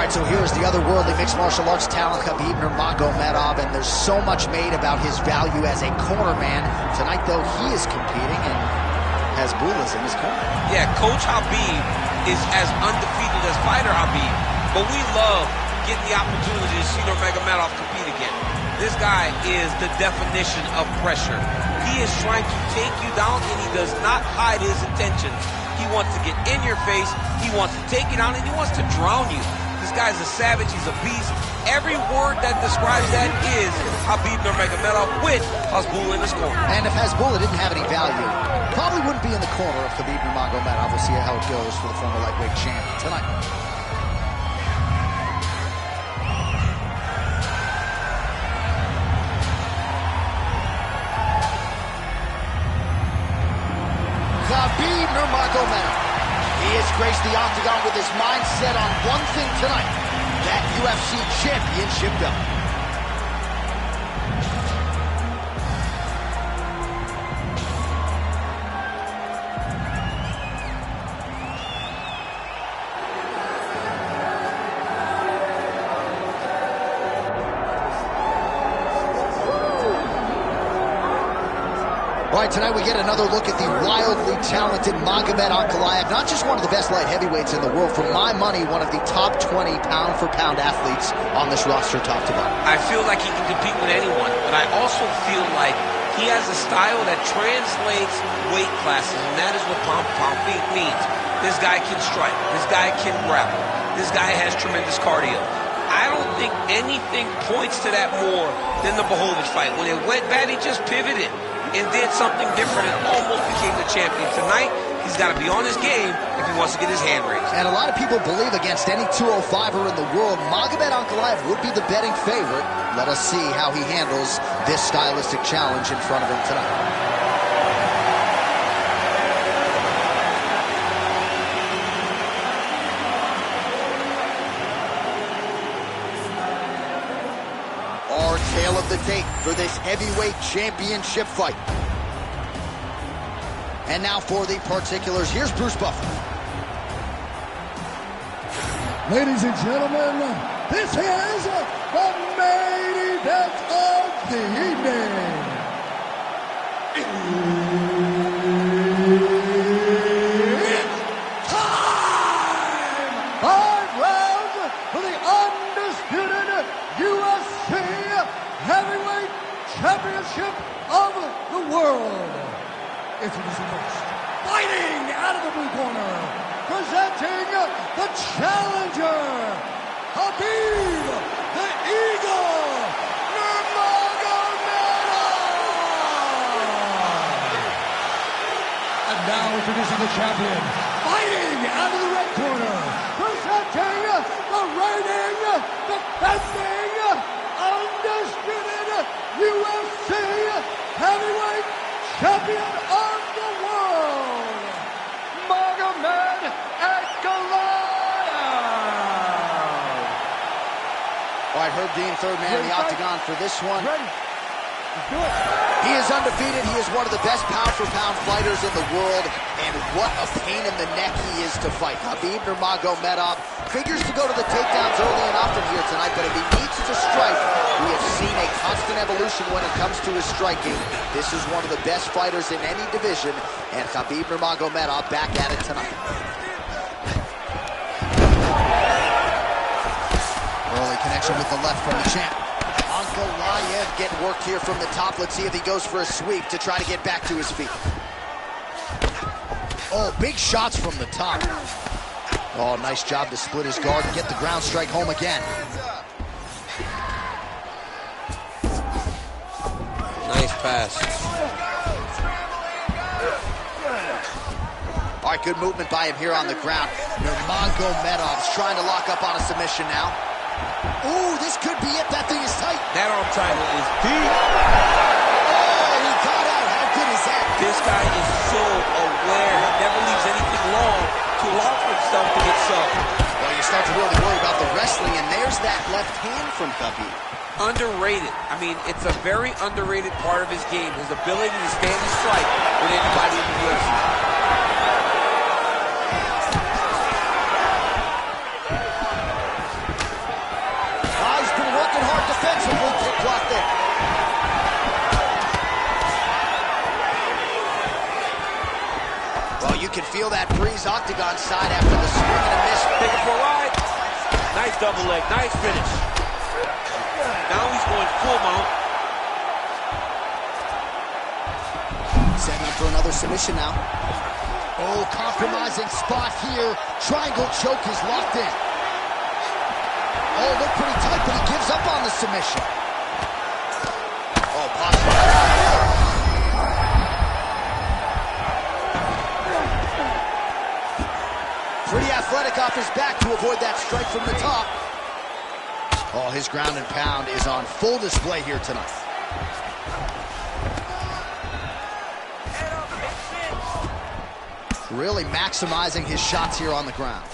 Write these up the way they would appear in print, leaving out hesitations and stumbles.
right, so here's the otherworldly mixed martial arts talent, Khabib Nurmagomedov, and there's so much made about his value as a corner man. Tonight, though, he is competing, and Hasbullah's in his corner. Yeah, Coach Khabib is as undefeated as Fighter Khabib, but we love getting the opportunity to see Nurmagomedov compete again. This guy is the definition of pressure. He is trying to take you down, and he does not hide his intentions. He wants to get in your face, he wants to take you down, and he wants to drown you. This guy's a savage, he's a beast. Every word that describes that is Khabib Nurmagomedov with Hasbullah in his corner. And if Hasbullah didn't have any value, probably wouldn't be in the corner of Khabib Nurmagomedov. We'll see how it goes for the former lightweight champ tonight. Khabib Nurmagomedov. He has graced the octagon with his mind set on one thing tonight, that UFC championship belt. All right, tonight we get another look at the wildly talented Magomed Ankalaev, not just one of the best light heavyweights in the world, for my money, one of the top 20 pound-for-pound athletes on this roster, top to bottom. I feel like he can compete with anyone, but I also feel like he has a style that translates weight classes, and that is what pound feet means. This guy can strike. This guy can grapple. This guy has tremendous cardio. I don't think anything points to that more than the Blachowicz fight. When it went bad, he just pivoted and did something different and almost became the champion. Tonight, he's got to be on his game if he wants to get his hand raised. And a lot of people believe against any 205er in the world, Magomed Ankalaev would be the betting favorite. Let us see how he handles this stylistic challenge in front of him tonight. Tale of the tape for this heavyweight championship fight. And now for the particulars, here's Bruce Buffer. Ladies and gentlemen, this is the main event of the evening. It's time! 5 rounds for the undisputed UFC Heavyweight Championship of the world. Introducing first, fighting out of the blue corner, presenting the challenger, Khabib the Eagle Nurmagomedov. And now introducing the champion, fighting out of the red corner, presenting the reigning, defending, undisputed UFC Heavyweight Champion of the world, Magomed Ankalaev. All right, Herb Dean, third man in the octagon for this one. Ready? Let's do it. He is undefeated. He is one of the best pound-for-pound fighters in the world, and what a pain in the neck he is to fight. Khabib Nurmagomedov figures to go to the takedowns early and often here tonight, but if he needs to strike, we have seen a constant evolution when it comes to his striking. This is one of the best fighters in any division, and Khabib Nurmagomedov back at it tonight. Early connection with the left from the champ. Ankalaev getting worked here from the top. Let's see if he goes for a sweep to try to get back to his feet. Oh, big shots from the top. Oh, nice job to split his guard and get the ground strike home again. Nice pass. All right, good movement by him here on the ground. Nurmagomedov's trying to lock up on a submission now. Ooh, this could be it. That thing is tight. That arm triangle is deep. Oh, he got out. How good is that? This guy is so aware. He never leaves anything long to allow for himself to get sucked. Well, you start to really worry about the wrestling, and there's that left hand from Khabib. Underrated. I mean, it's a very underrated part of his game. His ability to stand and strike with anybody in the UFC. Well, you can feel that breeze octagon side after the swing and a miss. Take it for a ride. Nice double leg, nice finish. Now he's going full mount. Setting up for another submission now. Oh, compromising spot here. Triangle choke is locked in. Oh, look pretty tight, but he gives up on the submission. Oh, posture. Pretty athletic off his back to avoid that strike from the top. Oh, his ground and pound is on full display here tonight. Really maximizing his shots here on the ground.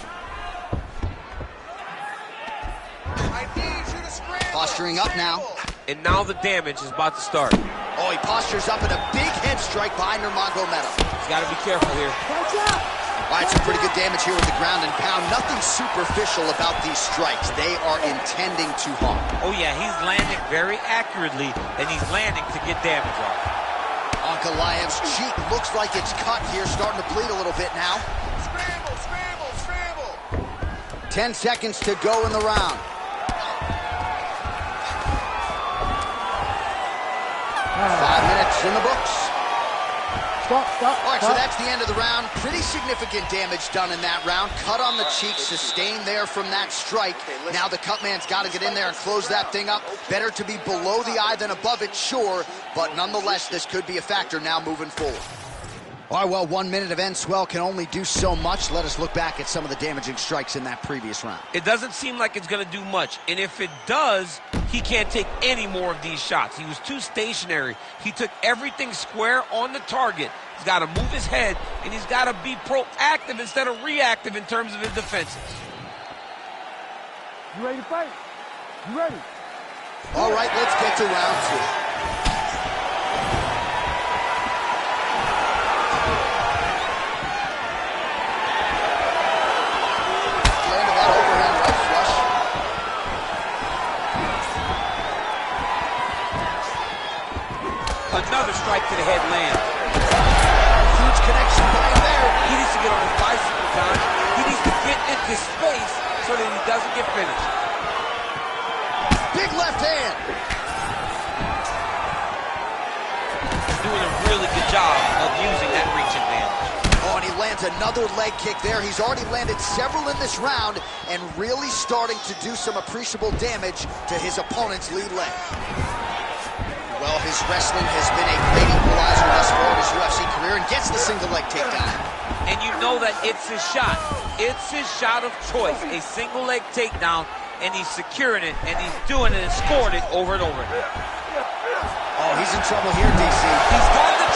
Posturing up now. And now the damage is about to start. Oh, he postures up in a big head strike by Nurmagomedov. He's got to be careful here. All right, some pretty good damage here with the ground and pound. Nothing superficial about these strikes. They are intending to harm. Oh, yeah, he's landing very accurately, and he's landing to get damage off. Ankalaev's cheek looks like it's cut here, starting to bleed a little bit now. Scramble, scramble, scramble. 10 seconds to go in the round. 5 minutes in the books. Stop. All right, so that's the end of the round. Pretty significant damage done in that round. Cut on the cheek, sustained there from that strike. Now the cut man's got to get in there and close that thing up. Better to be below the eye than above it, sure. But nonetheless, this could be a factor now moving forward. All right, well, 1 minute of end swell can only do so much. Let us look back at some of the damaging strikes in that previous round. It doesn't seem like it's going to do much. And if it does, he can't take any more of these shots. He was too stationary. He took everything square on the target. He's got to move his head, and he's got to be proactive instead of reactive in terms of his defenses. You ready to fight? You ready? All right, let's get to round 2. Another strike to the head land. Huge connection by him there. He needs to get on his bicycle, John. He needs to get into space so that he doesn't get finished. Big left hand. Doing a really good job of using that reach advantage. Oh, and he lands another leg kick there. He's already landed several in this round and really starting to do some appreciable damage to his opponent's lead leg. Well, his wrestling has been a great equalizer thus far in his UFC career and gets the single leg takedown. And you know that it's his shot. It's his shot of choice, a single leg takedown, and he's securing it, and he's doing it and scored it over and over. Oh, he's in trouble here, DC. He's got the...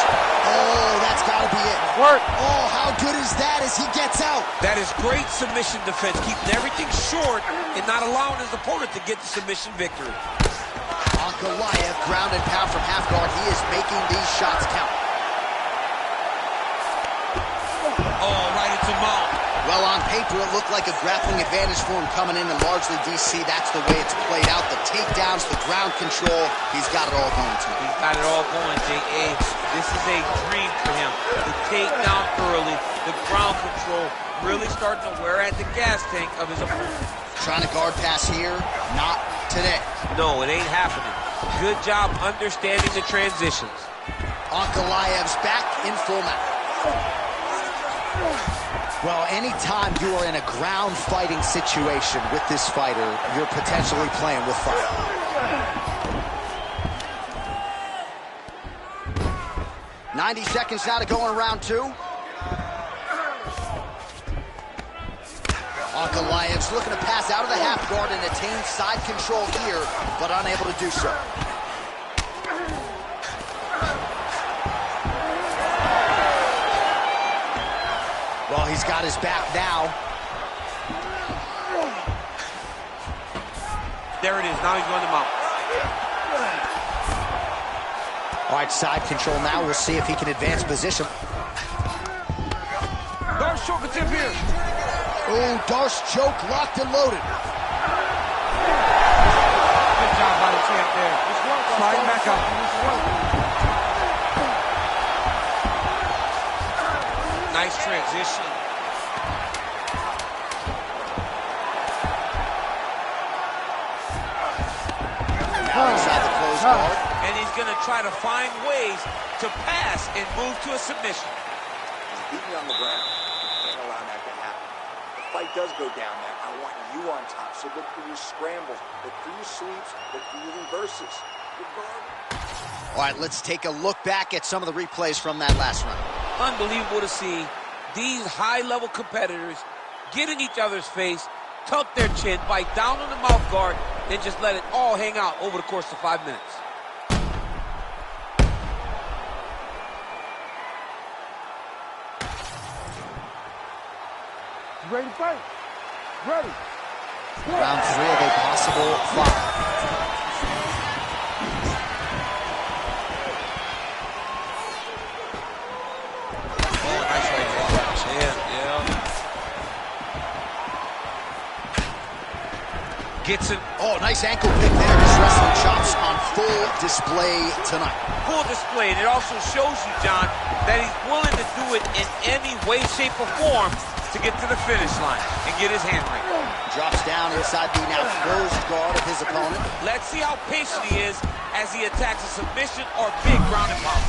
Oh, that's got to be it. Work. Oh, how good is that as he gets out? That is great submission defense, keeping everything short and not allowing his opponent to get the submission victory. Ankalaev, ground and pound from half guard. He is making these shots count. Oh, right into mount. Well, on paper, it looked like a grappling advantage for him coming in, and largely, DC, that's the way it's played out. The takedowns, the ground control, he's got it all going to him. He's got it all going, J.A. This is a dream for him. The takedown early, the ground control, really starting to wear at the gas tank of his opponent. Trying to guard pass here, not today. No, it ain't happening. Good job understanding the transitions. Ankalaev's back in full mount. Well, anytime you are in a ground fighting situation with this fighter, you're potentially playing with fire. "90 seconds now to go in round 2. Ankalaev's looking to pass out of the half guard and attain side control here, but unable to do so. Well, he's got his back now. There it is. Now he's going to mount. All right, side control now. We'll see if he can advance position. Darce choke attempt here. Oh, Darce choke locked and loaded. Good job by the champ there. Sliding back up. Nice transition. Now inside the closed guard. And he's going to try to find ways to pass and move to a submission. He's beating you on the ground. You can't allow that to happen. The fight does go down there. I want you on top. So look for your scrambles, look for your sweeps, look for your reverses. Your guard. All right, let's take a look back at some of the replays from that last round. Unbelievable to see these high-level competitors get in each other's face, tuck their chin, bite down on the mouth guard, then just let it all hang out over the course of 5 minutes. Ready to fight. Ready. Round 3 of a possible 5. Gets it. Oh, nice ankle pick there. His wrestling chops on full display tonight. Full display, and it also shows you, John, that he's willing to do it in any way, shape, or form to get to the finish line and get his hand right. Drops down inside the now closed guard of his opponent. Let's see how patient he is as he attacks a submission or big ground and pound.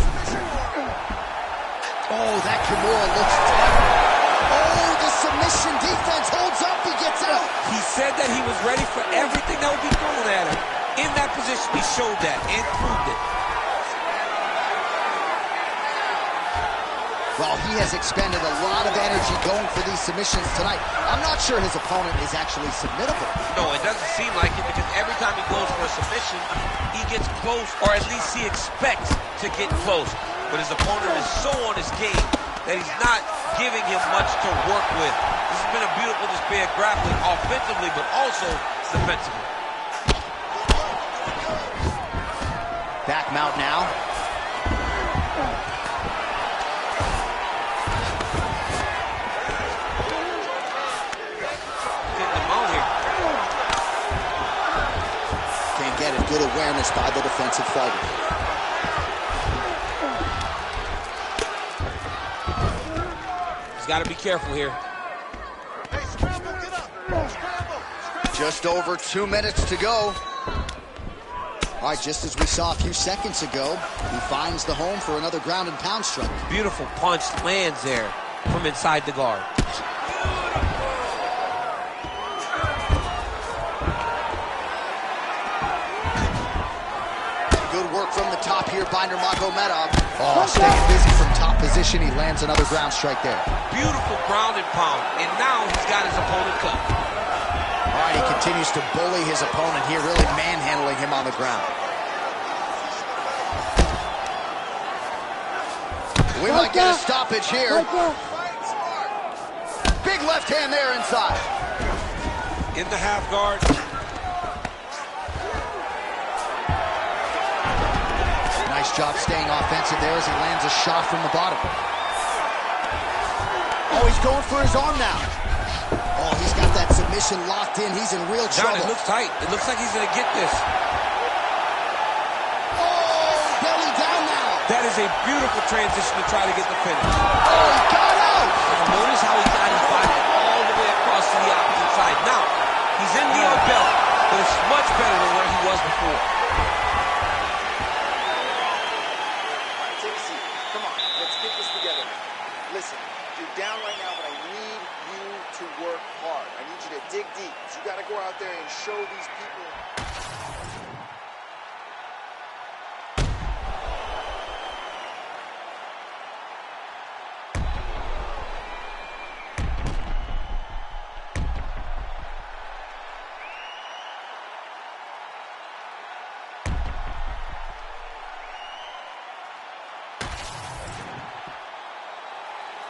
Oh, that Kimura looks tight. Oh, the submission defense holds up. He gets out. He said that he was ready for everything that would be thrown at him. In that position, he showed that and proved it. Well, he has expended a lot of energy going for these submissions tonight. I'm not sure his opponent is actually submittable. No, it doesn't seem like it, because every time he goes for a submission, he gets close, or at least he expects to get close. But his opponent is so on his game that he's not giving him much to work with. This has been a beautiful display of grappling offensively, but also defensively. Back mount now. Getting the mount here. Can't get it. Good awareness by the defensive fighter. Got to be careful here. Hey, scramble, get up. Scramble. Just over 2 minutes to go. All right, just as we saw a few seconds ago, he finds the home for another ground and pound strike. Beautiful punch lands there from inside the guard. Good work from the top here by Nurmagomedov. Oh, staying busy from top position. He lands another ground strike there. Beautiful ground and pound, and now he's got his opponent cut. All right, he continues to bully his opponent here, really manhandling him on the ground. We might get a stoppage here. Big left hand there inside. In the half guard. Nice job staying offensive there as he lands a shot from the bottom. Oh, he's going for his arm now. Oh, he's got that submission locked in. He's in real trouble. John, it looks tight. It looks like he's going to get this. Oh, belly down now. That is a beautiful transition to try to get the finish. Oh, he got out. Now, notice how he got his body all the way across to the opposite side. Now, he's in the belt, but it's much better than where he was before. Listen, you're down right now, but I need you to work hard. I need you to dig deep. You got to go out there and show these people.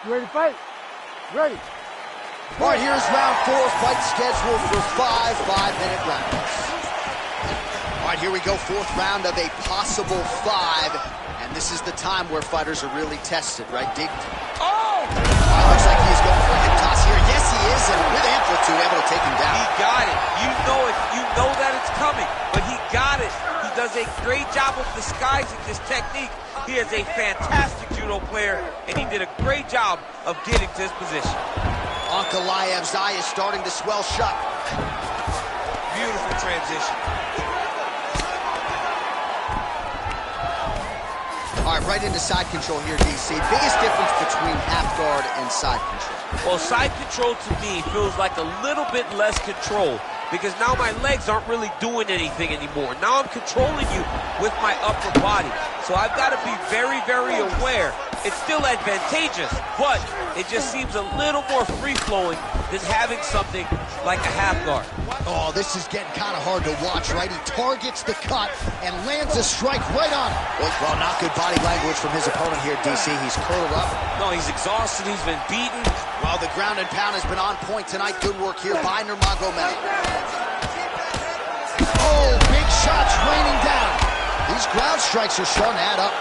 You ready to fight? Ready. All right, here's round 4. Fight scheduled for 5 5-minute rounds. All right, here we go. 4th round of a possible 5. And this is the time where fighters are really tested, right? Dig. Oh! Looks like he's going for a hip toss here. Yes, he is, and with amplitude, able to take him down. He got it. You know it. You know that it's coming, but he got it. He does does a great job of disguising this technique. He is a fantastic judo player, and he did a great job of getting to his position. Ankalaev's eye is starting to swell shut. Beautiful transition. All right, right into side control here, DC. Biggest difference between half guard and side control? Well, side control to me feels like a little bit less control, because now my legs aren't really doing anything anymore. Now I'm controlling you with my upper body. So I've got to be very, very aware. It's still advantageous, but it just seems a little more free-flowing than having something like a half guard. Oh, this is getting kind of hard to watch, right? He targets the cut and lands a strike right on it. Well, not good body language from his opponent here, DC. He's curled up. No, he's exhausted. He's been beaten. Well, the ground and pound has been on point tonight. Good work here by Nurmagomedov. Oh, big shots raining down. These ground strikes are starting to add up.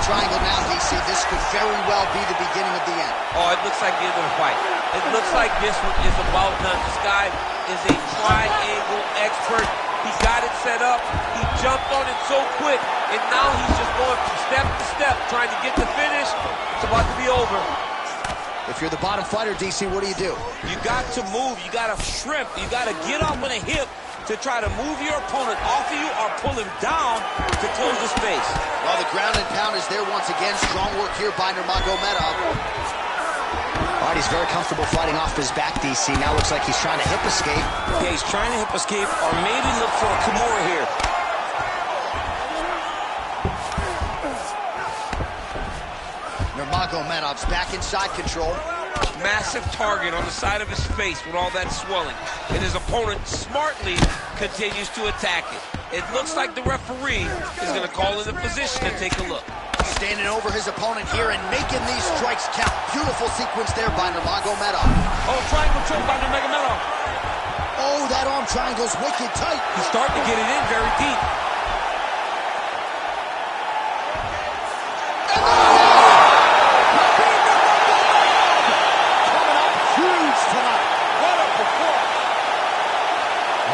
Triangle now, DC. This could very well be the beginning of the end. Oh, it looks like the end of the fight. It looks like this one is about done. This guy is a triangle expert. He got it set up. He jumped on it so quick, and now he's just going from step to step, trying to get the finish. It's about to be over. If you're the bottom fighter, DC, what do? You got to move. You got to shrimp. You got to get up on a hip to try to move your opponent off of you or pull him down to close the space. Well, the ground and pound is there once again. Strong work here by Nurmagomedov. All right, he's very comfortable fighting off his back, DC. Now looks like he's trying to hip escape. Yeah, he's trying to hip escape or maybe look for a Kimura here. Nurmagomedov's back in side control. Massive target on the side of his face with all that swelling. And his opponent smartly continues to attack it. It looks like the referee is going to call in the position to take a look. Standing over his opponent here and making these strikes count. Beautiful sequence there by Nurmagomedov. Oh, triangle choke by Nurmagomedov. Oh, that arm triangle's wicked tight. He's starting to get it in very deep.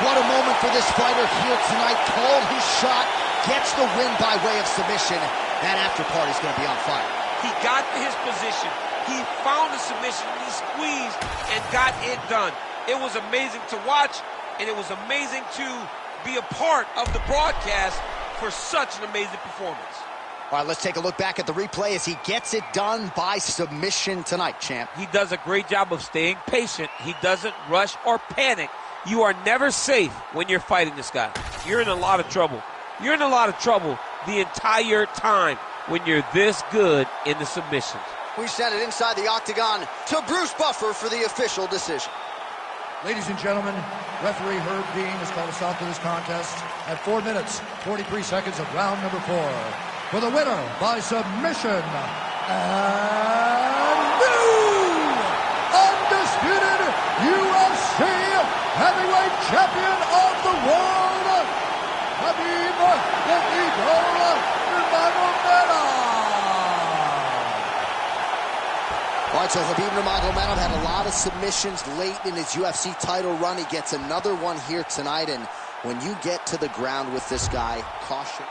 What a moment for this fighter here tonight. Called his shot, gets the win by way of submission. That after party's going to be on fire. He got to his position. He found a submission. He squeezed and got it done. It was amazing to watch, and it was amazing to be a part of the broadcast for such an amazing performance. All right, let's take a look back at the replay as he gets it done by submission tonight, champ. He does a great job of staying patient. He doesn't rush or panic. You are never safe when you're fighting this guy. You're in a lot of trouble. You're in a lot of trouble the entire time when you're this good in the submissions. We send it inside the octagon to Bruce Buffer for the official decision. Ladies and gentlemen, referee Herb Dean has called a stop to this contest at 4 minutes, 43 seconds of round number 4. For the winner by submission, and new undisputed UFC heavyweight champion of the world, Khabib the Eagle Nurmagomedov. All right, so Khabib Nurmagomedov had a lot of submissions late in his UFC title run. He gets another one here tonight, and when you get to the ground with this guy, caution.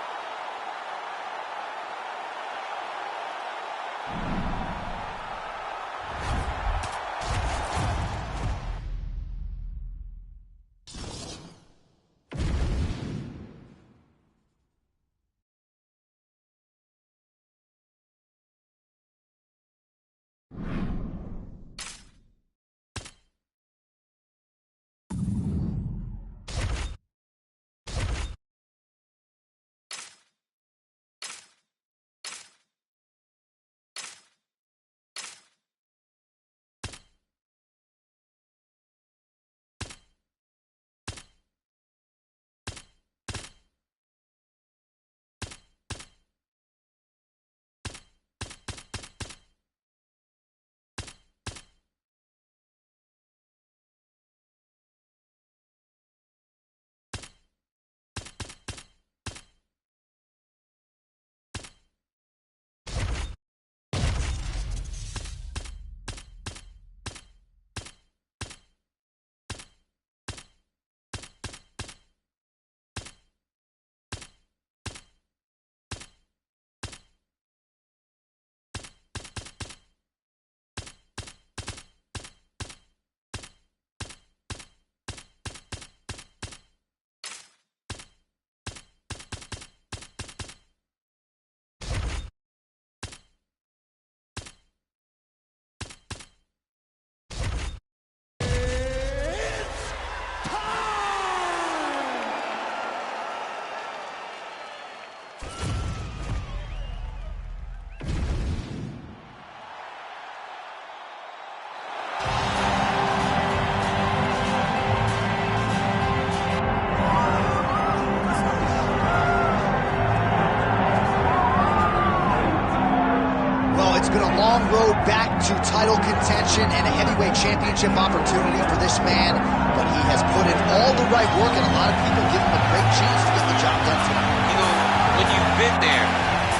into title contention and a heavyweight championship opportunity for this man, but he has put in all the right work, and a lot of people give him a great chance to get the job done tonight. You know, when you've been there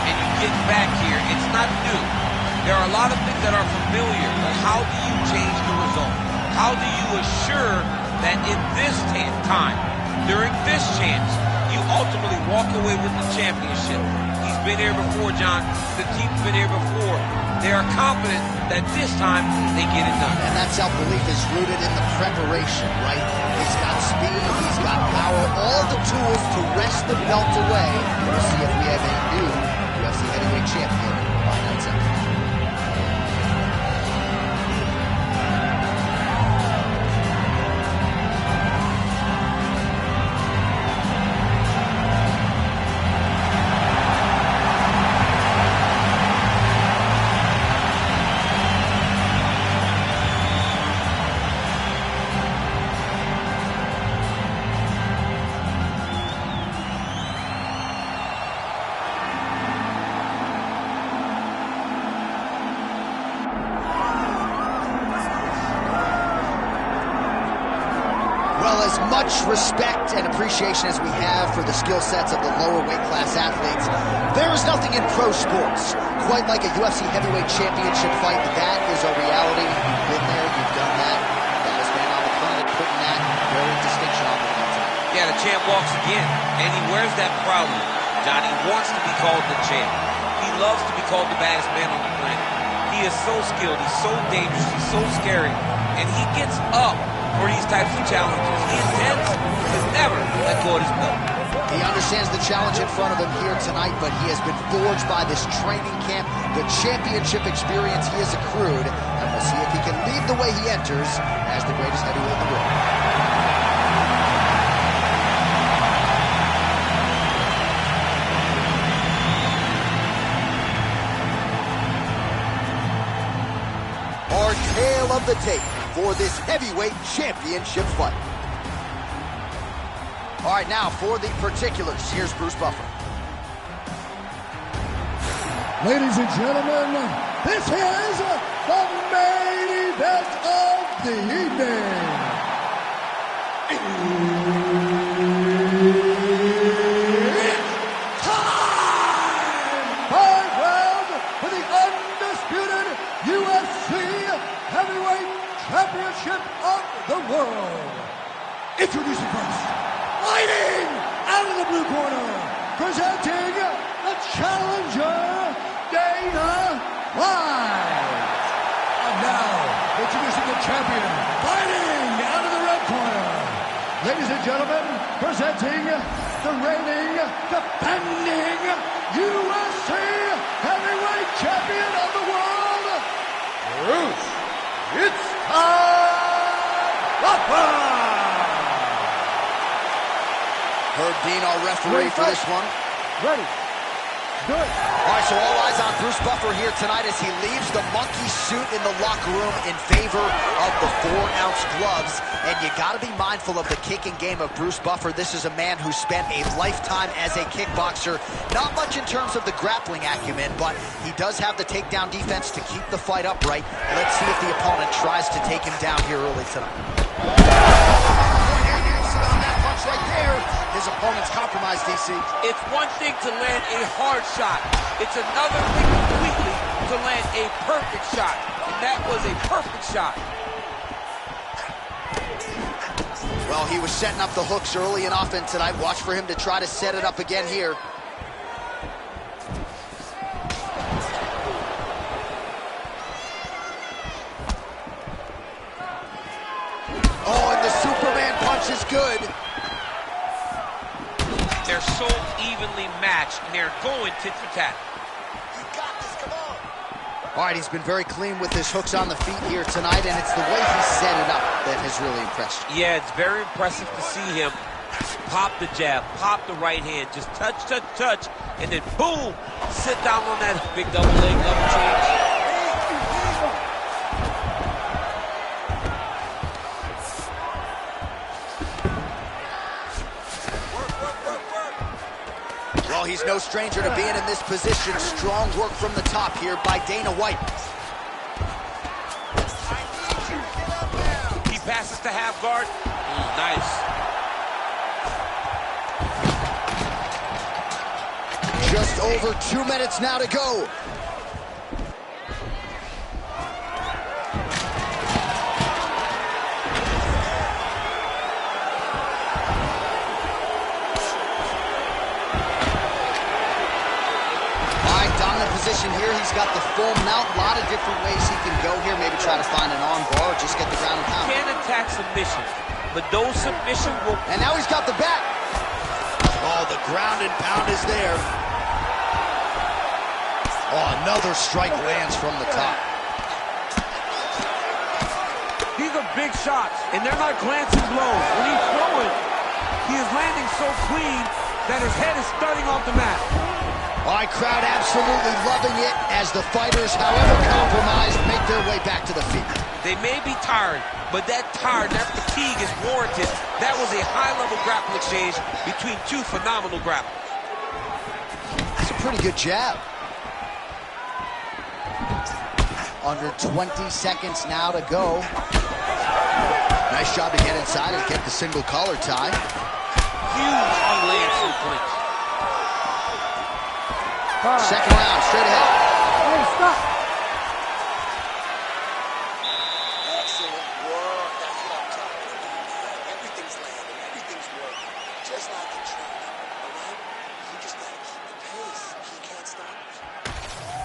and you get back here, it's not new. There are a lot of things that are familiar, but how do you change the result? How do you assure that in this time, during this chance, you ultimately walk away with the championship? He's been here before, John. The team's been here before. They are confident that this time they get it done. And that self-belief is rooted in the preparation, right? He's got speed, he's got power, all the tools to wrest the belt away. We'll see if we have a new UFC heavyweight champion by night's end. As much respect and appreciation as we have for the skill sets of the lower weight class athletes, there is nothing in pro sports quite like a UFC heavyweight championship fight. That is a reality. You've been there, you've done that. Baddest man on the planet putting that very distinction on the line. Yeah, the champ walks again, and he wears that proudly. Johnny wants to be called the champ. He loves to be called the baddest man on the planet. He is so skilled, he's so dangerous, he's so scary, and he gets up for these types of challenges. He intends to never let go of his belt. He understands the challenge in front of him here tonight, but he has been forged by this training camp, the championship experience he has accrued, and we'll see if he can lead the way he enters as the greatest heavyweight in the world. Our tale of the tape for this heavyweight championship fight. All right, now for the particulars, here's Bruce Buffer. Ladies and gentlemen, this is the main event of the evening. It's time! 5 rounds for the undisputed UFC heavyweight championship of the world. Introducing first, fighting out of the blue corner, presenting the challenger, Dana White. And now, introducing the champion, fighting out of the red corner. Ladies and gentlemen, presenting the reigning, defending UFC heavyweight champion of the world, Bruce, it's Buffer! Herb Dean, our referee for this one. Ready. Good. All right, so all eyes on Bruce Buffer here tonight as he leaves the monkey suit in the locker room in favor of the 4-ounce gloves. And you got to be mindful of the kicking game of Bruce Buffer. This is a man who spent a lifetime as a kickboxer. Not much in terms of the grappling acumen, but he does have the takedown defense to keep the fight upright. Let's see if the opponent tries to take him down here early tonight. Right there, his opponent's compromised, DC. It's one thing to land a hard shot. It's another thing completely to land a perfect shot. And that was a perfect shot. Well, he was setting up the hooks early and often tonight. Watch for him to try to set it up again here. Oh, and the Superman punch is good. They're so evenly matched, and they're going tit for tat. You got this, come on. All right, he's been very clean with his hooks on the feet here tonight, and it's the way he set it up that has really impressed you. Yeah, it's very impressive to see him pop the jab, pop the right hand, just touch, touch, touch, and then boom, sit down on that big double leg, double change. Well, he's no stranger to being in this position. Strong work from the top here by Dana White. passes to half guard. Nice. Just over 2 minutes now to go. Position here, he's got the full mount, a lot of different ways he can go here, maybe try to find an arm bar or just get the ground and pound. He can attack submission, but those submission will... And now he's got the back. Oh, the ground and pound is there. Oh, another strike lands from the top. These are big shots, and they're not glancing blows. When he's throwing, he is landing so clean that his head is starting off the mat. All right, crowd absolutely loving it as the fighters, however compromised, make their way back to the feet. They may be tired, but that fatigue is warranted. That was a high-level grapple exchange between two phenomenal grapplers. That's a pretty good jab. Under 20 seconds now to go. Nice job to get inside and get the single collar tie. Huge unlanding clinch. Second round, straight ahead. Hey, stop. Excellent work. That's what I'm talking about. Everything's landing. Everything's working. Just like in training. All right? You just got to keep the pace. He can't stop us.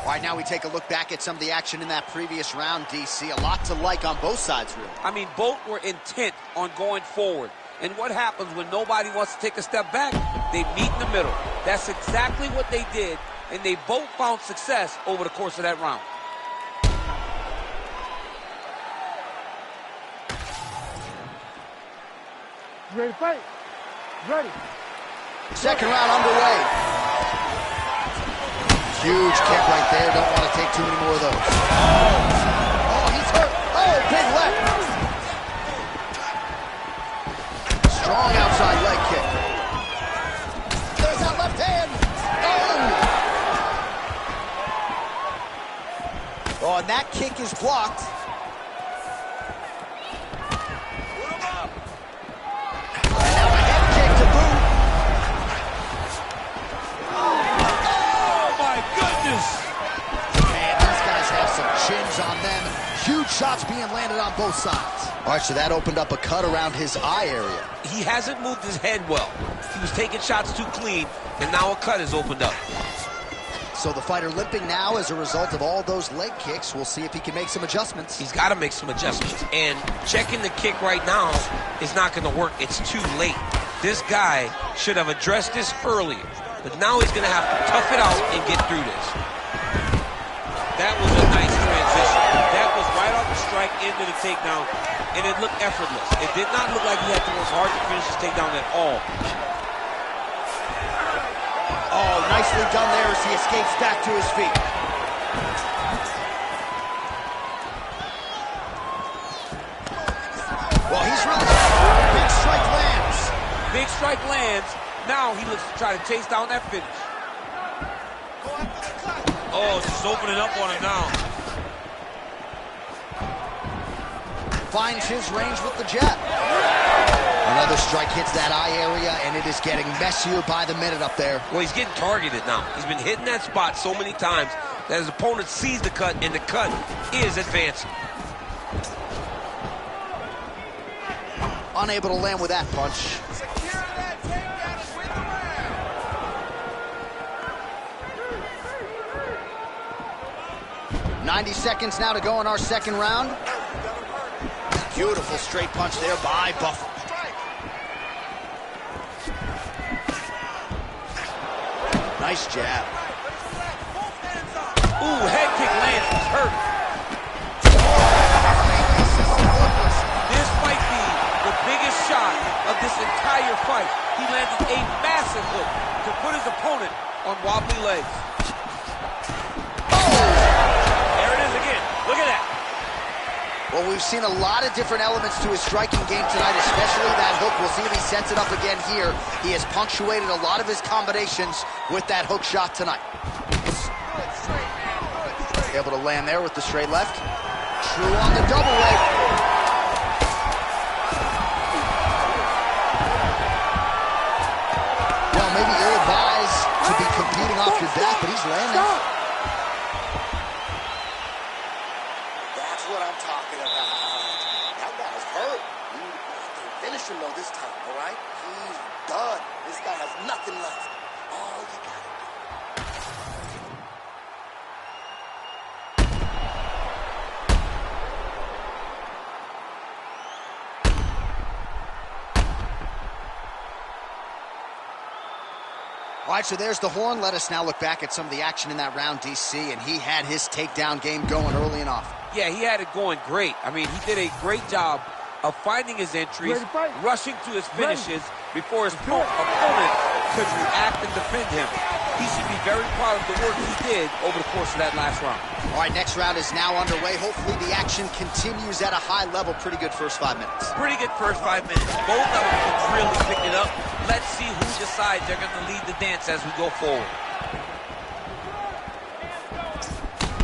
All right, now we take a look back at some of the action in that previous round, DC. A lot to like on both sides, really. I mean, both were intent on going forward. And what happens when nobody wants to take a step back? They meet in the middle. That's exactly what they did. And they both found success over the course of that round. You ready to fight? Ready. Second round underway. Huge kick right there. Don't want to take too many more of those. Oh, he's hurt. Oh, big left. Strong outside leg kick. There's that left hand. Oh, and that kick is blocked. And now a head kick to boot. Oh, my goodness! Man, these guys have some chins on them. Huge shots being landed on both sides. All right, so that opened up a cut around his eye area. He hasn't moved his head well. He was taking shots too clean, and now a cut has opened up. So the fighter limping now as a result of all those leg kicks. We'll see if he can make some adjustments. He's got to make some adjustments. And checking the kick right now is not going to work. It's too late. This guy should have addressed this earlier. But now he's going to have to tough it out and get through this. That was a nice transition. That was right off the strike into the takedown. And it looked effortless. It did not look like he had to work hard to finish his takedown at all. Oh, nicely done there as he escapes back to his feet. Well, he's really... Big strike lands. Big strike lands. Now he looks to try to chase down that finish. Oh, just opening up on him now. Finds his range with the jab. Another strike hits that eye area, and it is getting messier by the minute up there. Well, he's getting targeted now. He's been hitting that spot so many times that his opponent sees the cut, and the cut is advancing. Unable to land with that punch. 90 seconds now to go in our second round. Beautiful straight punch there by Buffer. Nice jab. Ooh, head kick lands. He's hurt. This might be the biggest shot of this entire fight. He landed a massive hook to put his opponent on wobbly legs. There it is again. Look at that. Well, we've seen a lot of different elements to his striking game tonight, especially that hook. We'll see if he sets it up again here. He has punctuated a lot of his combinations with that hook shot tonight. Able to land there with the straight left. True on the double leg. record back, but he's landing. That's what I'm talking about. That guy's hurt. You can finish him though this time, all right? He's done. This guy has nothing left. All you gotta do. All right, so there's the horn. Let us now look back at some of the action in that round, DC, and he had his takedown game going early and often. Yeah, he had it going great. I mean, he did a great job of finding his entries, rushing to his finishes before his opponent could react and defend him. He should be very proud of the work he did over the course of that last round. All right, next round is now underway. Hopefully the action continues at a high level. Pretty good first 5 minutes. Pretty good first 5 minutes. Both of them can really pick it up. Let's see who decides they're going to lead the dance as we go forward.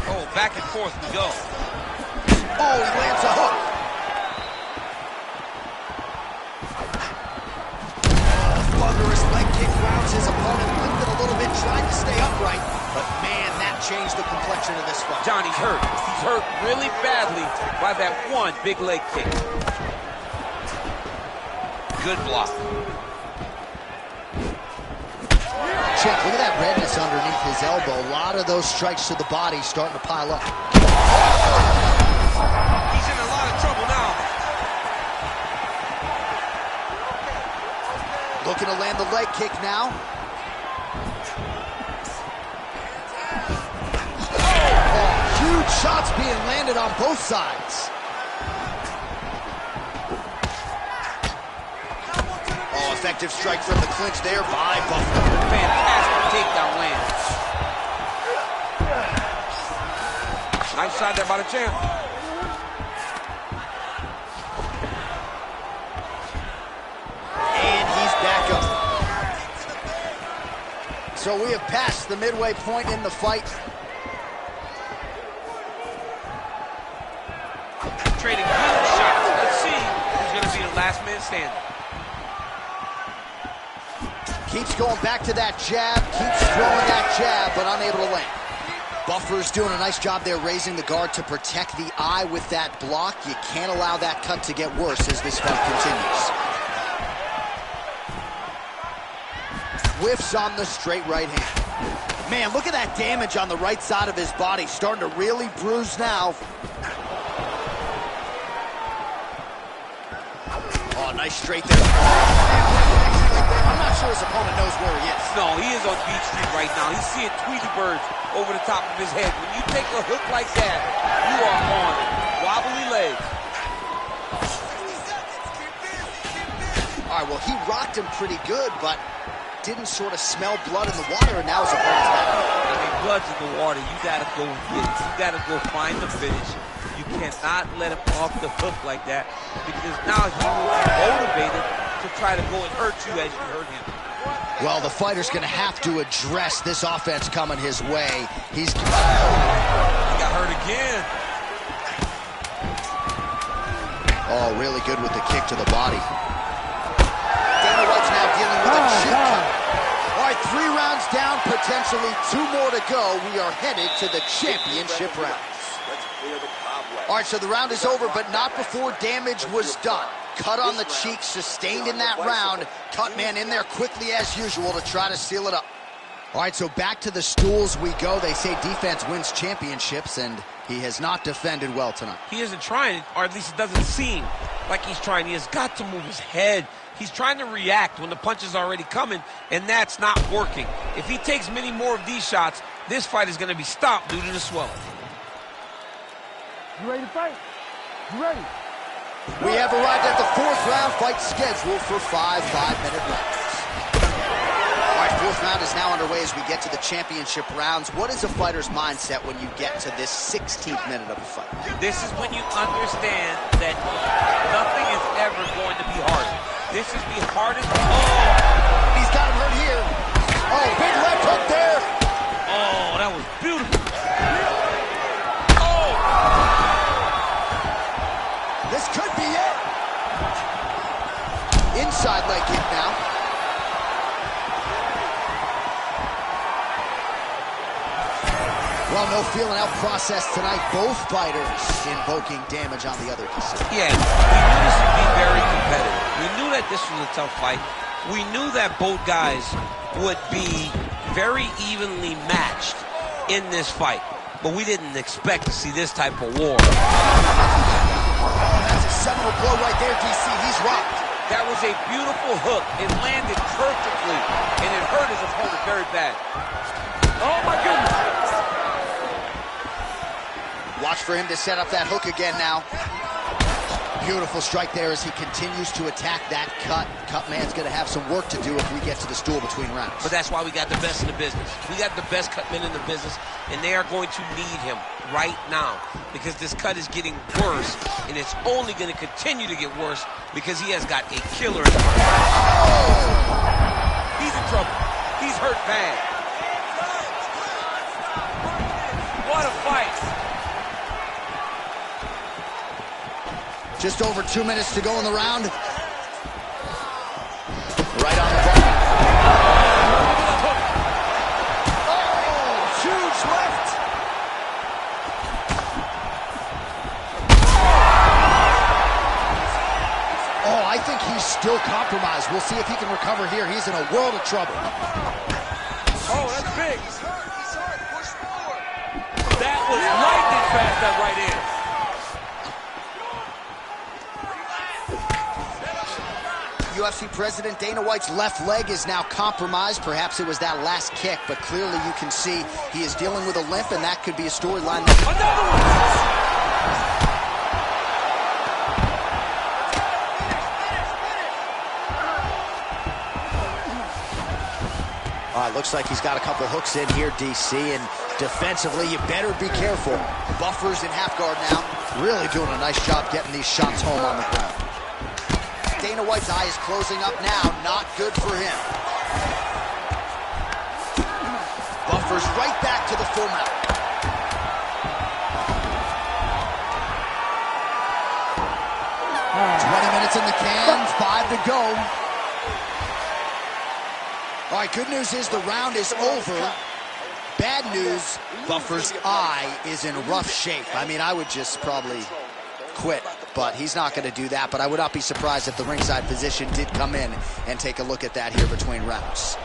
Oh, back and forth we go. Oh, he lands a hook. Thunderous leg kick rounds his opponent, lifted a little bit, trying to stay upright, but man, that changed the complexion of this fight. Johnny's hurt. He's hurt really badly by that one big leg kick. Good block. Check, look at that redness underneath his elbow. A lot of those strikes to the body starting to pile up. He's in a lot of trouble now. Looking to land the leg kick now. Oh, huge shots being landed on both sides. Oh, effective strike from the clinch there by Buffer. Fantastic takedown land. Nice shot there by the champ. And he's back up. So we have passed the midway point in the fight. Trading good shots. Let's see who's going to be the last man standing. Keeps going back to that jab, keeps throwing that jab, but unable to land. Buffer's doing a nice job there raising the guard to protect the eye with that block. You can't allow that cut to get worse as this fight continues. Whiffs on the straight right hand. Man, look at that damage on the right side of his body. Starting to really bruise now. Oh, nice straight there. I'm not sure his opponent knows where he is. No, he is on Beach Street right now. He's seeing Tweety birds over the top of his head. When you take a hook like that, you are on wobbly legs. All right, well, he rocked him pretty good, but didn't sort of smell blood in the water, and now his opponent's back. I mean, blood's in the water. You gotta go get it. You gotta go find the finish. You cannot let him off the hook like that, because now he will be motivated to try to go and hurt you as you hurt him. Well, the fighter's going to have to address this offense coming his way. He got hurt again. Oh, really good with the kick to the body. Dana White's now dealing with a cheek cut. All right, 3 rounds down, potentially 2 more to go. We are headed to the championship rounds. All right, so the round is over, but not before damage was done. Cut on the cheek, sustained in that round. Cut man in there quickly as usual to try to seal it up. All right, so back to the stools we go. They say defense wins championships, and he has not defended well tonight. He isn't trying, or at least it doesn't seem like he's trying. He has got to move his head. He's trying to react when the punch is already coming, and that's not working. If he takes many more of these shots, this fight is going to be stopped due to the swelling. You ready to fight? You ready? We have arrived at the 4th round fight scheduled for 5 5-minute rounds. All right, 4th round is now underway as we get to the championship rounds. What is a fighter's mindset when you get to this 16th minute of a fight? This is when you understand that nothing is ever going to be hard. This is the hardest. Oh, he's got him hurt here. Oh, big left hook there. Oh, that was beautiful. This could be it. Inside leg kick now. Well, no feeling out process tonight. Both fighters invoking damage on the other. Yeah, we knew this would be very competitive. We knew that this was a tough fight. We knew that both guys would be very evenly matched in this fight. But we didn't expect to see this type of war. Oh, that's a seminal blow right there, DC. He's rocked. That was a beautiful hook. It landed perfectly, and it hurt his opponent very bad. Oh, my goodness. Watch for him to set up that hook again now. Beautiful strike there as he continues to attack that cut. Cutman's going to have some work to do if we get to the stool between rounds. But that's why we got the best in the business. We got the best cutmen in the business, and they are going to need him right now because this cut is getting worse, and it's only going to continue to get worse because he has got a killer in the front. Oh! He's in trouble. He's hurt bad. What a fight. Just over 2 minutes to go in the round. Right on the button. Oh, huge left. Oh, I think he's still compromised. We'll see if he can recover here. He's in a world of trouble. Oh, that's big. That was lightning fast, that right hand. UFC President Dana White's left leg is now compromised. Perhaps it was that last kick, but clearly you can see he is dealing with a limp, and that could be a storyline. Another one! Looks like he's got a couple hooks in here, DC, and defensively, you better be careful. Buffer's in half guard now. Really doing a nice job getting these shots home on the ground. Dana White's eye is closing up now. Not good for him. Buffer's right back to the full mount. Wow. 20 minutes in the can, 5 to go. All right, good news is the round is over. Bad news, Buffer's eye is in rough shape. I mean, I would just probably quit, but he's not going to do that. But I would not be surprised if the ringside physician did come in and take a look at that here between rounds.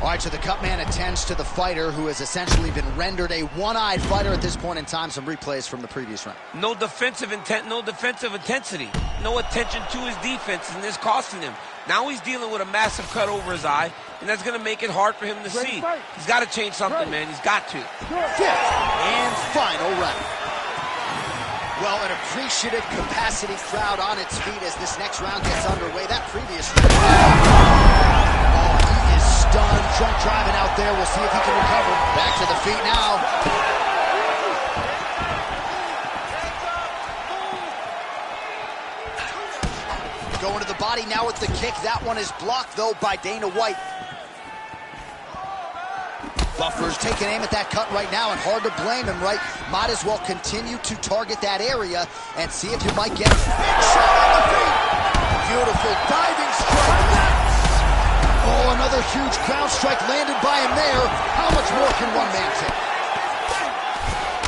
All right, so the cut man attends to the fighter who has essentially been rendered a one-eyed fighter at this point in time. Some replays from the previous round. No defensive intent, no defensive intensity, no attention to his defense, and this costing him. Now he's dealing with a massive cut over his eye, and that's going to make it hard for him to see. He's got to change something, man. He's got to. Fifth and final round. Well, an appreciative capacity crowd on its feet as this next round gets underway. That previous round. Oh, he is stunned. Trump driving out there. We'll see if he can recover. Back to the feet now. Going to the body now with the kick. That one is blocked, though, by Dana White. Buffer's taking aim at that cut right now, and hard to blame him, right? Might as well continue to target that area and see if you might get a big shot on the feet. Beautiful diving strike. Oh, another huge ground strike landed by him there. How much more can one man take?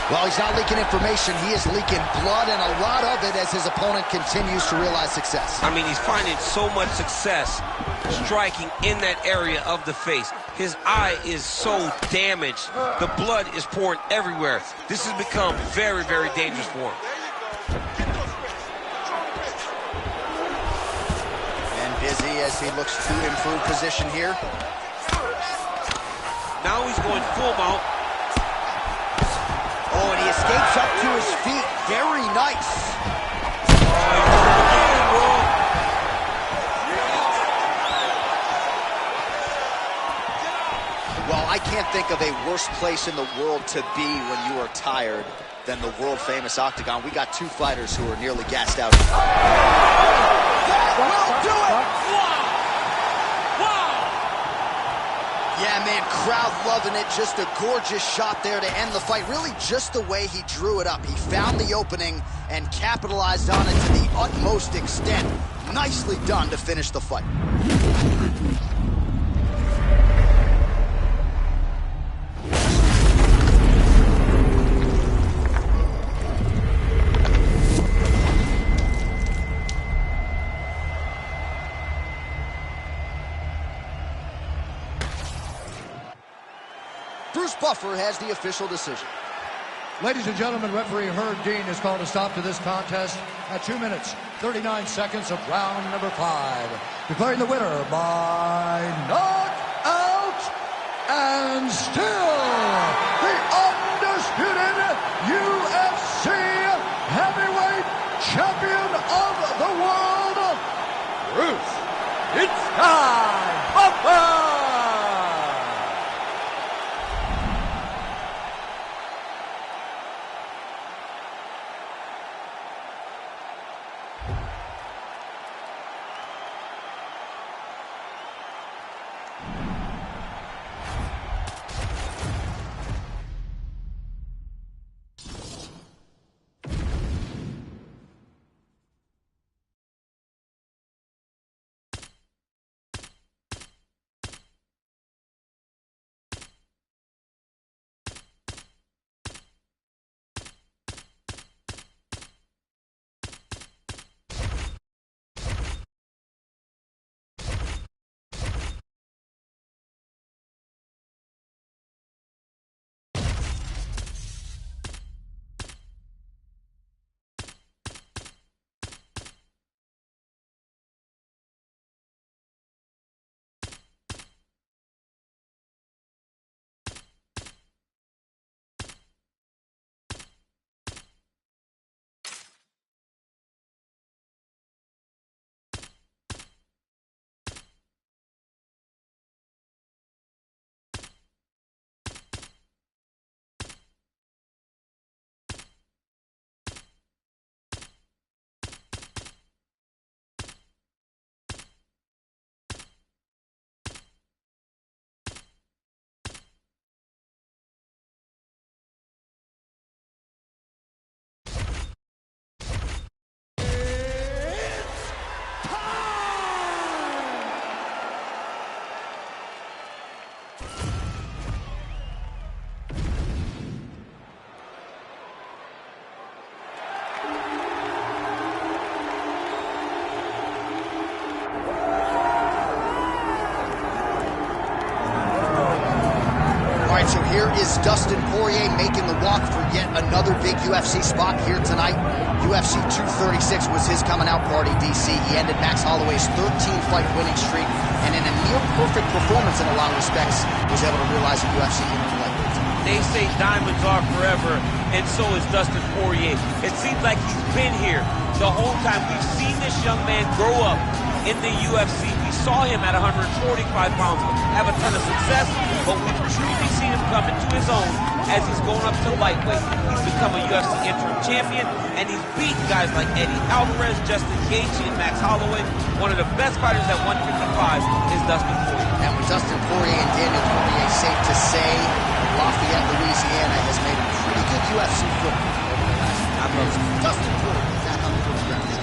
Well, he's not leaking information. He is leaking blood, and a lot of it as his opponent continues to realize success. I mean, he's finding so much success striking in that area of the face. His eye is so damaged. The blood is pouring everywhere. This has become very, very dangerous for him. And busy as he looks to improve position here. Now he's going full mount. Oh, and he escapes up to his feet. Very nice. Well, I can't think of a worse place in the world to be when you are tired than the world-famous Octagon. We got two fighters who are nearly gassed out. That will do it! Yeah, man, crowd loving it. Just a gorgeous shot there to end the fight. Really just the way he drew it up. He found the opening and capitalized on it to the utmost extent. Nicely done to finish the fight. Bruce Buffer has the official decision. Ladies and gentlemen, referee Herb Dean has called a stop to this contest at 2 minutes, 39 seconds of round number 5. Declaring the winner by knockout and still the undisputed UFC heavyweight champion of the world, Bruce "It's Time" Buffer! So here is Dustin Poirier making the walk for yet another big UFC spot here tonight. UFC 236 was his coming out party, DC. He ended Max Holloway's 13-fight winning streak, and in a near-perfect performance in a lot of respects, was able to realize a UFC interim lightweight. They say diamonds are forever, and so is Dustin Poirier. It seems like he's been here the whole time. We've seen this young man grow up in the UFC. We saw him at 145 pounds have a ton of success, but we've truly seen him come into his own as he's going up to lightweight. He's become a UFC interim champion, and he's beaten guys like Eddie Alvarez, Justin Gaethje, and Max Holloway. One of the best fighters at 155 is Dustin Poirier. And with Dustin Poirier and Daniel Cormier, safe to say, Lafayette, Louisiana has made a pretty good UFC football over the last few years. Dustin Poirier back on the ground.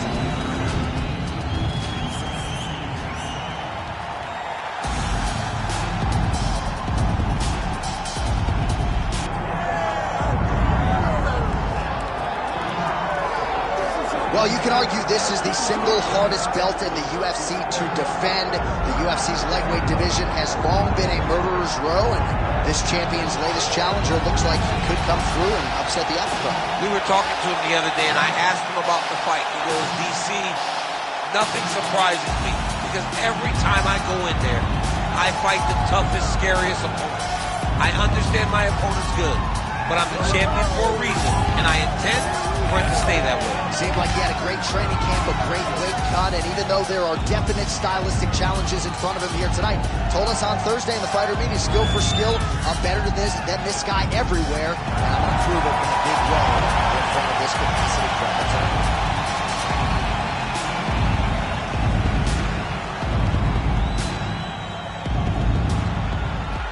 Well, you can argue this is the single hardest belt in the UFC to defend. The UFC's lightweight division has long been a murderer's row, and this champion's latest challenger looks like he could come through and upset the apple cart. We were talking to him the other day, and I asked him about the fight. He goes, DC, nothing surprises me, because every time I go in there, I fight the toughest, scariest opponent. I understand my opponent's good, but I'm the champion for a reason, and I intend for it to stay that way. Seemed like he had a great training camp, a great weight cut, and even though there are definite stylistic challenges in front of him here tonight, told us on Thursday in the fighter meeting, skill for skill, I'm better than this guy everywhere, and I'm going to prove it in a big way in front of this capacity crowd.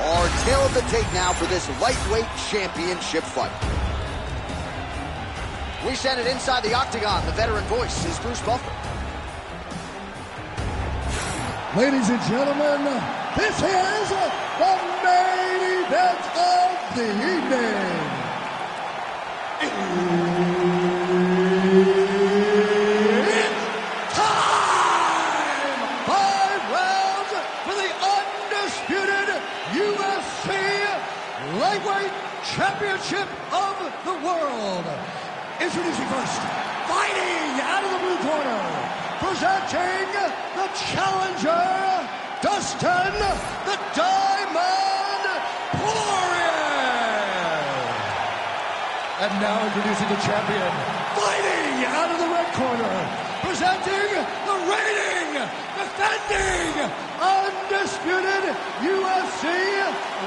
Our tail of the tape now for this lightweight championship fight. We send it inside the octagon. The veteran voice is Bruce Buffer. Ladies and gentlemen, this is the main event of the evening. It's time! 5 rounds for the undisputed UFC lightweight Championship of the World. Introducing first, fighting out of the blue corner, presenting the challenger, Dustin the Diamond Poirier. And now introducing the champion, fighting out of the red corner, presenting the reigning, defending, undisputed UFC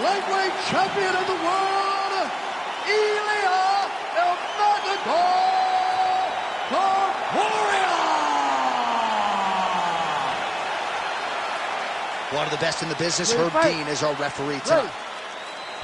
lightweight champion of the world, Ilia El Matador Topuria. One of the best in the business, Herb Dean, is our referee tonight.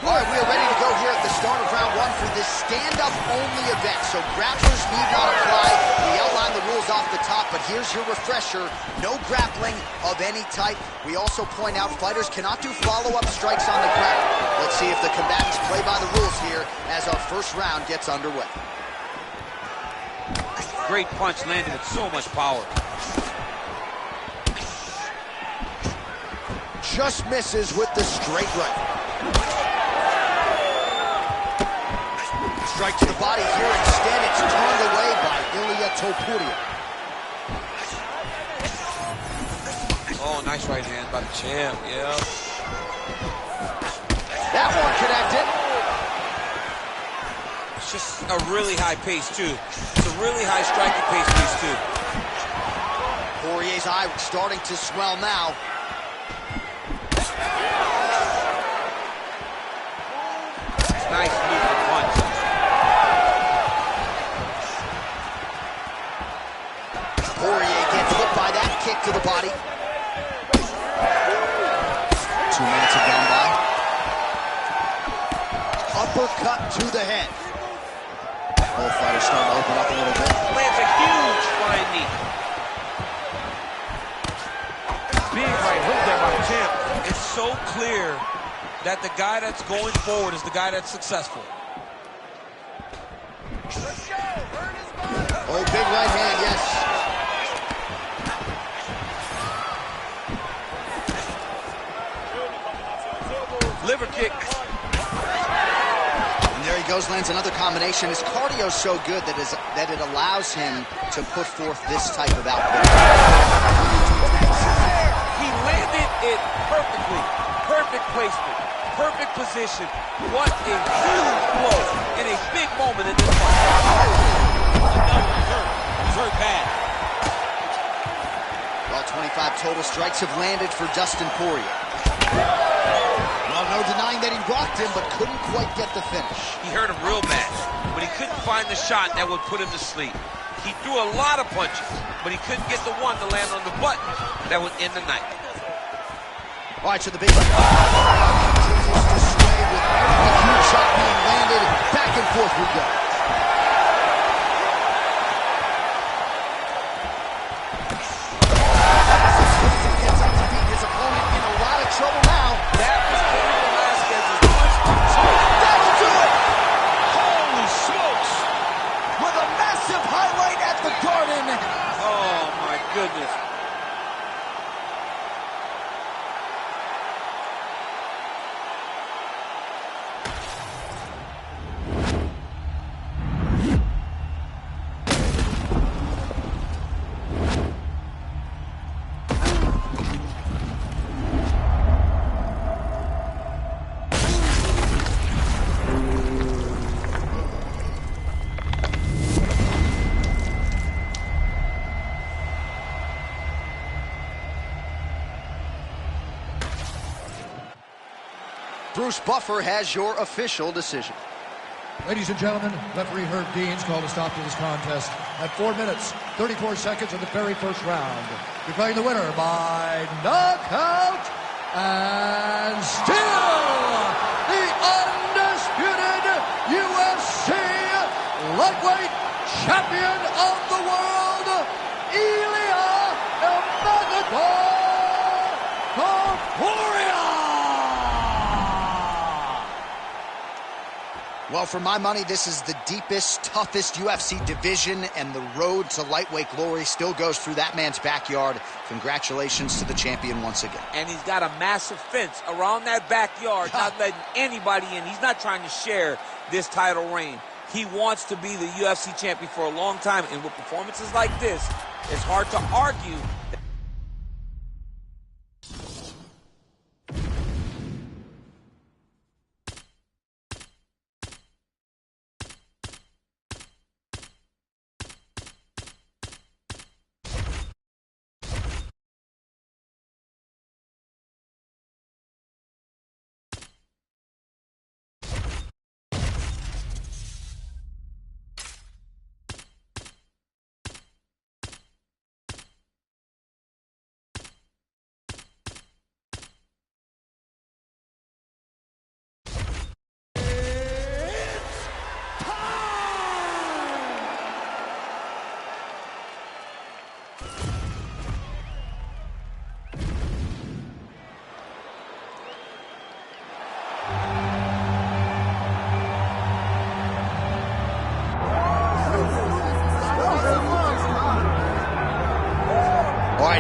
All right, we are ready to go here at the start of round one for this stand-up-only event. So grapplers need not apply. We outlined the rules off the top, but here's your refresher. No grappling of any type. We also point out fighters cannot do follow-up strikes on the ground. Let's see if the combatants play by the rules here as our first round gets underway. Great punch landed with so much power. Just misses with the straight right. Strike to the body here. Instead, it's turned away by Ilia Topuria. Oh, nice right hand by the champ, yeah. That one connected. It's just a really high pace, too. It's a really high striking pace, these two. Poirier's eye starting to swell now. Nice movement punch. Poirier gets hit by that kick to the body. 2 minutes have gone by. Uppercut to the head. Both fighters starting to open up a little bit. Lands a huge flying knee. Big right hook there by the champ. It's so clear that the guy that's going forward is the guy that's successful. Oh, big right hand, yes. Liver kick. And there he goes, lands another combination. His cardio's so good that it allows him to put forth this type of output. He landed it perfectly. Perfect placement. Perfect position. What a huge blow in a big moment in this fight. He's hurt bad. Well, 25 total strikes have landed for Dustin Poirier. Well, no denying that he rocked him, but couldn't quite get the finish. He hurt him real bad, but he couldn't find the shot that would put him to sleep. He threw a lot of punches, but he couldn't get the one to land on the button that would end the night. All right, so the big one continues to sway with every huge shot being landed. Back and forth we go. Gets up to beat his opponent in a lot of trouble now. That was Cain Velasquez's punch. That'll do it! Holy smokes! With a massive highlight at the Garden. Oh my goodness. Bruce Buffer has your official decision. Ladies and gentlemen, referee Herb Dean's called a stop to this contest at 4 minutes, 34 seconds of the very first round. Declaring the winner by knockout and still the undisputed UFC lightweight champion of the world, Ilia El Matador Topuria. Well, for my money, this is the deepest, toughest UFC division, and the road to lightweight glory still goes through that man's backyard. Congratulations to the champion once again. And he's got a massive fence around that backyard, not letting anybody in. He's not trying to share this title reign. He wants to be the UFC champion for a long time, and with performances like this, it's hard to argue.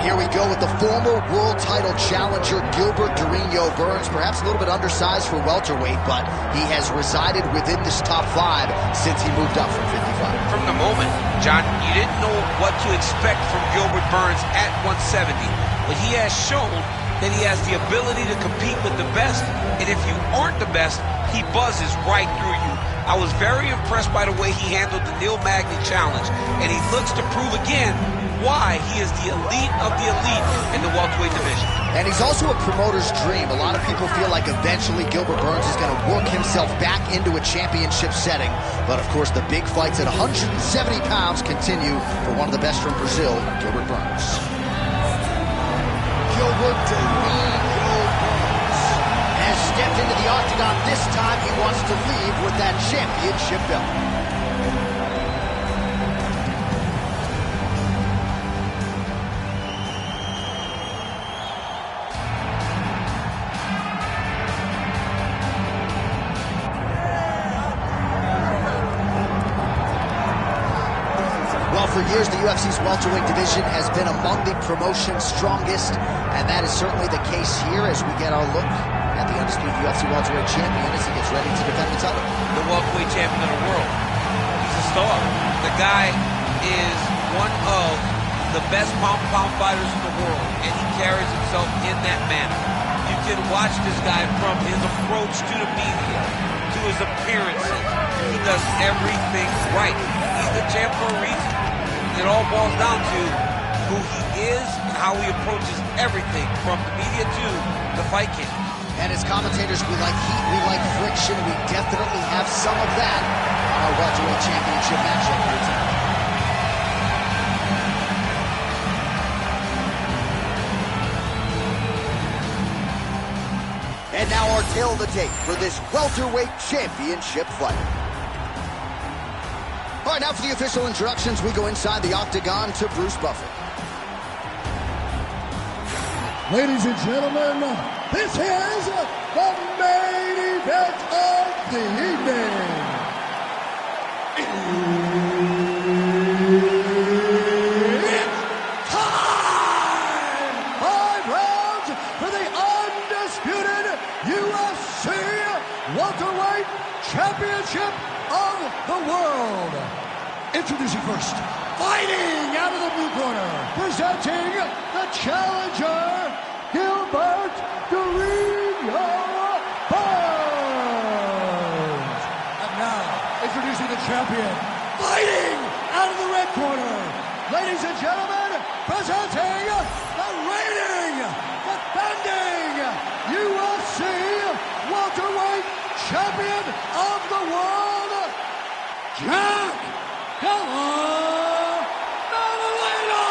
Here we go with the former world title challenger, Gilbert Durinho Burns. Perhaps a little bit undersized for welterweight, but he has resided within this top 5 since he moved up from 55. From the moment, John, you didn't know what to expect from Gilbert Burns at 170, but he has shown that he has the ability to compete with the best, and if you aren't the best, he buzzes right through you. I was very impressed by the way he handled the Neil Magny challenge, and he looks to prove again why he is the elite of the elite in the welterweight division. And he's also a promoter's dream. A lot of people feel like eventually Gilbert Burns is going to work himself back into a championship setting. But of course, the big fights at 170 pounds continue for one of the best from Brazil, Gilbert Burns. Gilbert Durinho Burns has stepped into the octagon. This time he wants to leave with that championship belt. For years, the UFC's welterweight division has been among the promotion's strongest, and that is certainly the case here as we get our look at the undisputed UFC welterweight champion as he gets ready to defend the title. The welterweight champion of the world. He's a star. The guy is one of the best pound-for-pound fighters in the world, and he carries himself in that manner. You can watch this guy from his approach to the media, to his appearances. He does everything right. He's the champ for a reason. It all boils down to who he is and how he approaches everything from the media to the fight camp. And as commentators, we like heat, we like friction. We definitely have some of that on our welterweight championship matchup here tonight. And now our tail of the tape for this welterweight championship fight. All right, now for the official introductions, we go inside the octagon to Bruce Buffer. Ladies and gentlemen, this is the main event of the evening. It's time! 5 rounds for the undisputed UFC welterweight championship of the world. Introducing first, fighting out of the blue corner, presenting the challenger, Gilbert Durinho Burns. And now, introducing the champion, fighting out of the red corner, ladies and gentlemen, presenting the reigning, defending UFC welterweight champion of the world, Jack Della Maddalena!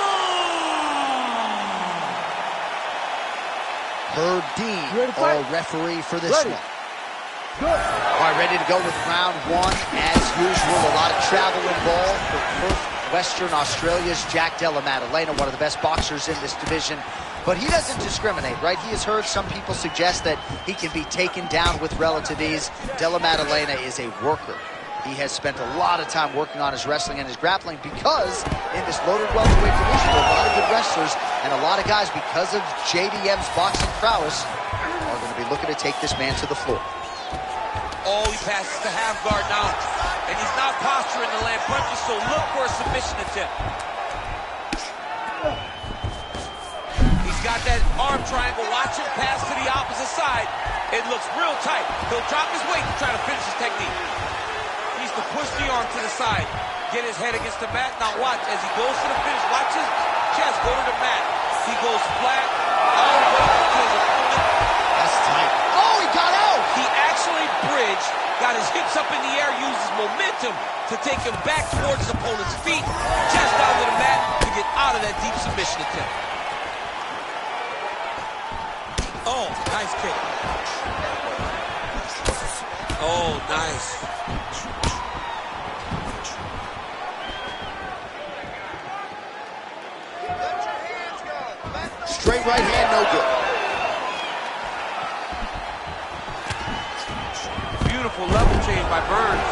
Herb Dean, our referee for this one. Good. All right, ready to go with round 1. As usual, a lot of travel involved, but first Western Australia's Jack Della Maddalena, one of the best boxers in this division. But he doesn't discriminate, right? He has heard some people suggest that he can be taken down with relative ease. Della Maddalena is a worker. He has spent a lot of time working on his wrestling and his grappling because in this loaded welterweight division, there are a lot of good wrestlers and a lot of guys, because of JDM's boxing prowess, are going to be looking to take this man to the floor. Oh, he passes to half guard now, and he's not posturing to land punches, so look for a submission attempt. He's got that arm triangle. Watch him pass to the opposite side. It looks real tight. He'll drop his weight to try to finish his technique. He's to push the arm to the side, get his head against the mat. Now watch as he goes to the finish. Watch his chest go to the mat. He goes flat all the way to his opponent. That's tight. Oh, he got out! He actually bridged, got his hips up in the air, uses momentum to take him back towards his opponent's feet, chest down to the mat to get out of that deep submission attempt. Oh, nice kick. Oh, nice. Straight right hand, no good. Beautiful level change by Burns.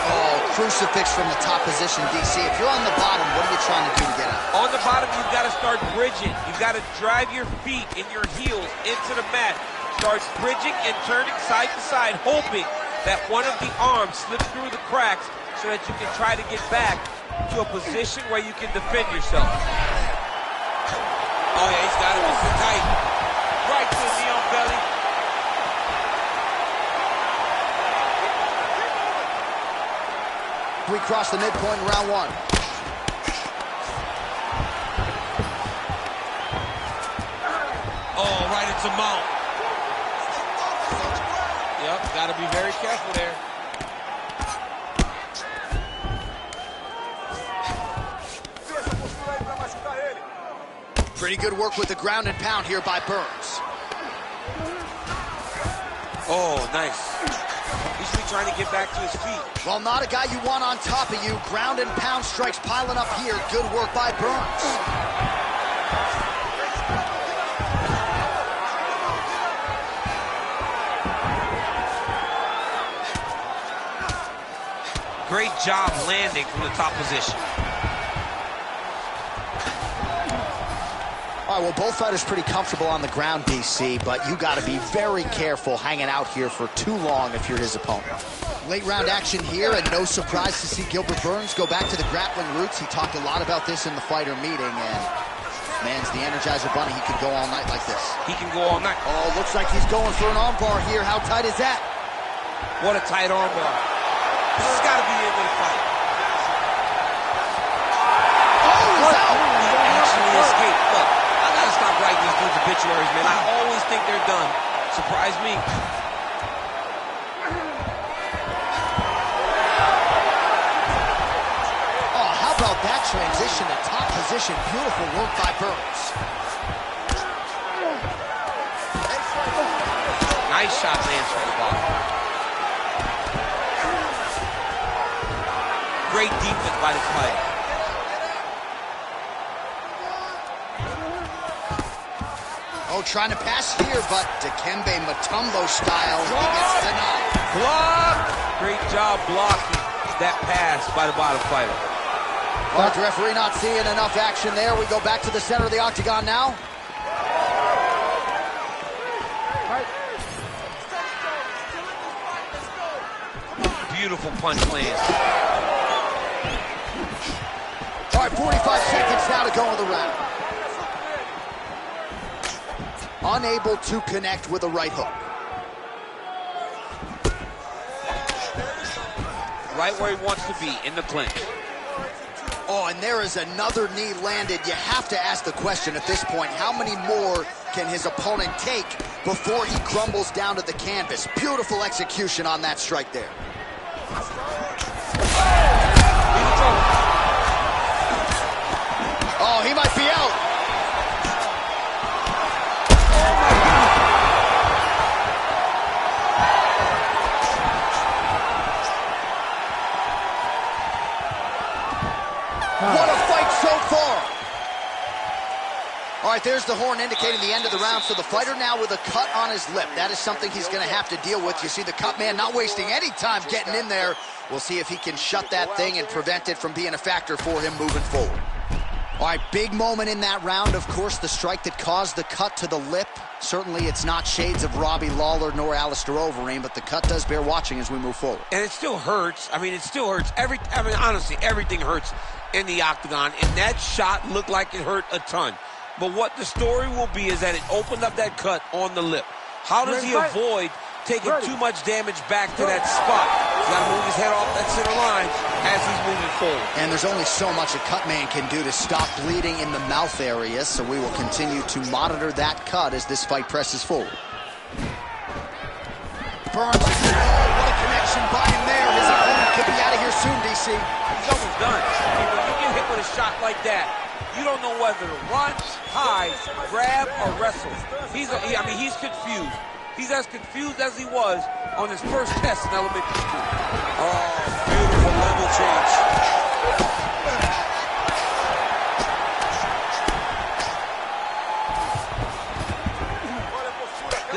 Oh, crucifix from the top position, DC. If you're on the bottom, what are you trying to do to get out? On the bottom, you've got to start bridging. You've got to drive your feet and your heels into the mat. Start bridging and turning side to side, hoping that one of the arms slips through the cracks so that you can try to get back to a position where you can defend yourself. Oh, yeah, he's got it. It's tight. Right to the knee on belly. We cross the midpoint in round one. Oh, right into mount. Yep, got to be very careful there. Pretty good work with the ground and pound here by Burns. Oh, nice. He should be trying to get back to his feet. Well, not a guy you want on top of you. Ground and pound strikes piling up here. Good work by Burns. Great job landing from the top position. All right, well, both fighters pretty comfortable on the ground, DC, but you got to be very careful hanging out here for too long if you're his opponent. Late round action here, and no surprise to see Gilbert Burns go back to the grappling roots. He talked a lot about this in the fighter meeting, and man's the Energizer Bunny. He can go all night like this. He can go all night. Oh, looks like he's going for an armbar here. How tight is that? What a tight armbar. This has got to be the end of the fight. Oh, he's out! He actually escaped. Look, I got to stop writing these dudes' obituaries, man. I always think they're done. Surprise me. Oh, how about that transition to top position? Beautiful work by Burns. Nice shot lands from the bottom. Great defense by this fighter. Oh, trying to pass here, but Dikembe Mutombo style, he gets denied. Block! Great job blocking that pass by the bottom fighter. All right, the referee not seeing enough action there. We go back to the center of the octagon now. Beautiful punch lands. All right, 45 seconds now to go in the round. Unable to connect with a right hook. Right where he wants to be, in the clinch. Oh, and there is another knee landed. You have to ask the question at this point, how many more can his opponent take before he crumbles down to the canvas? Beautiful execution on that strike there. Oh, he might be out. All right, there's the horn indicating the end of the round. So the fighter now with a cut on his lip. That is something he's going to have to deal with. You see the cut man not wasting any time getting in there. We'll see if he can shut that thing and prevent it from being a factor for him moving forward. All right, big moment in that round, of course, the strike that caused the cut to the lip. Certainly it's not shades of Robbie Lawler nor Alistair Overeem, but the cut does bear watching as we move forward. And it still hurts. I mean, it still hurts. Honestly, everything hurts in the octagon, and that shot looked like it hurt a ton. But what the story will be is that it opened up that cut on the lip. How does he avoid taking too much damage back to that spot? He's got to move his head off that center line as he's moving forward. And there's only so much a cut man can do to stop bleeding in the mouth area, so we will continue to monitor that cut as this fight presses forward. Burns, what a connection by him there. His opponent could be out of here soon, DC. He's almost done. I mean, when you get hit with a shot like that, you don't know whether to run, hide, grab, or wrestle. He's confused. He's as confused as he was on his first test in elementary school. Oh, beautiful level change.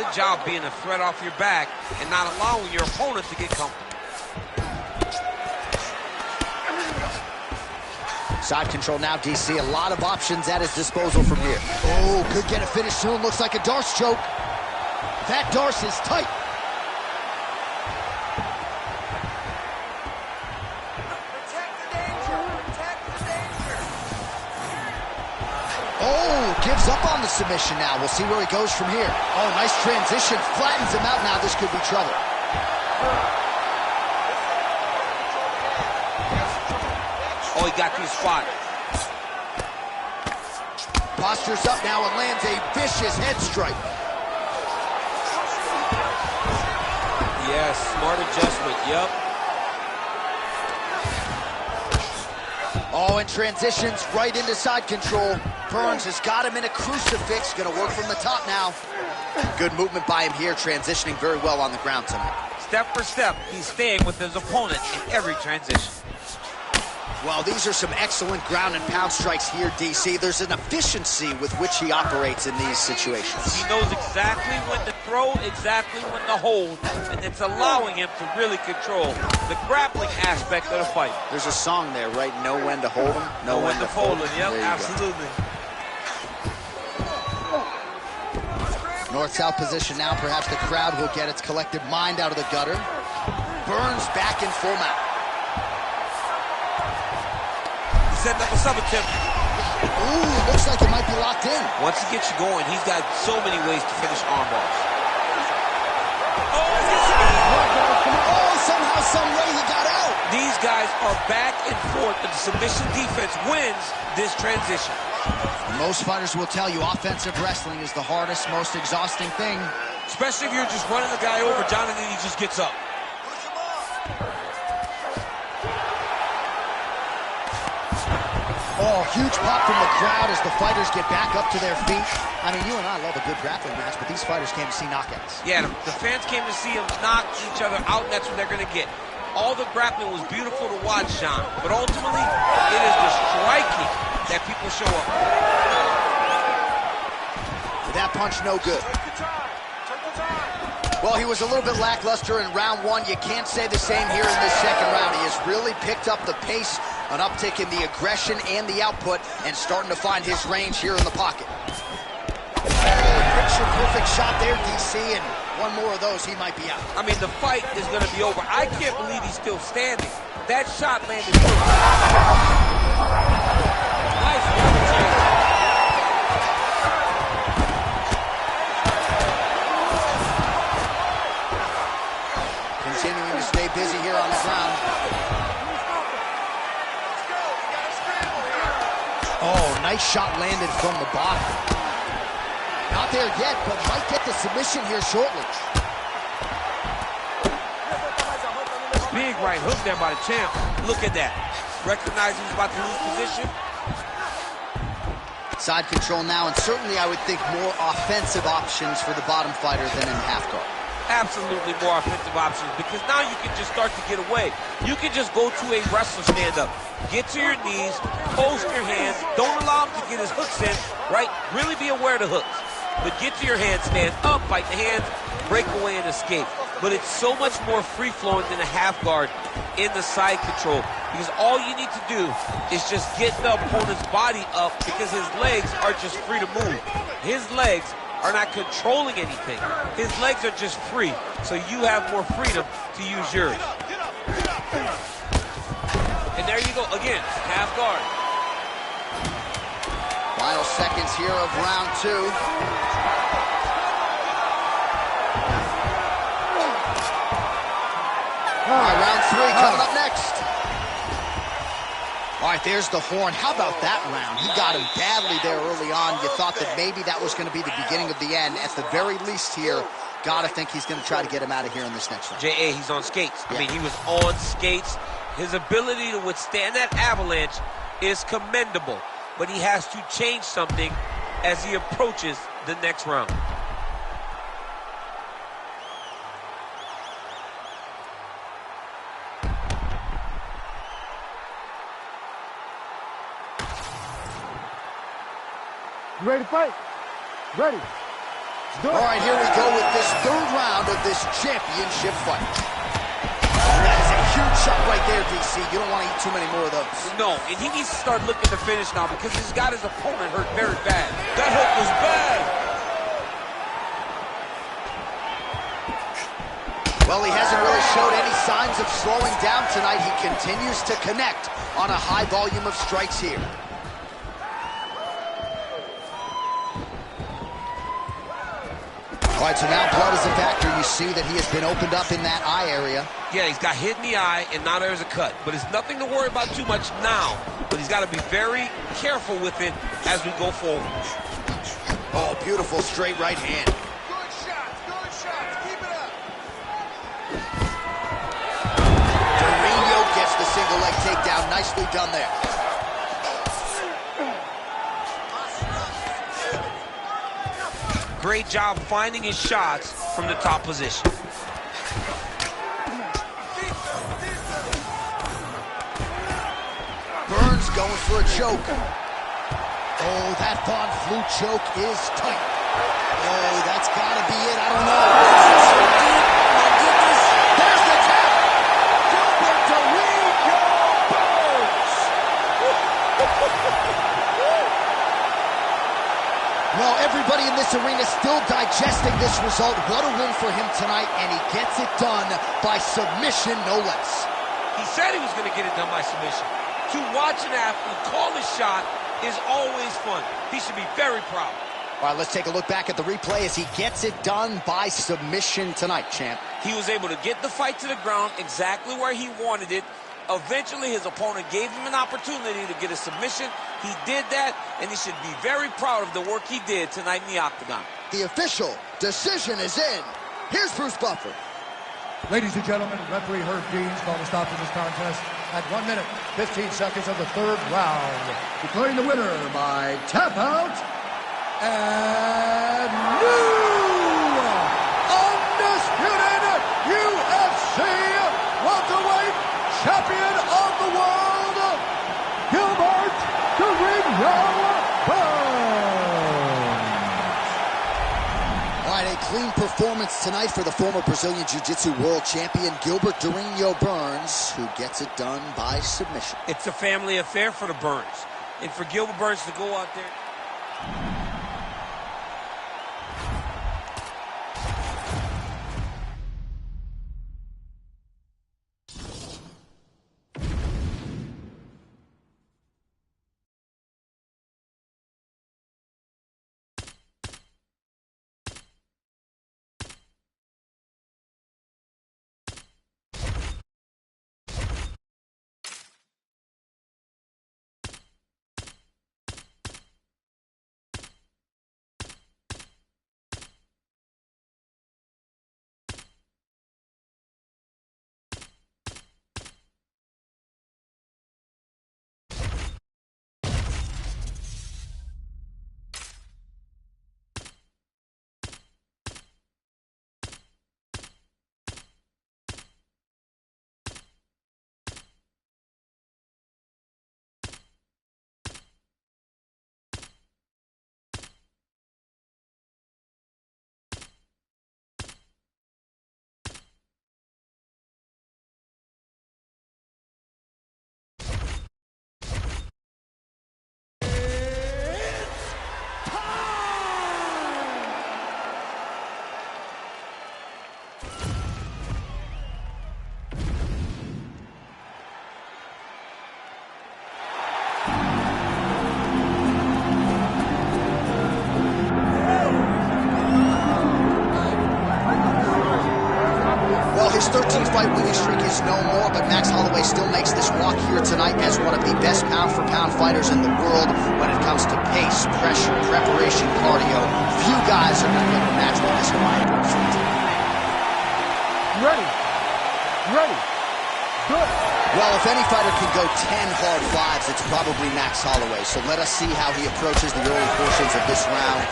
Good job being a threat off your back and not allowing your opponent to get comfortable. Side control now, DC. A lot of options at his disposal from here. Oh, could get a finish soon. Looks like a Darce choke. That Darce is tight. Oh, gives up on the submission now. We'll see where he goes from here. Oh, nice transition. Flattens him out now. This could be trouble. Oh, he got to his spot. Postures up now and lands a vicious head strike. Yes, smart adjustment, yep. Oh, and transitions right into side control. Burns has got him in a crucifix. Gonna work from the top now. Good movement by him here, transitioning very well on the ground tonight. Step for step, he's staying with his opponent in every transition. Well, these are some excellent ground and pound strikes here, DC. There's an efficiency with which he operates in these situations. He knows exactly when to throw, exactly when to hold, and it's allowing him to really control the grappling aspect of the fight. There's a song there, right? Know when to hold him, know when to fold him. Yep, absolutely. North-south position now. Perhaps the crowd will get its collective mind out of the gutter. Burns back in full mount. Setting up a sub attempt. Ooh, looks like it might be locked in. Once he gets you going, he's got so many ways to finish armbars. Oh, somehow, some way he got out. These guys are back and forth, but the submission defense wins this transition. Most fighters will tell you offensive wrestling is the hardest, most exhausting thing. Especially if you're just running the guy over, John, and then he just gets up. Oh, huge pop from the crowd as the fighters get back up to their feet. I mean, you and I love a good grappling match, but these fighters came to see knockouts. Yeah, the fans came to see them knock each other out, and that's what they're going to get. All the grappling was beautiful to watch, John, but ultimately, it is the striking that people show up. With that punch, no good. Well, he was a little bit lackluster in round one. You can't say the same here in this second round. He has really picked up the pace, an uptick in the aggression and the output, and starting to find his range here in the pocket. Picture-perfect shot there, DC, and one more of those, he might be out. I mean, the fight is going to be over. I can't believe he's still standing. That shot landed perfect. Nice double change. Continuing to stay busy here on the ground. Oh, nice shot landed from the bottom. Not there yet, but might get the submission here shortly. Big right hook there by the champ. Look at that. Recognizing he's about to lose position. Side control now, and certainly I would think more offensive options for the bottom fighter than in half guard. Absolutely more offensive options, because now you can just start to get away. You can just go to a wrestler stand-up. Get to your knees, post your hands, don't allow him to get his hooks in, right? Really be aware of the hooks. But get to your hands, stand up, bite the hands, break away and escape. But it's so much more free-flowing than a half guard in the side control, because all you need to do is just get the opponent's body up, because his legs are just free to move. His legs are not controlling anything. His legs are just free, so you have more freedom to use yours. And there you go, again, half guard. Final seconds here of round 2. All right, round 3 coming up next. All right, there's the horn. How about that round? He got him badly there early on. You thought that maybe that was going to be the beginning of the end. At the very least here, got to think he's going to try to get him out of here in this next round. J.A., he's on skates. Yeah. I mean, he was on skates. His ability to withstand that avalanche is commendable, but he has to change something as he approaches the next round. You ready to fight? Ready. All right, here we go with this 3rd round of this championship fight. That is a huge shot right there, DC. You don't want to eat too many more of those. No, and he needs to start looking to finish now, because he's got his opponent hurt very bad. That hook was bad. Well, he hasn't really showed any signs of slowing down tonight. He continues to connect on a high volume of strikes here. All right, so now blood is a factor. You see that he has been opened up in that eye area. Yeah, he's got hit in the eye, and now there's a cut. But it's nothing to worry about too much now. But he's got to be very careful with it as we go forward. Oh, beautiful straight right hand. Good shots, keep it up. Durinho gets the single leg takedown. Nicely done there. Great job finding his shots from the top position. Burns going for a choke. Oh, that Von Flue choke is tight. Oh, that's got to be it. I don't know. There's the tap. Gilbert Durinho Burns. Well, everybody in this arena still digesting this result. What a win for him tonight, and he gets it done by submission, no less. He said he was going to get it done by submission. To watch an athlete call his shot is always fun. He should be very proud. All right, let's take a look back at the replay as he gets it done by submission tonight, champ. He was able to get the fight to the ground exactly where he wanted it. Eventually, his opponent gave him an opportunity to get a submission. He did that, and he should be very proud of the work he did tonight in the octagon. The official decision is in. Here's Bruce Buffer. Ladies and gentlemen, referee Herb Deans called a stop to this contest at 1 minute, 15 seconds of the 3rd round, declaring the winner by tap out and new undisputed UFC welterweight champion of the world, Gilbert Durinho Burns. All right, a clean performance tonight for the former Brazilian Jiu-Jitsu world champion, Gilbert Durinho Burns, who gets it done by submission. It's a family affair for the Burns. And for Gilbert Burns to go out there 4-fight winning streak is no more, but Max Holloway still makes this walk here tonight as one of the best pound-for-pound fighters in the world when it comes to pace, pressure, preparation, cardio. Few guys are going to be able to match what this Hawaiian brings from tonight. Ready. Ready. Good. Well, if any fighter can go 10 hard fives, it's probably Max Holloway. So let us see how he approaches the early portions of this round.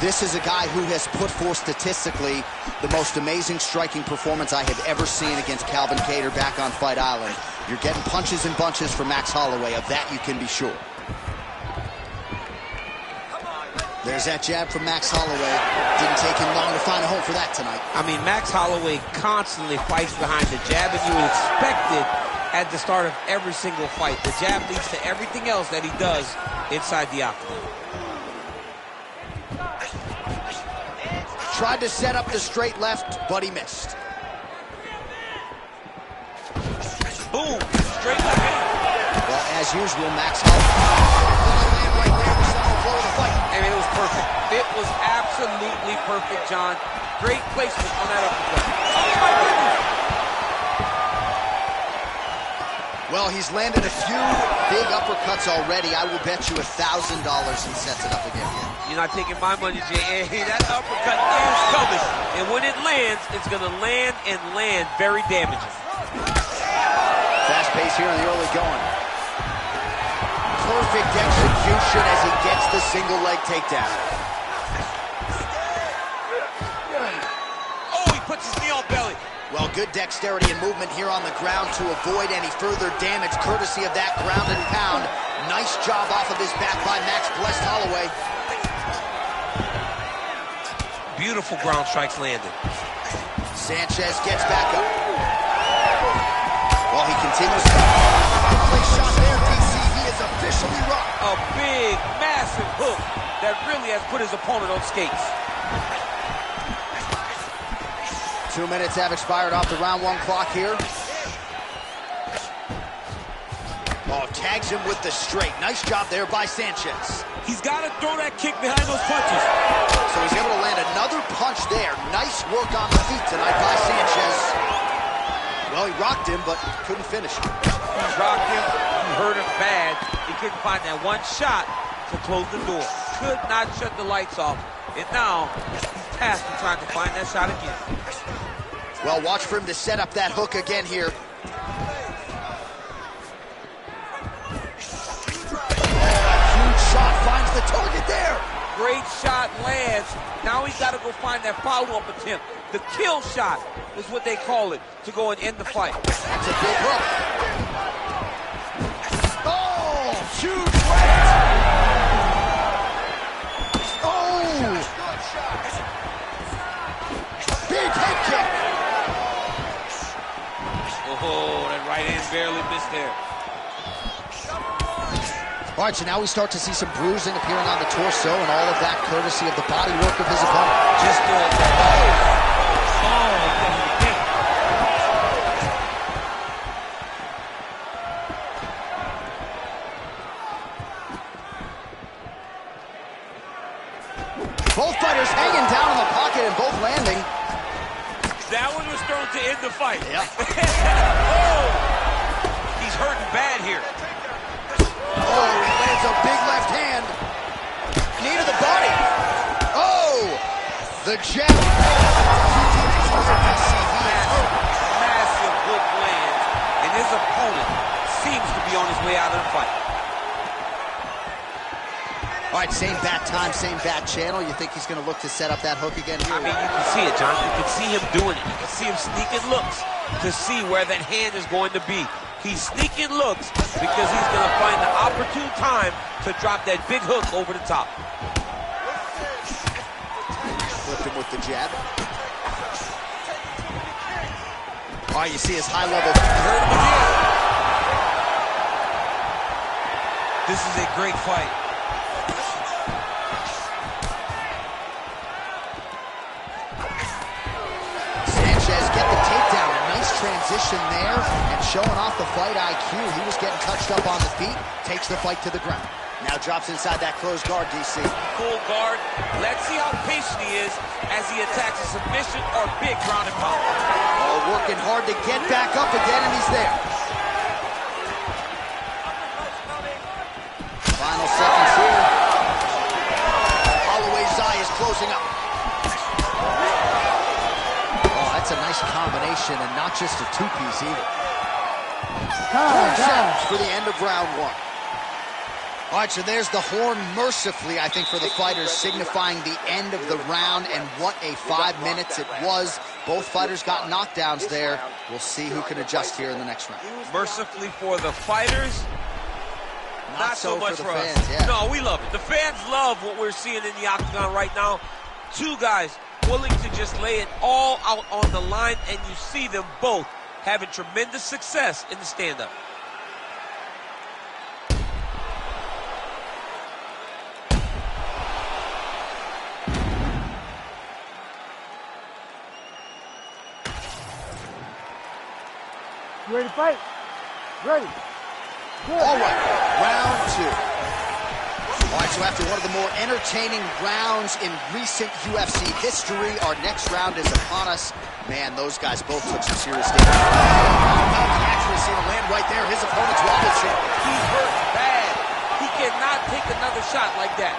This is a guy who has put forth statistically the most amazing striking performance I have ever seen against Calvin Kattar back on Fight Island. You're getting punches and bunches from Max Holloway. Of that you can be sure. There's that jab from Max Holloway. Didn't take him long to find a home for that tonight. I mean, Max Holloway constantly fights behind the jab, and you would expect it at the start of every single fight. The jab leads to everything else that he does inside the octagon. Tried to set up the straight left, but he missed. Boom! Straight left hand. Well, as usual, Max Holloway right there to settle the flow of the fight. I mean, it was perfect. It was absolutely perfect, John. Great placement on that uppercut. Oh, my goodness! Well, he's landed a few big uppercuts already. I will bet you $1,000 he sets it up again here. You're not taking my money, Jay. That uppercut is coming. And when it lands, it's going to land and land very damaging. Fast pace here in the early going. Perfect execution as he gets the single leg takedown. Oh, he puts his knee on belly. Well, good dexterity and movement here on the ground to avoid any further damage, courtesy of that ground and pound. Nice job off of his back by Max Blessed Holloway. Beautiful ground strikes landed. Sanchez gets back up. Well, he continues to place shot there, DC. He is officially rocked. A big, massive hook that really has put his opponent on skates. 2 minutes have expired off the round 1 clock here. Oh, tags him with the straight. Nice job there by Sanchez. He's got to throw that kick behind those punches. So he's able to land another punch there. Nice work on the feet tonight by Sanchez. Well, he rocked him, but couldn't finish him. He rocked him. He hurt him bad. He couldn't find that one shot to close the door. Could not shut the lights off. And now he's tasked with trying to find that shot again. Well, watch for him to set up that hook again here. Huge shot finds the target there. Great shot lands. Now he's got to go find that follow-up attempt. The kill shot is what they call it, to go and end the fight. That's a big hook. Oh, huge right. Oh. Big head kick. Oh, that right hand barely missed there. All right, so now we start to see some bruising appearing on the torso, and all of that courtesy of the body work of his opponent. Just Both fighters hanging down in the pocket and both landing. that one was thrown to end the fight. Yep. Oh, he's hurting bad here. Oh, he lands a big left hand. Knee to the body. Oh, the jab. Massive hook lands, and his opponent seems to be on his way out of the fight. All right, same bat time, same bat channel. You think he's going to look to set up that hook again here? I mean, you can see it, John. You can see him doing it. You can see him sneaking looks to see where that hand is going to be. He's sneaking looks because he's going to find the opportune time to drop that big hook over the top. Flipped him with the jab. All right, you see his high level. Hurt him again. This is a great fight. Sanchez get the takedown. A nice transition there and showing off the fight IQ. He was getting touched up on the feet, takes the fight to the ground. Now drops inside that closed guard, DC. Full guard. Let's see how patient he is as he attacks a submission or big ground and pound. Oh, working hard to get back up again, and he's there. Final seconds here. Holloway's eye is closing up. Oh, that's a nice combination, and not just a two-piece either. 4 seconds for the end of round 1. All right, so there's the horn mercifully, I think, for the fighters, signifying the end of the round, and what a 5 minutes it was. Both fighters got knockdowns there. We'll see who can adjust here in the next round. Mercifully for the fighters, not so much for the for us. fans, yeah. No, we love it. The fans love what we're seeing in the octagon right now. 2 guys willing to just lay it all out on the line, and you see them both having tremendous success in the stand-up. You ready to fight? Ready. Good. All right, round 2. All right, so after one of the more entertaining rounds in recent UFC history, our next round is upon us. Man, those guys both took some serious damage. Actually seen a land right there. His opponent's Robinson. He's hurt bad. He cannot take another shot like that.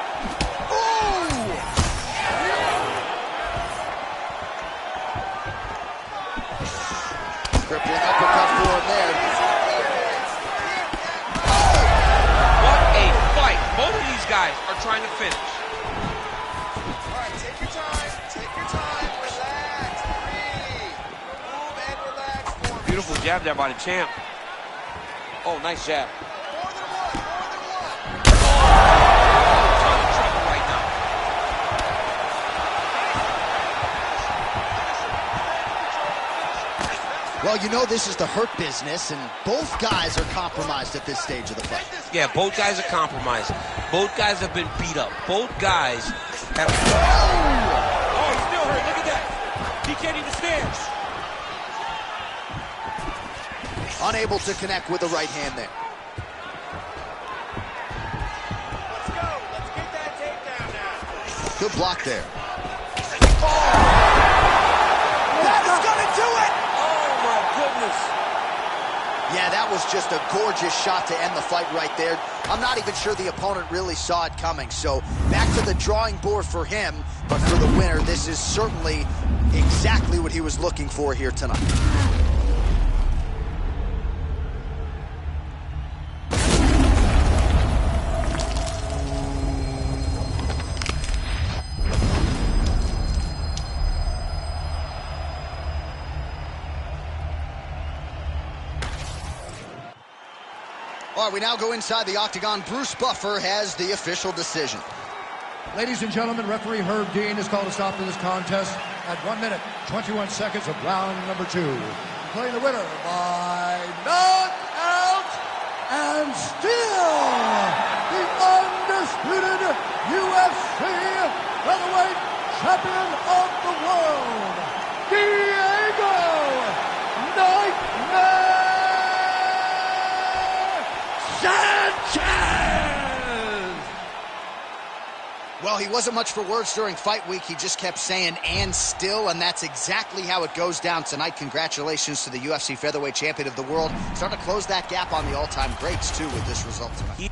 Ooh! Crippling uppercut for him there. What a fight. Both of these guys are trying to finish. All right, take your time. Take your time. Relax. Breathe. Move and relax for me. Beautiful jab there by the champ. Oh, nice jab. More than one. More than one. Ton of trouble right now. Well, you know this is the hurt business, and both guys are compromised at this stage of the fight. Yeah, both guys are compromised. Both guys have been beat up. Both guys have... Oh, he's still hurt. Look at that. He can't even stand. Unable to connect with the right hand there. Let's go. Let's get that takedown now. Good block there. That is going to do it. Oh, my goodness. Yeah, that was just a gorgeous shot to end the fight right there. I'm not even sure the opponent really saw it coming. So back to the drawing board for him. But for the winner, this is certainly exactly what he was looking for here tonight. All right, we now go inside the octagon. Bruce Buffer has the official decision. Ladies and gentlemen, referee Herb Dean has called a stop to this contest at 1 minute, 21 seconds of round number 2. Declaring the winner by knockout and still the undisputed UFC featherweight champion of the world, Diego Nightmare Sanchez! Well, he wasn't much for words during fight week. He just kept saying, and still, and that's exactly how it goes down tonight. Congratulations to the UFC featherweight champion of the world. Starting to close that gap on the all-time greats, too, with this result tonight.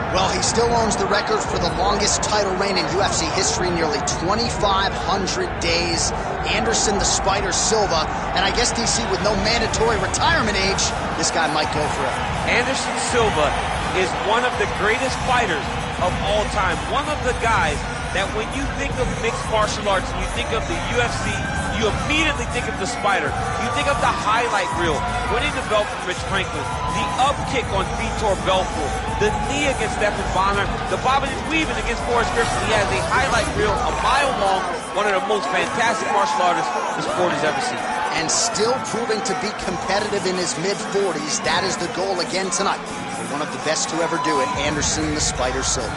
Well, he still owns the record for the longest title reign in UFC history, nearly 2,500 days. Anderson the Spider Silva, and I guess, DC, with no mandatory retirement age, this guy might go forever. Anderson Silva is one of the greatest fighters of all time. One of the guys that when you think of mixed martial arts and you think of the UFC, you immediately think of the Spider. You think of the highlight reel, winning the belt from Rich Franklin, the up kick on Vitor Belfort, the knee against Stephan Bonner, the bobbing and weaving against Forrest Griffin. He has a highlight reel a mile long, one of the most fantastic martial artists the sport has ever seen. And still proving to be competitive in his mid-40s. That is the goal again tonight. For one of the best to ever do it, Anderson the Spider Silva.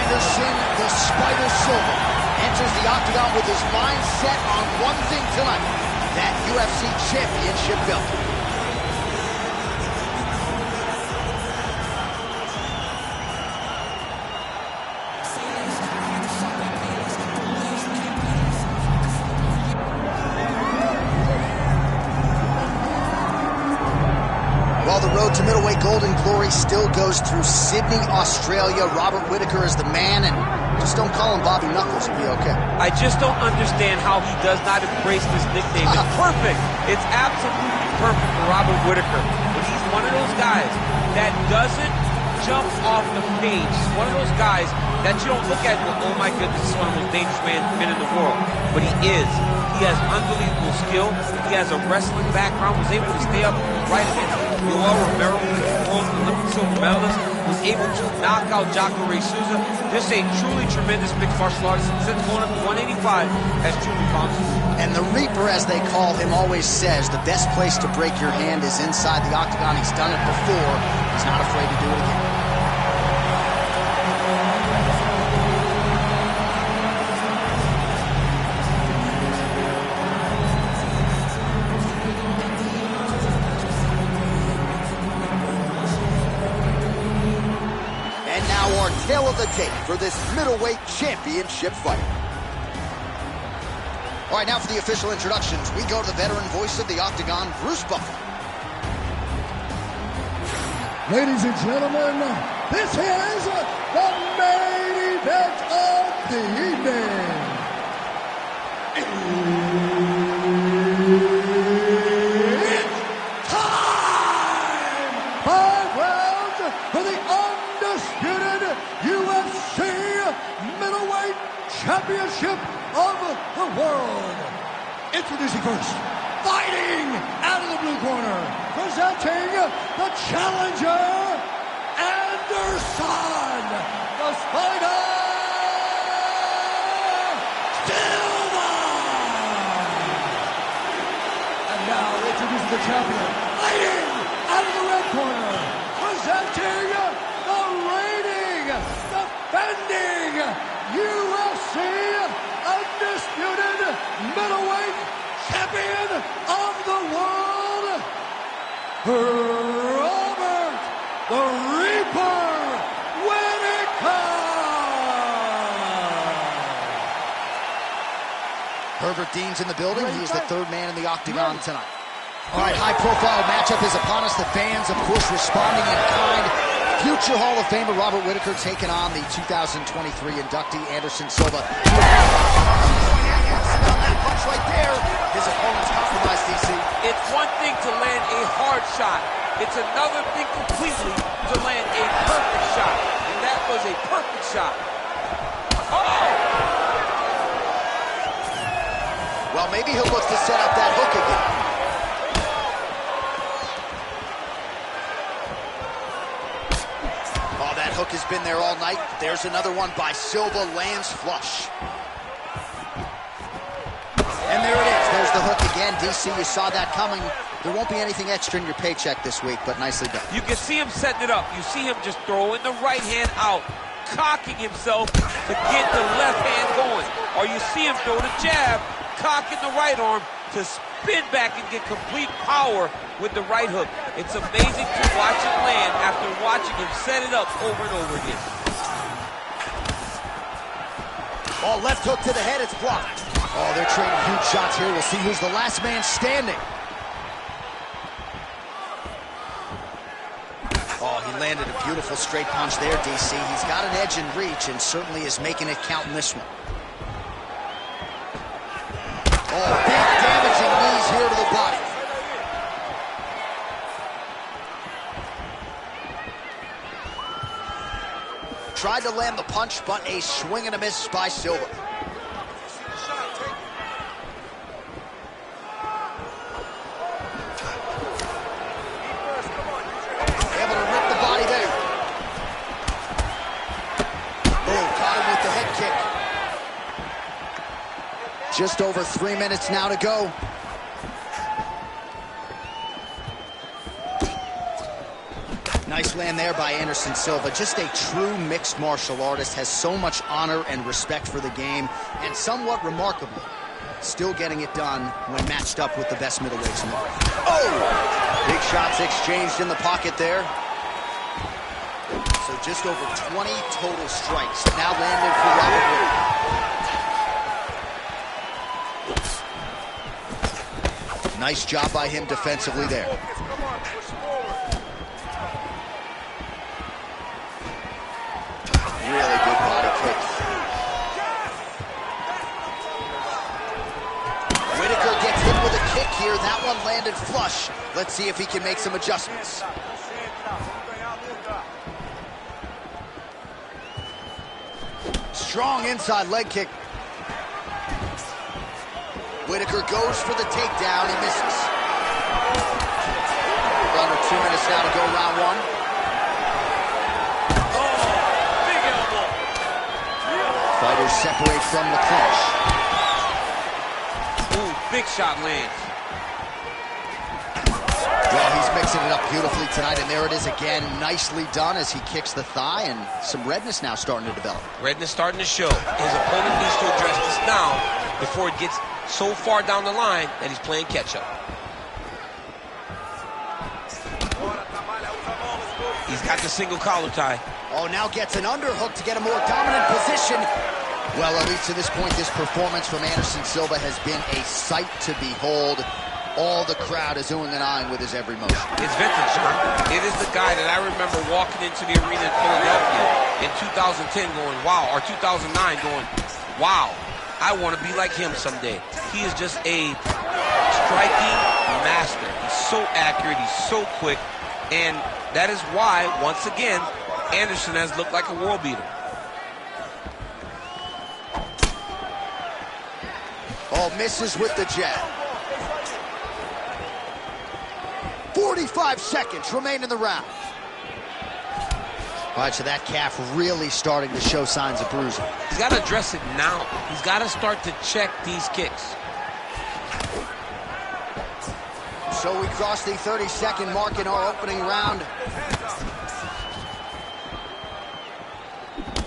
Anderson the Spider Silva enters the octagon with his mind set on one thing tonight, that UFC championship belt. Well, the road to middleweight golden glory still goes through Sydney, Australia. Robert Whittaker is the man, and just don't call him Bobby Knuckles. It'll be okay. I just don't understand how he does not embrace this nickname. It's perfect. It's absolutely perfect for Robert Whittaker. But he's one of those guys that doesn't jump off the page. He's one of those guys that you don't look at and go, oh my goodness, this is one of the most dangerous men in the world. But he is. He has unbelievable skill. He has a wrestling background, was able to stay up right against Yoel Romero, world Olympic silver medalist, was able to knock out Jacare Souza. Just a truly tremendous mixed martial artist. Since going up to 185, has truly found himself. And the Reaper, as they call him, always says the best place to break your hand is inside the octagon. He's done it before. He's not afraid to do it again. Tail of the tape for this middleweight championship fight. All right, now for the official introductions, we go to the veteran voice of the Octagon, Bruce Buffer. Ladies and gentlemen, this is the main event of the evening. It's time! 5 rounds for the undisputed UFC middleweight championship of the world. Introducing first, fighting out of the blue corner, presenting the challenger, Anderson the Spider Silva. And now introducing the champion, fighting out of the red corner, presenting the reigning, defending UFC undisputed middleweight champion of the world, Robert the Reaper Whittaker. Herbert Dean's in the building. He is the third man in the octagon tonight. All right, high-profile matchup is upon us. The fans, of course, responding in kind. Future Hall of Famer Robert Whittaker taking on the 2023 inductee Anderson Silva. That punch right there. His opponent's compromised, DC. It's one thing to land a hard shot. It's another thing completely to land a perfect shot. And that was a perfect shot. Oh! Well, maybe he'll look to set up that hook again. Oh, that hook has been there all night. There's another one by Silva, lands flush. And there it is. There's the hook again. DC, you saw that coming. There won't be anything extra in your paycheck this week, but nicely done. You can see him setting it up. You see him just throwing the right hand out, cocking himself to get the left hand going. Or you see him throw the jab, cocking the right arm to spin back and get complete power with the right hook. It's amazing to watch him land after watching him set it up over and over again. Oh, left hook to the head, it's blocked. Oh, they're trading huge shots here. We'll see who's the last man standing. Oh, he landed a beautiful straight punch there, DC. He's got an edge in reach and certainly is making it count in this one. Oh, big damaging knees here to the body. Tried to land the punch, but a swing and a miss by Silva. Able to rip the body there. Oh, caught him with the head kick. Just over 3 minutes now to go. Nice land there by Anderson Silva. Just a true mixed martial artist, has so much honor and respect for the game, and somewhat remarkably, still getting it done when matched up with the best middleweights in the world. Oh! Big shots exchanged in the pocket there. So just over 20 total strikes now landed for Robert Whittaker. Nice job by him defensively there. Really good body kick. Whittaker gets hit with a kick here. That one landed flush. Let's see if he can make some adjustments. Strong inside leg kick. Whittaker goes for the takedown. He misses. Under 2 minutes now to go, round one. Fighters separate from the clinch. Ooh, big shot lands. Well, he's mixing it up beautifully tonight, and there it is again. Nicely done as he kicks the thigh, and some redness now starting to develop. Redness starting to show. His opponent needs to address this now before it gets so far down the line that he's playing catch-up. He's got the single collar tie. Oh, now gets an underhook to get a more dominant position. Well, at least to this point, this performance from Anderson Silva has been a sight to behold. All the crowd is oohing and eyeing with his every motion. It's vintage, John. It is the guy that I remember walking into the arena in Philadelphia in 2010 going, wow, or 2009 going, wow, I want to be like him someday. He is just a striking master. He's so accurate, he's so quick, and that is why, once again, Anderson has looked like a world beater. Oh, misses with the jab. 45 seconds remain in the round. All right, so that calf really starting to show signs of bruising. He's got to address it now. He's got to start to check these kicks. So we cross the 30-second mark in our opening round.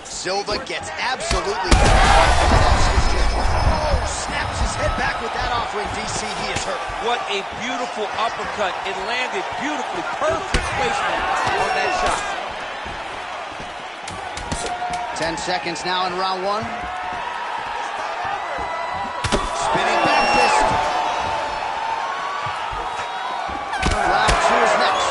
Silva gets absolutely... Oh, snaps his head back with that offering, DC. He is hurt. What a beautiful uppercut. It landed beautifully. Perfect placement on that shot. 10 seconds now in round one. Spinning back fist. Round two is next.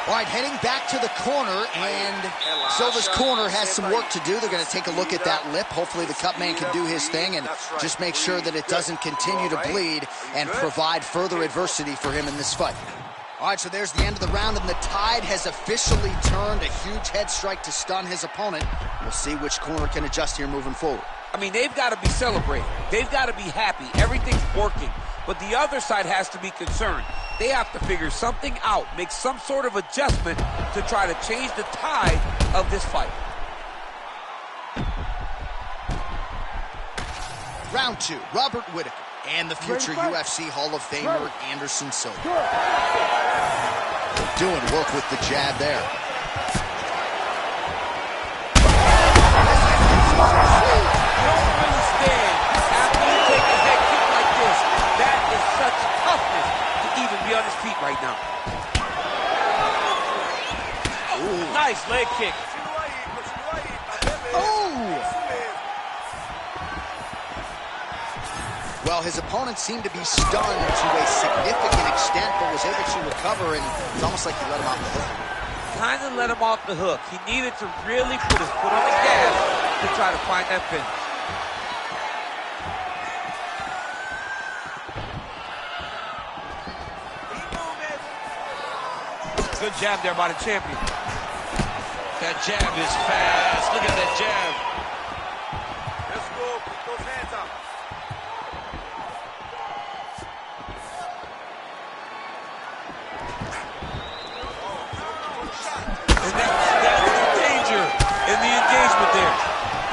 All right, heading back to the corner, and Silva's corner has some work to do. They're going to take a look at that lip. Hopefully the cut man can do his thing and just make sure that it doesn't continue to bleed and provide further adversity for him in this fight. All right, so there's the end of the round, and the tide has officially turned. A huge head strike to stun his opponent. We'll see which corner can adjust here moving forward. I mean, they've got to be celebrating. They've got to be happy. Everything's working. But the other side has to be concerned. They have to figure something out, make some sort of adjustment to try to change the tide of this fight. Round two, Robert Whittaker and the future UFC Hall of Famer Anderson Silva. Doing work with the jab there. On his feet right now. Ooh, nice leg kick. Oh! Well, his opponent seemed to be stunned to a significant extent, but was able to recover, and it's almost like he let him off the hook. Kind of let him off the hook. He needed to really put his foot on the gas to try to find that finish. Good jab there by the champion. That jab is fast. Look at that jab. Let's go. Put those hands up. And that's the danger in the engagement there.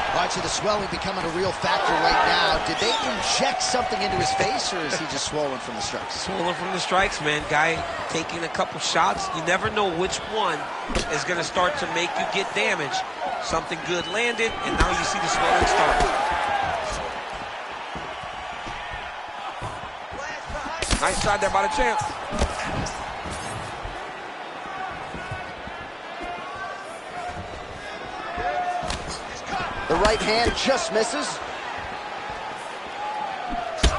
All right, so the swelling becoming a real factor right now. Did they inject something into his face, or is he just swollen from the strikes? Swollen from the strikes, man. Guy taking a couple shots. You never know which one is going to start to make you get damaged. Something good landed, and now you see the swelling start. Nice shot there by the champ. The right hand just misses.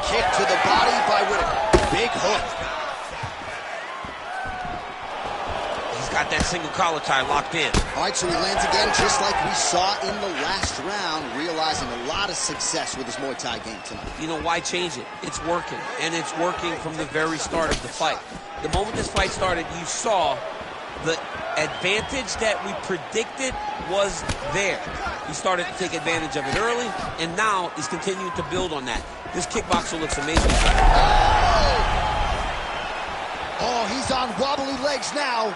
Kick to the body by Whittaker. Big hook. He's got that single collar tie locked in. All right, so he lands again just like we saw in the last round, realizing a lot of success with his Muay Thai game tonight. You know, why change it? It's working, and it's working from the very start of the fight. The moment this fight started, you saw the advantage that we predicted was there. He started to take advantage of it early, and now he's continuing to build on that. This kickboxer looks amazing. Oh, he's on wobbly legs now.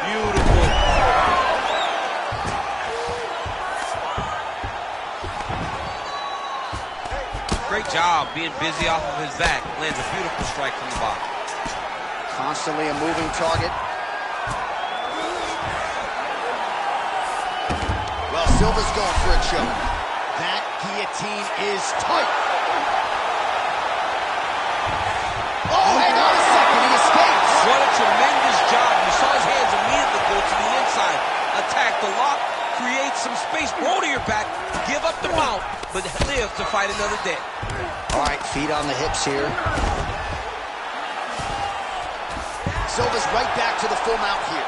Beautiful. Great job being busy off of his back. Lands a beautiful strike from the bottom. Constantly a moving target. Well, Silva's going for a choke. That guillotine is tight. Oh, hang on a second, he escapes. What a tremendous job. You saw his hands immediately go to the inside. Attack the lock, create some space, roll to your back, give up the mount, but live to fight another day. All right, feet on the hips here. Silva's right back to the full mount here.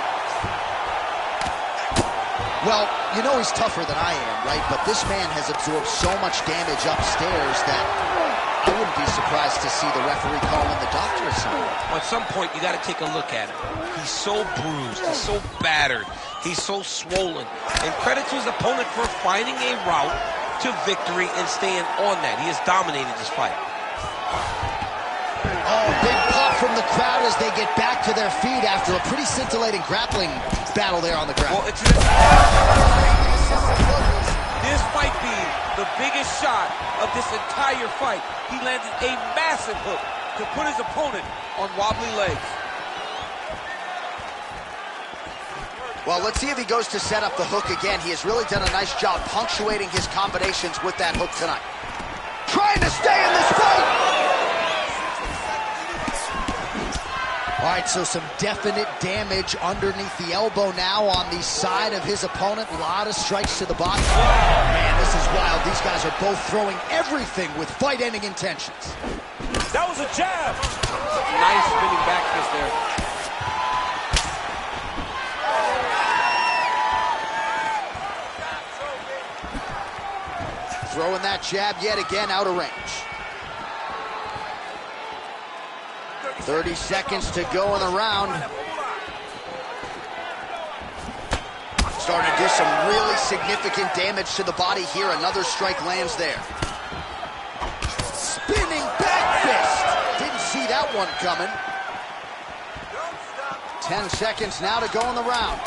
Well, you know he's tougher than I am, right? But this man has absorbed so much damage upstairs that I wouldn't be surprised to see the referee call in the doctor or something. Well, at some point, you got to take a look at him. He's so bruised, he's so battered, he's so swollen. And credit to his opponent for finding a route to victory and staying on that. He has dominated this fight. Oh, big pop from the crowd as they get back to their feet after a pretty scintillating grappling battle there on the ground. Well, this might be the biggest shot of this entire fight. He landed a massive hook to put his opponent on wobbly legs. Well, let's see if he goes to set up the hook again. He has really done a nice job punctuating his combinations with that hook tonight. Trying to stay in this fight! All right, so some definite damage underneath the elbow now on the side of his opponent. A lot of strikes to the body. Man, this is wild. These guys are both throwing everything with fight-ending intentions. That was a jab. Nice spinning back fist there. Throwing that jab yet again out of range. 30 seconds to go in the round. Starting to do some really significant damage to the body here. Another strike lands there. Spinning back fist. Didn't see that one coming. 10 seconds now to go in the round.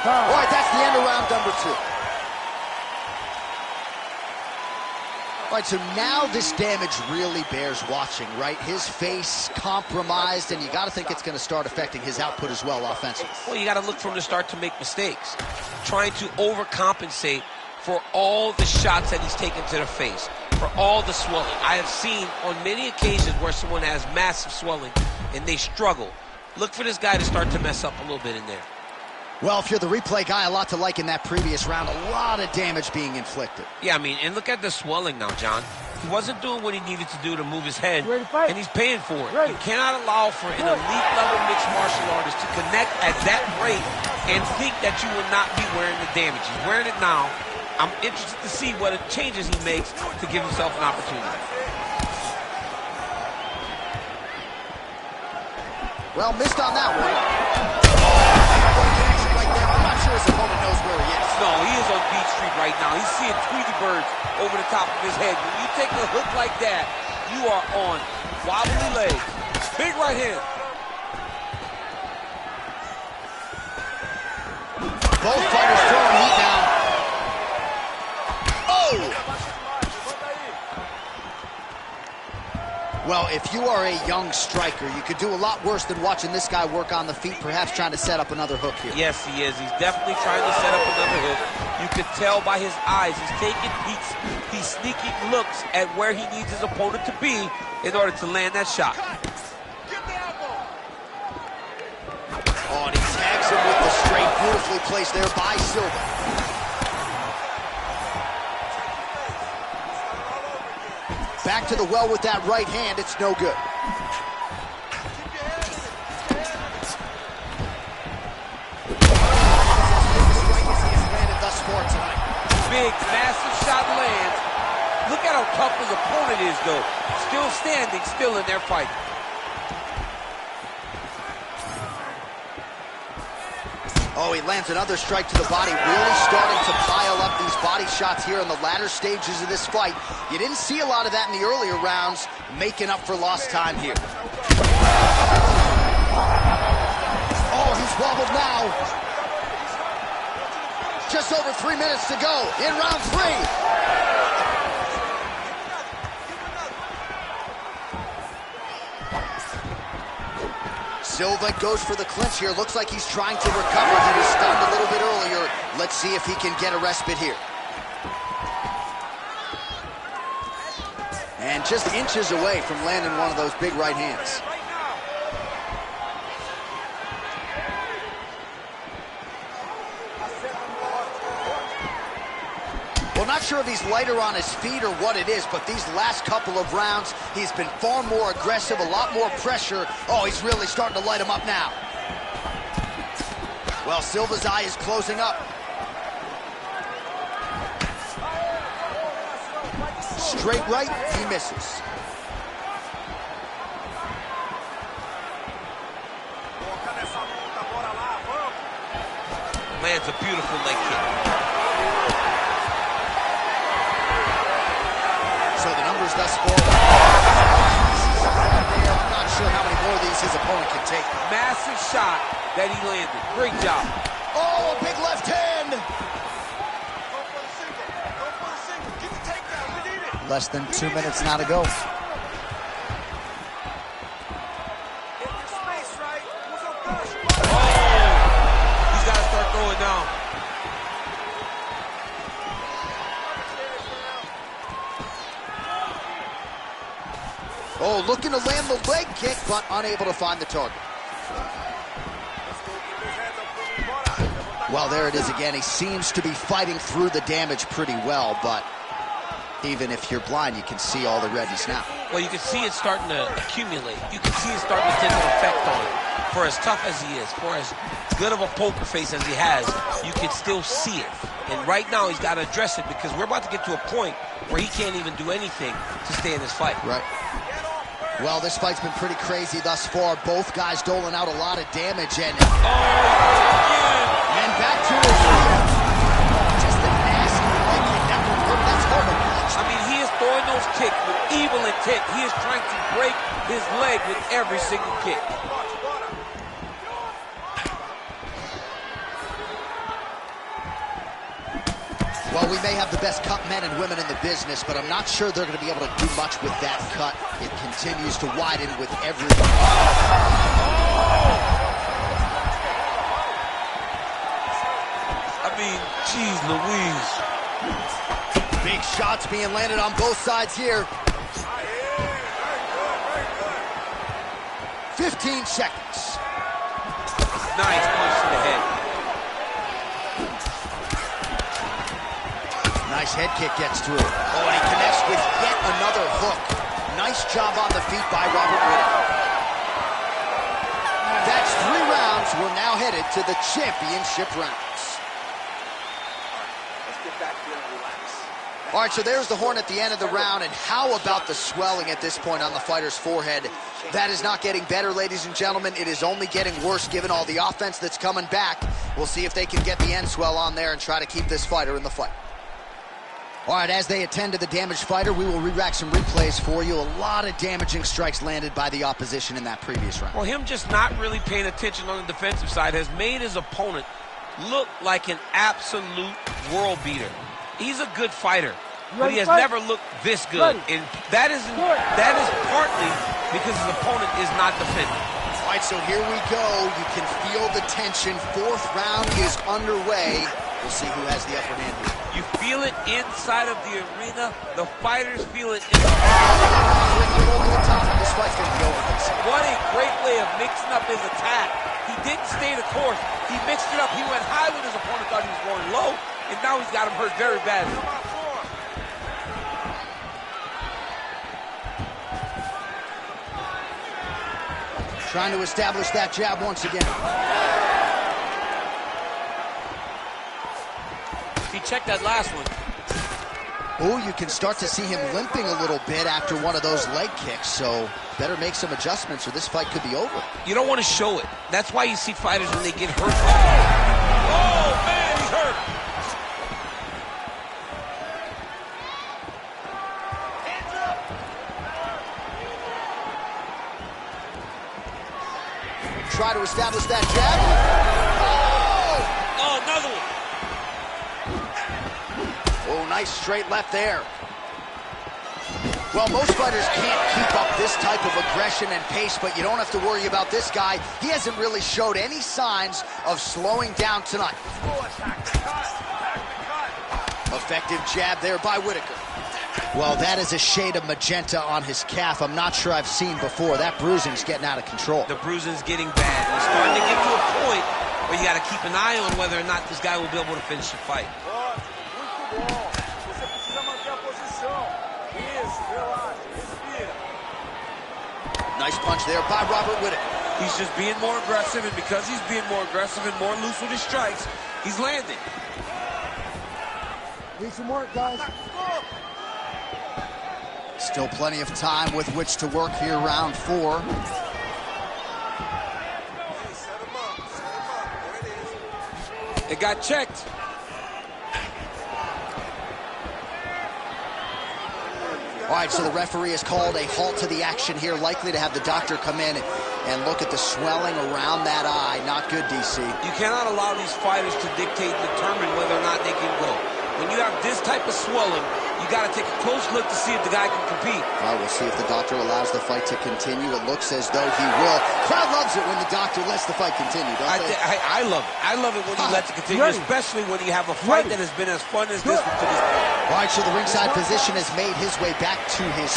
All right, that's the end of round number 2. All right, so now this damage really bears watching, right? His face compromised, and you got to think it's going to start affecting his output as well offensively. Well, you got to look for him to start to make mistakes, trying to overcompensate for all the shots that he's taken to the face, for all the swelling. I have seen on many occasions where someone has massive swelling, and they struggle. Look for this guy to start to mess up a little bit in there. Well, if you're the replay guy, a lot to like in that previous round. A lot of damage being inflicted. Yeah, I mean, and look at the swelling now, John. He wasn't doing what he needed to do to move his head, Ready to fight? and he's paying for it. Ready. You cannot allow for an elite-level mixed martial artist to connect at that rate and think that you will not be wearing the damage. He's wearing it now. I'm interested to see what changes he makes to give himself an opportunity. Well, missed on that one. Connection right there. I'm not sure his opponent knows where he is. No, he is on Beach Street right now. He's seeing Tweety birds over the top of his head. When you take a hook like that, you are on wobbly legs. Big right hand. Both fighters throwing heat now. Oh! Well, if you are a young striker, you could do a lot worse than watching this guy work on the feet, perhaps trying to set up another hook here. Yes, he is. He's definitely trying to set up another hook. You can tell by his eyes. He's taking peeks. He's sneaking looks at where he needs his opponent to be in order to land that shot. Oh, and he tags him with the straight, beautifully placed there by Silva. Back to the well with that right hand, it's no good. Big, massive shot lands. Look at how tough his opponent is, though. Still standing, still in their fight. Oh, he lands another strike to the body, really starting to pile up these body shots here in the latter stages of this fight. You didn't see a lot of that in the earlier rounds, making up for lost time here. Oh, he's wobbled now. Just over 3 minutes to go in round 3. Silva goes for the clinch here. Looks like he's trying to recover. He was stunned a little bit earlier. Let's see if he can get a respite here. And just inches away from landing one of those big right hands. Well, not sure if he's lighter on his feet or what it is, but these last couple of rounds, he's been far more aggressive, a lot more pressure. Oh, he's really starting to light him up now. Well, Silva's eye is closing up. Straight right, he misses. Lands a beautiful leg kick. So the numbers thus far. I'm not sure how many more of these his opponent can take. Massive shot that he landed. Great job. Oh, a big left hand. Less than 2 minutes now to go. He's got to start going down. Oh, looking to land the leg kick, but unable to find the target. Well, there it is again. He seems to be fighting through the damage pretty well, but even if you're blind, you can see all the redness now. Well, you can see it starting to accumulate. You can see it starting to take an effect on him. For as tough as he is, for as good of a poker face as he has, you can still see it. And right now, he's got to address it because we're about to get to a point where he can't even do anything to stay in this fight. Right. Well, this fight's been pretty crazy thus far. Both guys doling out a lot of damage, and back to his just the nasty leg kick. That's horrible. I mean, he is throwing those kicks with evil intent. He is trying to break his leg with every single kick. Well, we may have the best cut men and women in the business, but I'm not sure they're going to be able to do much with that cut. It continues to widen with every... I mean, geez Louise. Big shots being landed on both sides here. 15 seconds. Nice punch to the head. Nice head kick gets through. Oh, and he connects with yet another hook. Nice job on the feet by Robert Whittaker. That's 3 rounds. We're now headed to the championship rounds. Let's get back here and relax. All right, so there's the horn at the end of the round, and how about the swelling at this point on the fighter's forehead? That is not getting better, ladies and gentlemen. It is only getting worse given all the offense that's coming back. We'll see if they can get the end swell on there and try to keep this fighter in the fight. All right, as they attend to the damaged fighter, we will re-rack some replays for you. A lot of damaging strikes landed by the opposition in that previous round. Well, him just not really paying attention on the defensive side has made his opponent look like an absolute world beater. He's a good fighter, but he has never looked this good. And that is partly because his opponent is not defending. All right, so here we go. You can feel the tension. 4th round is underway. We'll see who has the upper hand here. You feel it inside of the arena. The fighters feel it Over the top. This fight's going to be over. What a great way of mixing up his attack. He didn't stay the course. He mixed it up. He went high when his opponent thought he was going low, and now he's got him hurt very badly. Trying to establish that jab once again. He checked that last one. Oh, you can start to see him limping a little bit after one of those leg kicks, so better make some adjustments or this fight could be over. You don't want to show it. That's why you see fighters when they get hurt. Oh man, he's hurt. Try to establish that jab. Oh, another one. Oh, nice straight left there. Well, most fighters can't keep up this type of aggression and pace, but you don't have to worry about this guy. He hasn't really showed any signs of slowing down tonight. Effective jab there by Whittaker. Well, that is a shade of magenta on his calf I'm not sure I've seen before. That bruising's getting out of control. The bruising's getting bad. It's starting to get to a point where you got to keep an eye on whether or not this guy will be able to finish the fight. Nice punch there by Robert Whittaker. He's just being more aggressive, and because he's being more aggressive and more loose with his strikes, he's landing. Need some work, guys. Still plenty of time with which to work here, round 4. Set him up. There it is. It got checked. All right, so the referee has called a halt to the action here, likely to have the doctor come in and look at the swelling around that eye. Not good, DC. You cannot allow these fighters to dictate and determine whether or not they can go. When you have this type of swelling, you got to take a close look to see if the guy can compete. All right, we'll see if the doctor allows the fight to continue. It looks as though he will. Crowd loves it when the doctor lets the fight continue, don't they? I love it. I love it when he lets it continue, especially when you have a fight that has been as fun as this one to this point. All right, so the ringside physician has made his way back to his...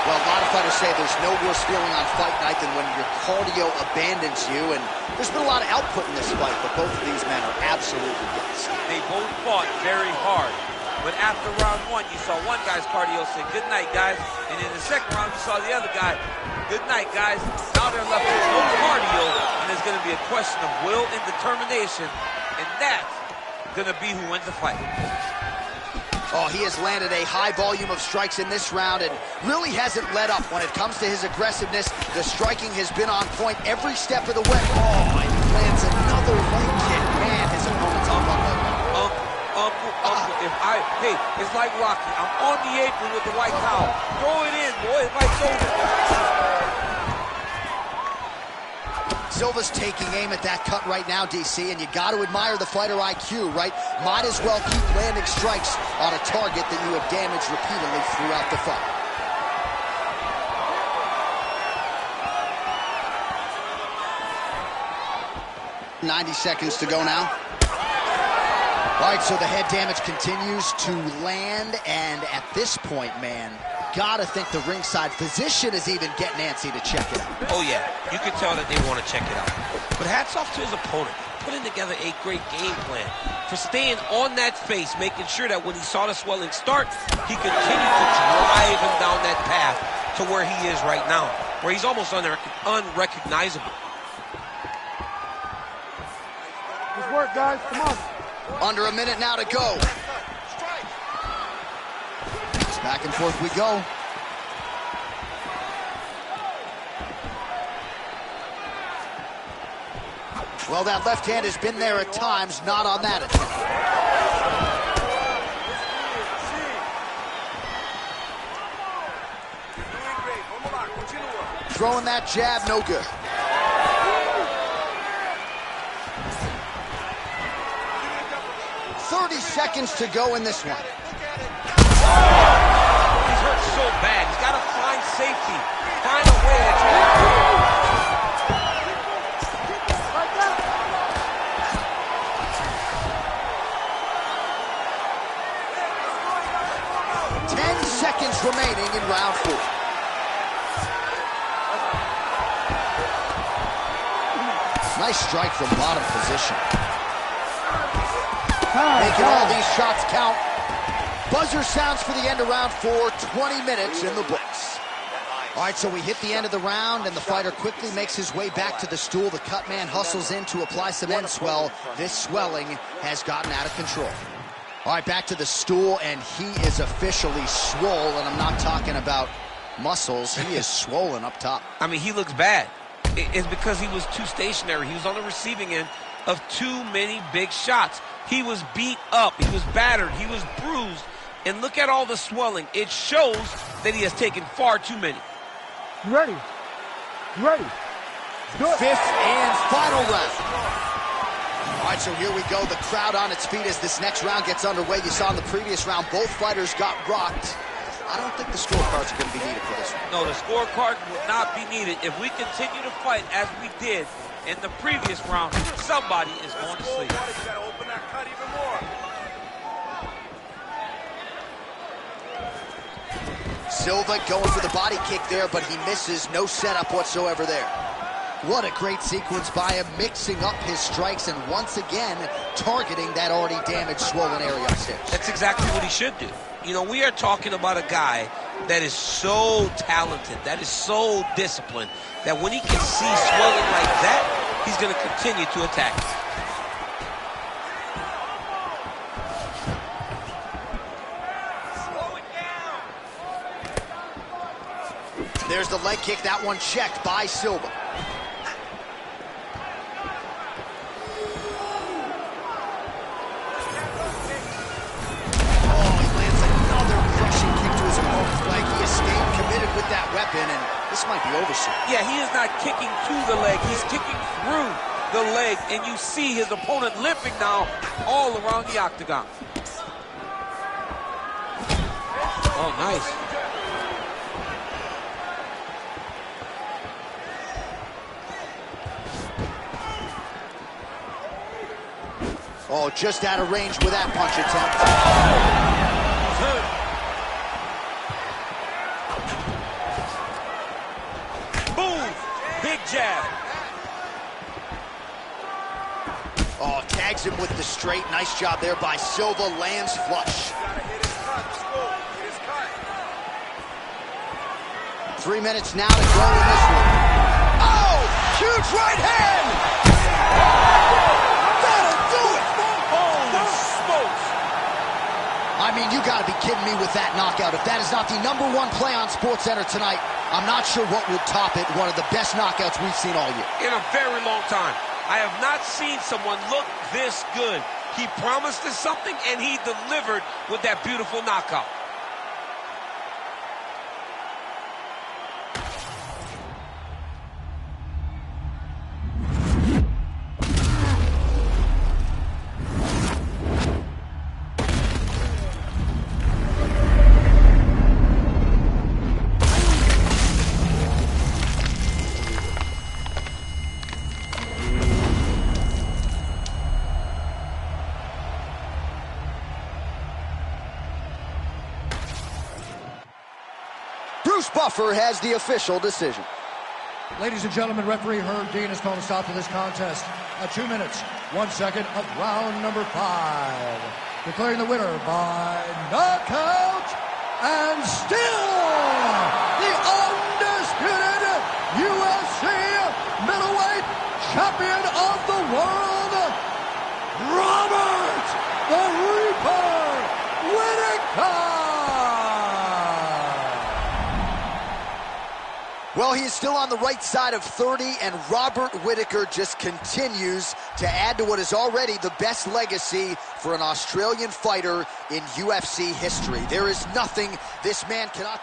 Well, a lot of fighters say there's no worse feeling on fight night than when your cardio abandons you, and there's been a lot of output in this fight, but both of these men are absolutely gassed. They both fought very hard, but after round 1, you saw one guy's cardio say, "Good night, guys," and in the second round, you saw the other guy, "Good night, guys." Now they're left with no cardio, and there's going to be a question of will and determination, and that's going to be who wins the fight. Oh, he has landed a high volume of strikes in this round and really hasn't let up when it comes to his aggressiveness. The striking has been on point every step of the way. Oh, and he lands another leg kick. Man, his opponent's on one leg. Hey, it's like Rocky. I'm on the apron with the white towel. Throw it in, boy. It might's over. Silva's taking aim at that cut right now, DC, and you got to admire the fighter IQ, right? Might as well keep landing strikes on a target that you have damaged repeatedly throughout the fight. .90 seconds to go now. All right, so the head damage continues to land, and at this point, man, gotta think the ringside physician is even getting antsy to check it out. Oh yeah, you can tell that they want to check it out. But hats off to his opponent, putting together a great game plan for staying on that face, making sure that when he saw the swelling start, he continued to drive him down that path to where he is right now, where he's almost unrecognizable. Good work, guys. Come on. Under a minute now to go. Back and forth we go. Well, that left hand has been there at times, not on that attempt. Throwing that jab, no good. Seconds to go in this one. He's hurt so bad. He's got to find safety. Find a way to take 10 seconds remaining in round 4. Nice strike from bottom position. Making all these shots count. Buzzer sounds for the end of round 4, 20 minutes in the books. All right, so we hit the end of the round, and the fighter quickly makes his way back to the stool. The cut man hustles in to apply some end swell. This swelling has gotten out of control. All right, back to the stool, and he is officially swole, and I'm not talking about muscles. He is swollen up top. I mean, he looks bad. It's because he was too stationary. He was on the receiving end of too many big shots. He was beat up, he was battered, he was bruised, and look at all the swelling. It shows that he has taken far too many. You ready? You ready? Do it. 5th and final round. All right, so here we go. The crowd on its feet as this next round gets underway. You saw in the previous round, both fighters got rocked. I don't think the scorecards are going to be needed for this one. No, the scorecard will not be needed. If we continue to fight as we did in the previous round, somebody is going to sleep. Silva going for the body kick there, but he misses. No setup whatsoever there. What a great sequence by him, mixing up his strikes and once again targeting that already damaged, swollen area upstairs. That's exactly what he should do. You know, we are talking about a guy that is so talented, that is so disciplined, that when he can see swelling like that, he's going to continue to attack. There's the leg kick, that one checked by Silva. With that weapon, and this might be over soon. Yeah, he is not kicking to the leg. He's kicking through the leg, and you see his opponent limping now all around the octagon. Oh, nice. Oh, just out of range with that punch attempt. Big jab. Oh, tags him with the straight. Nice job there by Silva. Lands flush. 3 minutes now to go in this one. Oh, huge right hand! That'll do it! Holy smokes! I mean, you gotta be kidding me with that knockout. If that is not the #1 play on SportsCenter tonight, I'm not sure what would top it. One of the best knockouts we've seen all year. In a very long time. I have not seen someone look this good. He promised us something, and he delivered with that beautiful knockout. Bruce Buffer has the official decision. Ladies and gentlemen, referee Herb Dean has called a stop to this contest at 2 minutes, 1 second of round number 5. Declaring the winner by knockout and still the undisputed UFC middleweight champion of the world, Robert the Reaper Whittaker! Well, he is still on the right side of 30, and Robert Whittaker just continues to add to what is already the best legacy for an Australian fighter in UFC history. There is nothing this man cannot...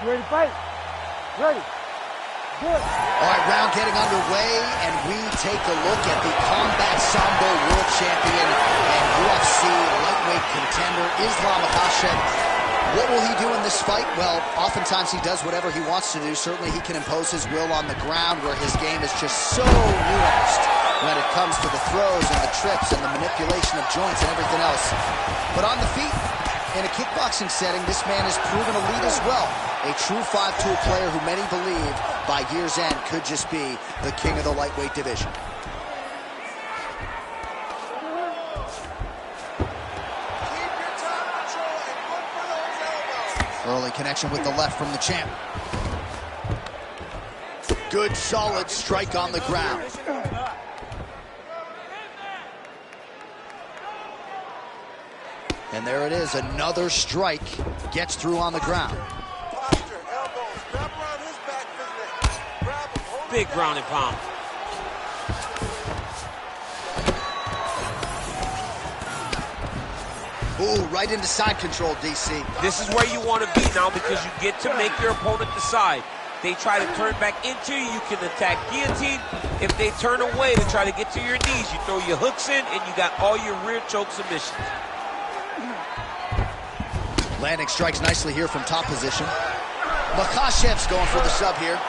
You ready to fight? Ready. Good. All right, round getting underway, and we take a look at the Combat Sambo World Champion and UFC lightweight contender, Islam Makhachev. What will he do in this fight? Well, oftentimes he does whatever he wants to do. Certainly he can impose his will on the ground, where his game is just so nuanced when it comes to the throws and the trips and the manipulation of joints and everything else. But on the feet, in a kickboxing setting, this man has proven elite as well. A true 5-tool player who many believe by year's end could just be the king of the lightweight division. Early connection with the left from the champ. Good, solid strike on the ground. And there it is, another strike gets through on the ground. Big ground and pound. Ooh, right into side control, DC. This is where you want to be now, because you get to make your opponent decide. They try to turn back into you, you can attack guillotine. If they turn away to try to get to your knees, you throw your hooks in, and you got all your rear choke submissions. Landing strikes nicely here from top position. Makhachev's going for the sub here.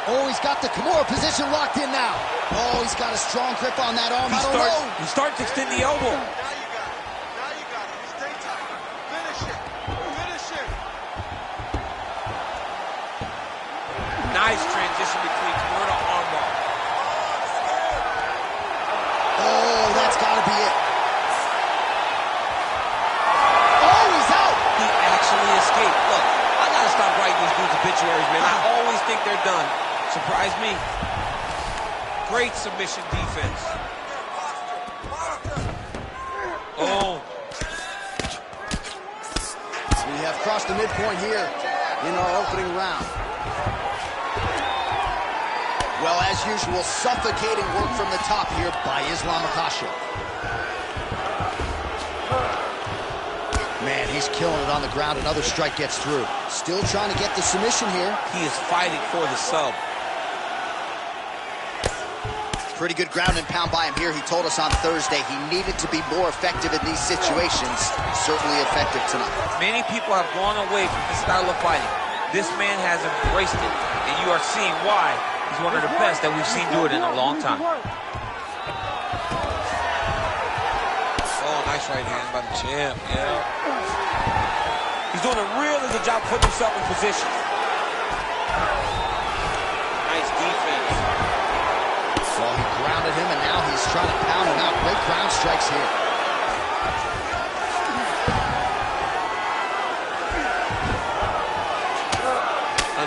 Oh, he's got the Kimura position locked in now. Oh, he's got a strong grip on that arm. I don't know. He's starting to extend the elbow. Now you got it. Stay tight. Finish it. Finish it. Nice transition between Kimura to armbar. Oh, that's got to be it. Oh, he's out. He actually escaped. Look, I got to stop writing these dudes obituaries, man. I always think they're done. Surprise me. Great submission defense. Oh. We have crossed the midpoint here in our opening round. Well, as usual, suffocating work from the top here by Islam Makhachev. Man, he's killing it on the ground. Another strike gets through. Still trying to get the submission here. He is fighting for the sub. Pretty good ground and pound by him here. He told us on Thursday he needed to be more effective in these situations. Certainly effective tonight. Many people have gone away from this style of fighting. This man has embraced it, and you are seeing why he's one of the best that we've seen do it in a long time. Oh, nice right hand by the champ, yeah. He's doing a really good job putting himself in position. Nice defense. Well, he grounded him, and now he's trying to pound him out. Great ground strikes here.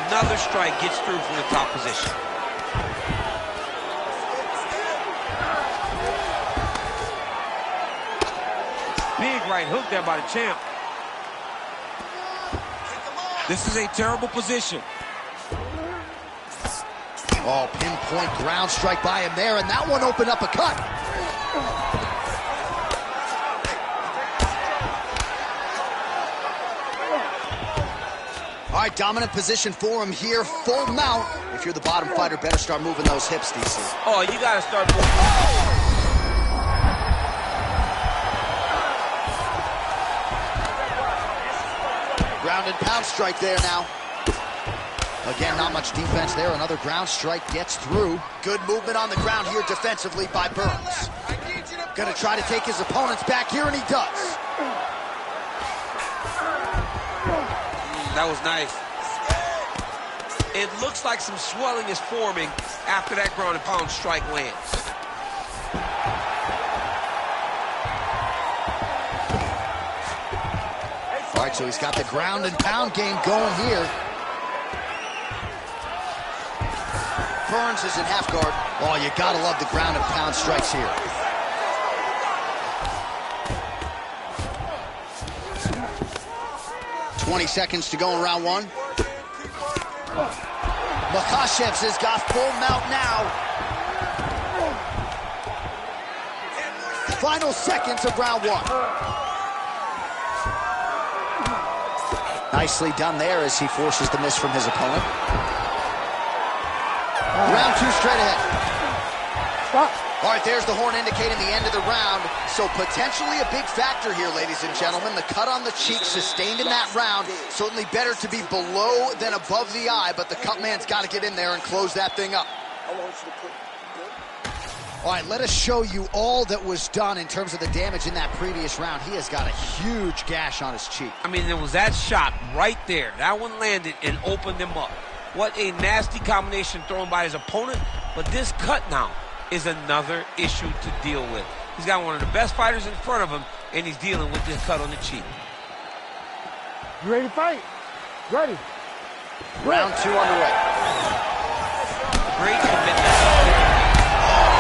Another strike gets through from the top position. right hook there by the champ. This is a terrible position. Oh, pinpoint ground strike by him there, and that one opened up a cut. All right, dominant position for him here, full mount. If you're the bottom fighter, better start moving those hips, DC. Oh, you got to start moving. Ground and pound strike there now. Again, not much defense there. Another ground strike gets through. Good movement on the ground here defensively by Burns. Gonna try to take his opponents back here, and he does. That was nice. It looks like some swelling is forming after that ground and pound strike lands. All right, so he's got the ground and pound game going here. Burns is in half guard. Oh, you gotta love the ground and pound strikes here. $20 seconds to go in round one. Makhachev's has got full mount now. Final seconds of round one. Nicely done there as he forces the miss from his opponent. Round two straight ahead. Stop. All right, there's the horn indicating the end of the round. So potentially a big factor here, ladies and gentlemen. The cut on the cheek sustained in that round. Certainly better to be below than above the eye, but the cut man's got to get in there and close that thing up. I want you to put All right, let us show you all that was done in terms of the damage in that previous round. He has got a huge gash on his cheek. I mean, there was that shot right there. That one landed and opened him up. What a nasty combination thrown by his opponent. But this cut now is another issue to deal with. He's got one of the best fighters in front of him, and he's dealing with this cut on the cheek. You ready to fight? Ready. Round two underway. Great commitment.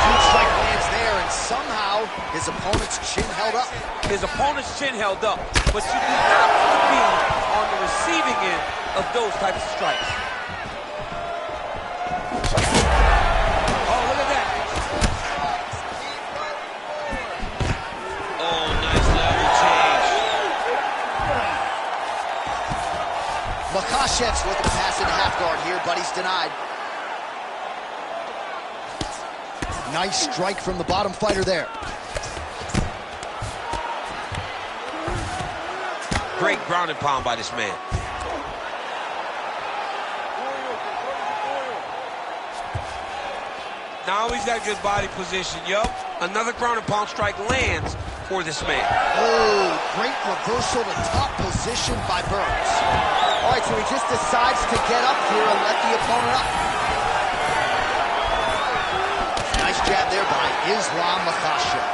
Huge strike lands there, and somehow his opponent's chin held up. His opponent's chin held up, but you do not want to be on the receiving end of those types of strikes. Oh, look at that. Oh, nice level change. Makhachev's looking to pass into half guard here, but he's denied. Nice strike from the bottom fighter there. Great ground and pound by this man. Now he's got good body position. Yup. Another ground and pound strike lands for this man. Oh, great reversal to top position by Burns. All right, so he just decides to get up here and let the opponent up. Nice jab there by Islam Makhachev.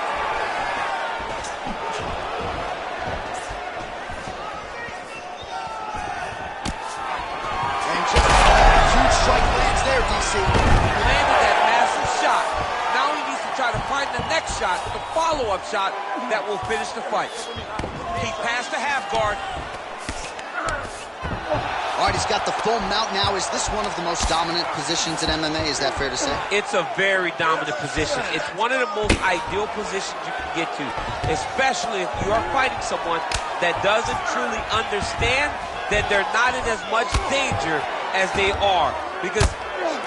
And just a huge strike lands there, DC. Landed that massive shot. Now he needs to try to find the next shot, the follow-up shot that will finish the fight. He passed the half guard. All right, he's got the full mount now. Is this one of the most dominant positions in MMA? Is that fair to say? It's a very dominant position. It's one of the most ideal positions you can get to, especially if you are fighting someone that doesn't truly understand that they're not in as much danger as they are, because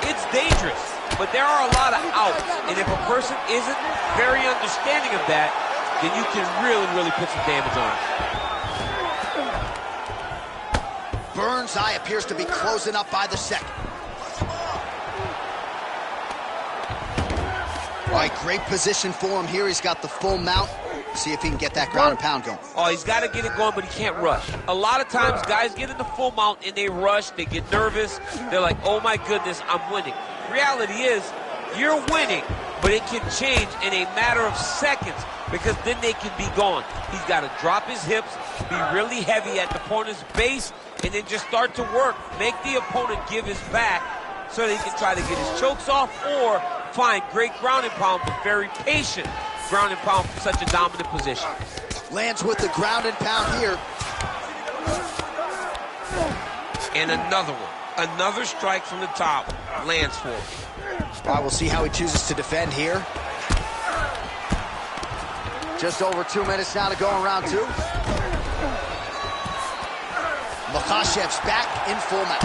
it's dangerous, but there are a lot of outs, and if a person isn't very understanding of that, then you can really put some damage on it. Burns' eye appears to be closing up by the second. All right, great position for him here. He's got the full mount. See if he can get that ground and pound going. Oh, he's got to get it going, but he can't rush. A lot of times, guys get in the full mount and they rush, they get nervous. They're like, oh my goodness, I'm winning. Reality is, you're winning, but it can change in a matter of seconds, because then they can be gone. He's got to drop his hips, be really heavy at the opponent's base, and then just start to work. Make the opponent give his back so that he can try to get his chokes off or find great ground and pound, but very patient ground and pound from such a dominant position. Lands with the ground and pound here. And another one. Another strike from the top. Lands for him. All right, we'll see how he chooses to defend here. Just over 2 minutes now to go in round 2. Makhachev's back in full mount.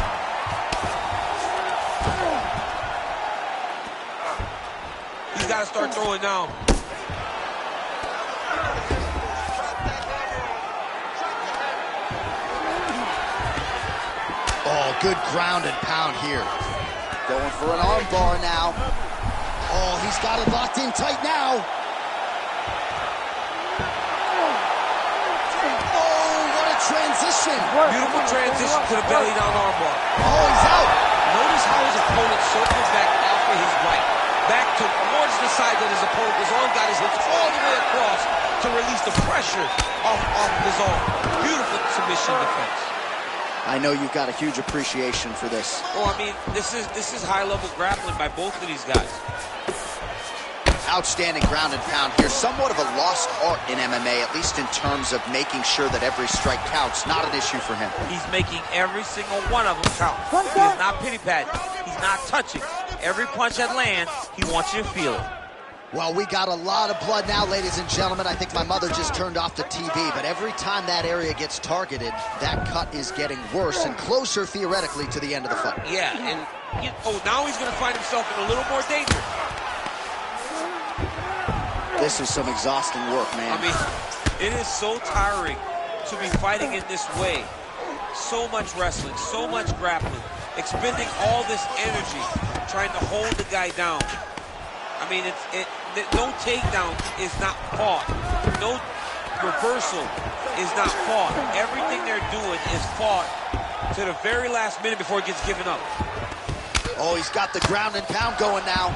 He's got to start throwing now. Oh, good ground and pound here. Going for an arm bar now. Oh, he's got it locked in tight now. Oh, what a transition. Beautiful transition to the belly down arm bar. Oh, he's out. Notice how his opponent circled back off of his right. Back towards the side that his opponent was on, got his hips all the way across to release the pressure off his arm. Beautiful submission defense. I know you've got a huge appreciation for this. Oh, I mean, this is high-level grappling by both of these guys. Outstanding ground and pound here. Somewhat of a lost art in MMA, at least in terms of making sure that every strike counts. Not an issue for him. He's making every single one of them count. He is not pity-patting. He's not touching. Every punch that lands, he wants you to feel it. Well, we got a lot of blood now, ladies and gentlemen. I think my mother just turned off the TV, but every time that area gets targeted, that cut is getting worse and closer, theoretically, to the end of the fight. Yeah, and now he's going to find himself in a little more danger. This is some exhausting work, man. I mean, it is so tiring to be fighting in this way. So much wrestling, so much grappling, expending all this energy trying to hold the guy down. I mean, no takedown is not fought. No reversal is not fought. Everything they're doing is fought to the very last minute before it gets given up. Oh, he's got the ground and pound going now.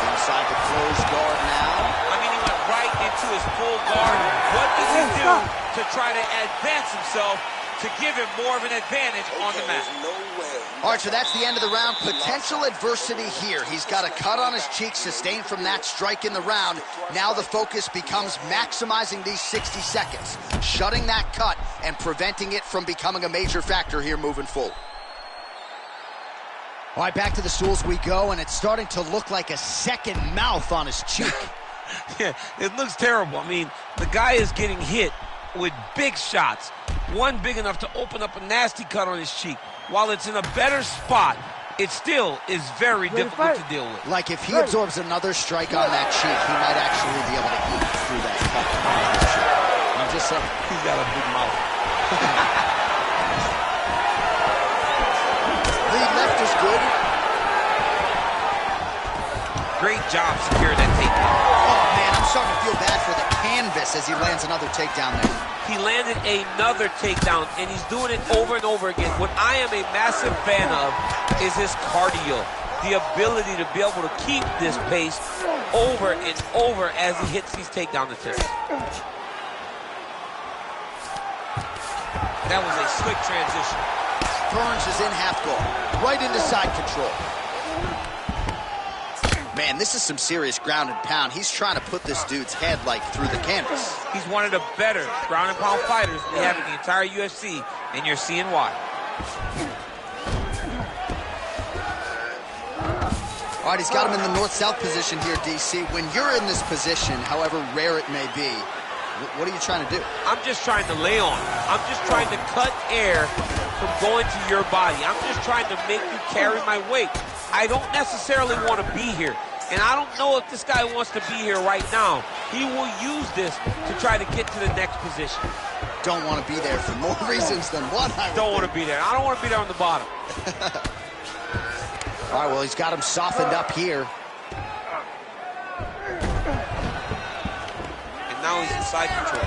Inside the closed guard now. I mean, he went right into his full guard. What does he do to try to advance himself to give him more of an advantage on the mat? All right, so that's the end of the round. Potential adversity here. He's got a cut on his cheek sustained from that strike in the round. Now the focus becomes maximizing these 60 seconds, shutting that cut and preventing it from becoming a major factor here moving forward. All right, back to the stools we go, and it's starting to look like a second mouth on his cheek. Yeah, it looks terrible. I mean, the guy is getting hit with big shots. One big enough to open up a nasty cut on his cheek. While it's in a better spot, it still is very difficult to deal with. Like if he absorbs another strike on that cheek, he might actually be able to eat through that cut on his cheek. I'm just saying. He's got a big mouth. Lead left is good. Great job securing that takedown. Oh, man, I'm starting to feel bad for the canvas as he lands another takedown there. He landed another takedown, and he's doing it over and over again. What I am a massive fan of is his cardio, the ability to be able to keep this pace over and over as he hits these takedown attempts. That was a slick transition. Burns is in half guard, right into side control. Man, this is some serious ground and pound. He's trying to put this dude's head like through the canvas. He's one of the better ground and pound fighters we have in the entire UFC, and you're seeing why. All right, he's got him in the north-south position here, DC. When you're in this position, however rare it may be, what are you trying to do? I'm just trying to lay on. I'm just trying to cut air from going to your body. I'm just trying to make you carry my weight. I don't necessarily want to be here. And I don't know if this guy wants to be here right now. He will use this to try to get to the next position. Don't want to be there for more reasons than one. Don't want to be there. I don't want to be there on the bottom. All right, well, he's got him softened up here. And now he's in side control.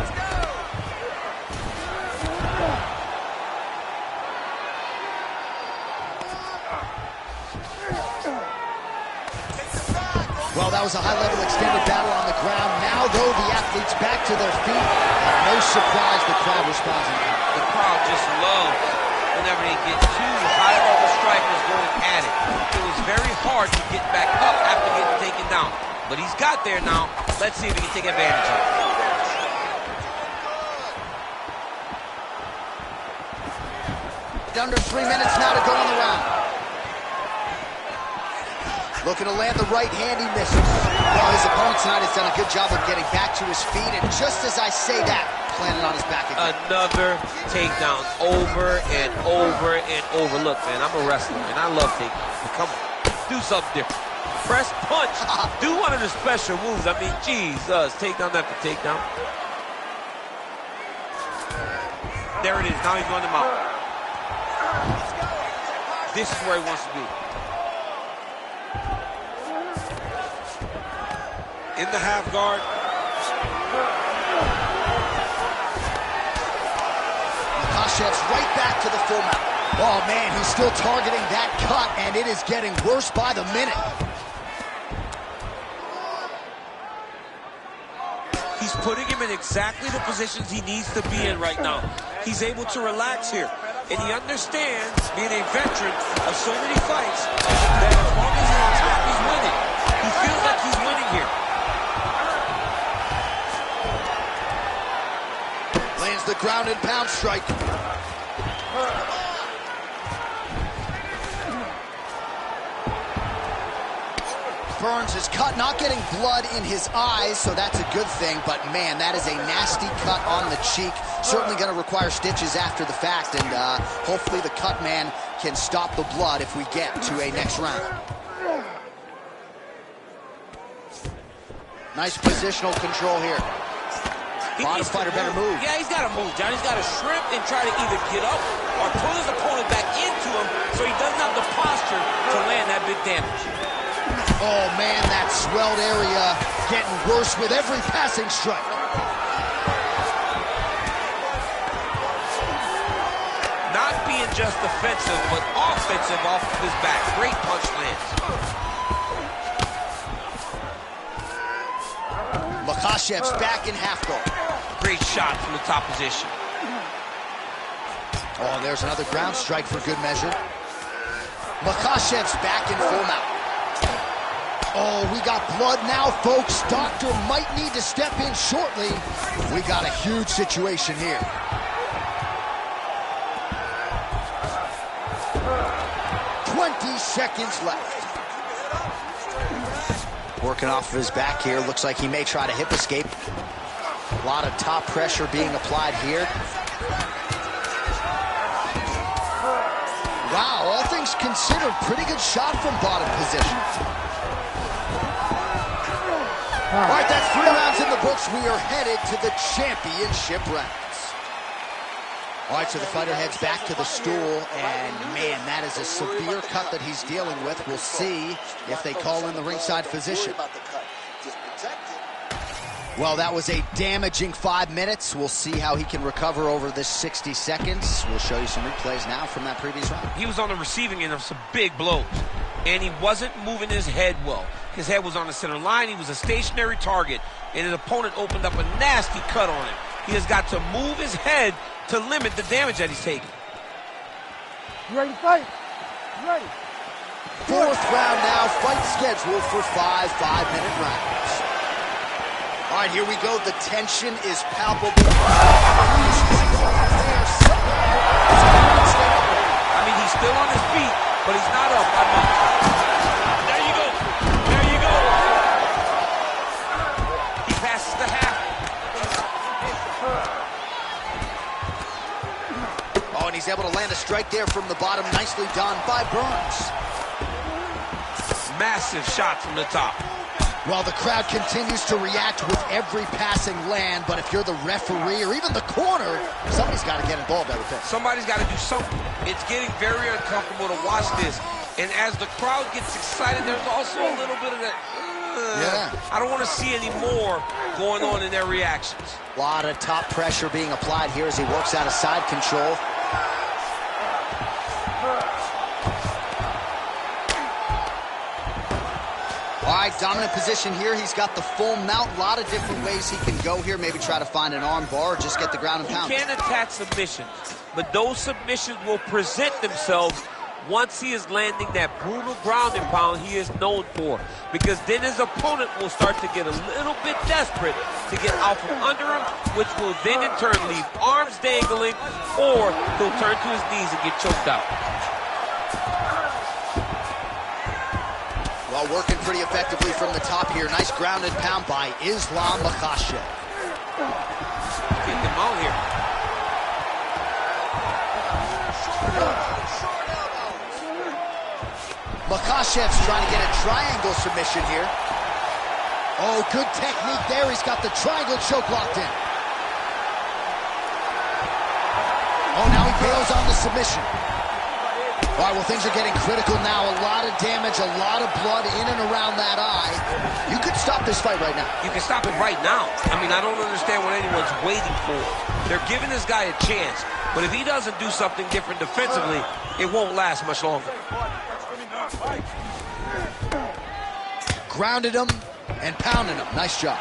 Well, that was a high-level extended battle on the ground. Now, though, the athletes back to their feet. And no surprise the crowd responds. The crowd just loves whenever they get two high-level the strikers going at it. It was very hard to get back up after getting taken down. But he's got there now. Let's see if he can take advantage of it. Under 3 minutes now to go in the round. Looking to land the right hand, he misses. Well, his opponent tonight has done a good job of getting back to his feet, and just as I say that, planted on his back again. Another takedown over and over and over. Look, man, I'm a wrestler, and I love takedowns. But come on, do something different. Press punch. Do one of the special moves. I mean, Jesus, takedown after takedown. There it is. Now he's going to mount. This is where he wants to be. In the half guard. Makhachev's right back to the full mount. Oh, man, he's still targeting that cut, and it is getting worse by the minute. He's putting him in exactly the positions he needs to be in right now. He's able to relax here. And he understands, being a veteran of so many fights, that as long as he's on top, he's winning. He feels like he's winning here. Lands the ground and pound strike. Burns is cut, not getting blood in his eyes, so that's a good thing. But, man, that is a nasty cut on the cheek. Certainly going to require stitches after the fact, and hopefully the cut man can stop the blood if we get to a next round. Nice positional control here. Bottom fighter better move. Yeah, he's got to move, John. He's got to shrimp and try to either get up or pull his opponent back into him so he doesn't have the posture to land that big damage. Oh, man, that swelled area getting worse with every passing strike. Not being just defensive, but offensive off of his back. Great punch lands. Makhachev's back in half guard. Great shot from the top position. Oh, and there's another ground strike for good measure. Makhachev's back in full mount. Oh, we got blood now, folks. Doctor might need to step in shortly. We got a huge situation here. Seconds left. Working off of his back here. Looks like he may try to hip escape. A lot of top pressure being applied here. Wow, all things considered, pretty good shot from bottom position. All right, that's 3 rounds in the books. We are headed to the championship rounds. All right, so the fighter heads back to the stool, and man, that is a severe cut that he's dealing with. We'll see if they call in the ringside physician. Well, that was a damaging 5 minutes. We'll see how he can recover over this 60 seconds. We'll show you some replays now from that previous round. He was on the receiving end of some big blows, and he wasn't moving his head well. His head was on the center line. He was a stationary target, and his opponent opened up a nasty cut on him. He has got to move his head to limit the damage that he's taking. You ready to fight? You ready? 4th round now, fight scheduled for 5 5-minute rounds. All right, here we go. The tension is palpable. I mean, he's still on his feet, but he's not up. I mean, there you go. There you go. He passes the half. Oh, and he's able to land a strike there from the bottom. Nicely done by Burns. Massive shot from the top. Well, the crowd continues to react with every passing land, but if you're the referee or even the corner, somebody's got to get involved, I would think. Somebody's got to do something. It's getting very uncomfortable to watch this. And as the crowd gets excited, there's also a little bit of that, I don't want to see any more going on in their reactions. A lot of top pressure being applied here as he works out of side control. All right, dominant position here. He's got the full mount. A lot of different ways he can go here. Maybe try to find an arm bar or just get the ground and pound. He can attack submissions, but those submissions will present themselves once he is landing that brutal ground and pound he is known for, because then his opponent will start to get a little bit desperate to get out from under him, which will then in turn leave arms dangling, or he'll turn to his knees and get choked out. Well, working pretty effectively from the top here. Nice ground and pound by Islam Makhachev. Get him out here. Makhachev's trying to get a triangle submission here. Oh, good technique there. He's got the triangle choke locked in. Oh, now he bails on the submission. All right, well, things are getting critical now. A lot of damage, a lot of blood in and around that eye. You could stop this fight right now. You can stop it right now. I mean, I don't understand what anyone's waiting for. They're giving this guy a chance, but if he doesn't do something different defensively, it won't last much longer. Grounded him and pounded him. Nice job.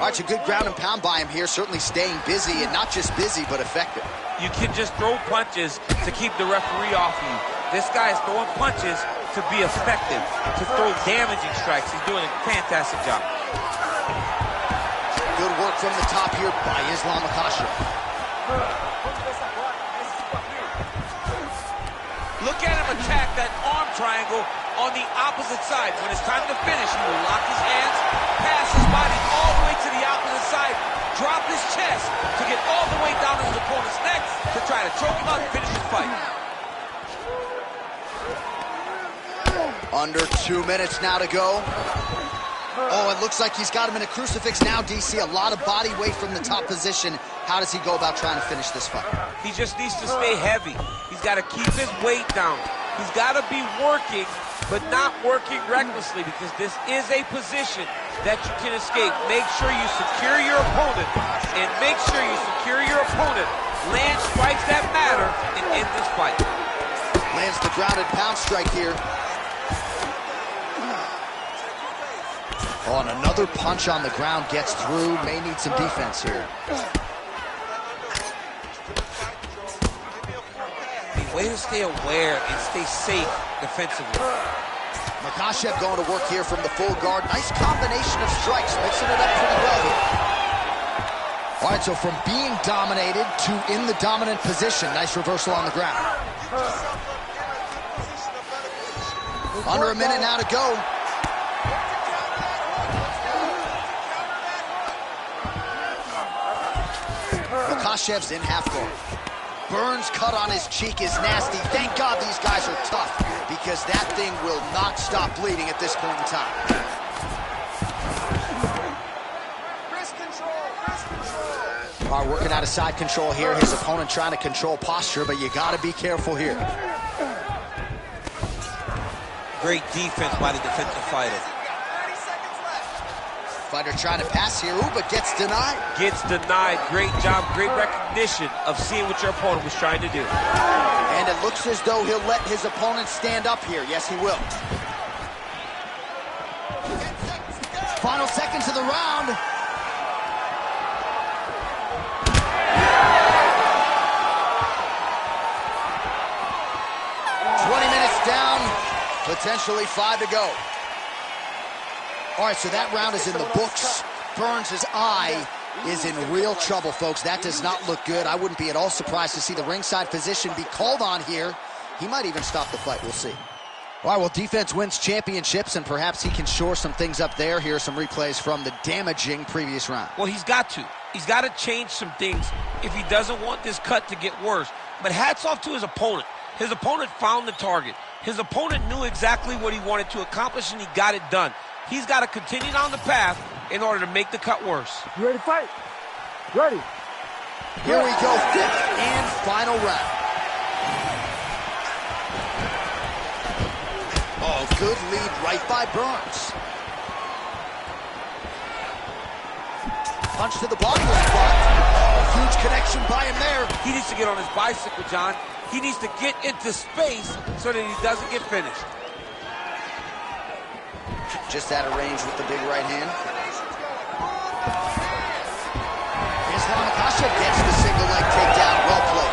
All right, it's a good ground and pound by him here. Certainly staying busy, and not just busy, but effective. You can just throw punches to keep the referee off you. This guy is throwing punches to be effective, to throw damaging strikes. He's doing a fantastic job. Good work from the top here by Islam Makhachev. Look at him attack that arm triangle on the opposite side. When it's time to finish, he will lock his hands, pass his body all the way to the opposite side, drop his chest to get all the way down to his opponent's neck to try to choke him out and finish the fight. Under 2 minutes now to go. Oh, it looks like he's got him in a crucifix now, DC. A lot of body weight from the top position. How does he go about trying to finish this fight? He just needs to stay heavy. He's got to keep his weight down. He's got to be working, but not working recklessly, because this is a position that you can escape. Make sure you secure your opponent, and make sure you secure your opponent. Land strikes that matter and end this fight. Lands the grounded pound strike here. Oh, and another punch on the ground gets through. May need some defense here. The way to stay aware and stay safe defensively. Makhachev going to work here from the full guard. Nice combination of strikes, mixing it up pretty well here. All right, so from being dominated to in the dominant position. Nice reversal on the ground. Under a minute now to go. Makhachev's in half guard. Burns cut on his cheek is nasty. Thank God these guys are tough, because that thing will not stop bleeding at this point in time. All right, working out of side control here. His opponent trying to control posture, but you got to be careful here. Great defense by the defensive fighter. Fighter trying to pass here, ooh, but gets denied. Gets denied. Great job, great recognition of seeing what your opponent was trying to do. And it looks as though he'll let his opponent stand up here. Yes, he will. Final seconds of the round. Potentially 5 to go. All right, so that round is in the books. Burns' eye is in real trouble, folks. That does not look good. I wouldn't be at all surprised to see the ringside physician be called on here. He might even stop the fight. We'll see. All right, well, defense wins championships, and perhaps he can shore some things up there. Here are some replays from the damaging previous round. Well, he's got to. He's got to change some things if he doesn't want this cut to get worse. But hats off to his opponent. His opponent found the target. His opponent knew exactly what he wanted to accomplish, and he got it done. He's got to continue down the path in order to make the cut worse. You ready to fight? Ready. Here we go, 5th and final round. Oh, good lead right by Burns. Punch to the body was blocked. Oh, huge connection by him there. He needs to get on his bicycle, John. He needs to get into space so that he doesn't get finished. Just out of range with the big right hand. Islam Makhachev gets the single leg takedown. Well played.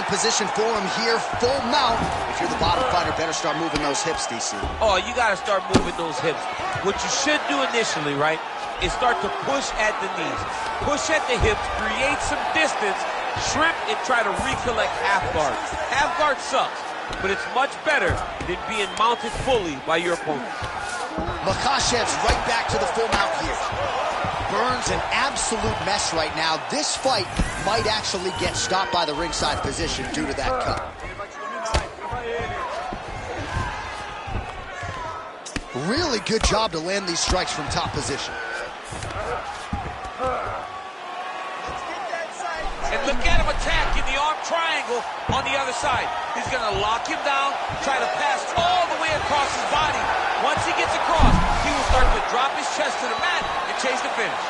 excellent position for him here, full mount. If you're the bottom fighter, better start moving those hips, DC. Oh, you got to start moving those hips. What you should do initially, right, is start to push at the knees. Push at the hips, create some distance, shrimp, and try to recollect half guard. Half guard sucks, but it's much better than being mounted fully by your opponent. Makhachev's right back to the full mount here. Burns an absolute mess right now. This fight might actually get stopped by the ringside position due to that cut. Really good job to land these strikes from top position. And look at him attacking the arm triangle on the other side. He's going to lock him down, try to pass all the way across his body. Once he gets across, he will start to drop his chest to the mat and chase the finish.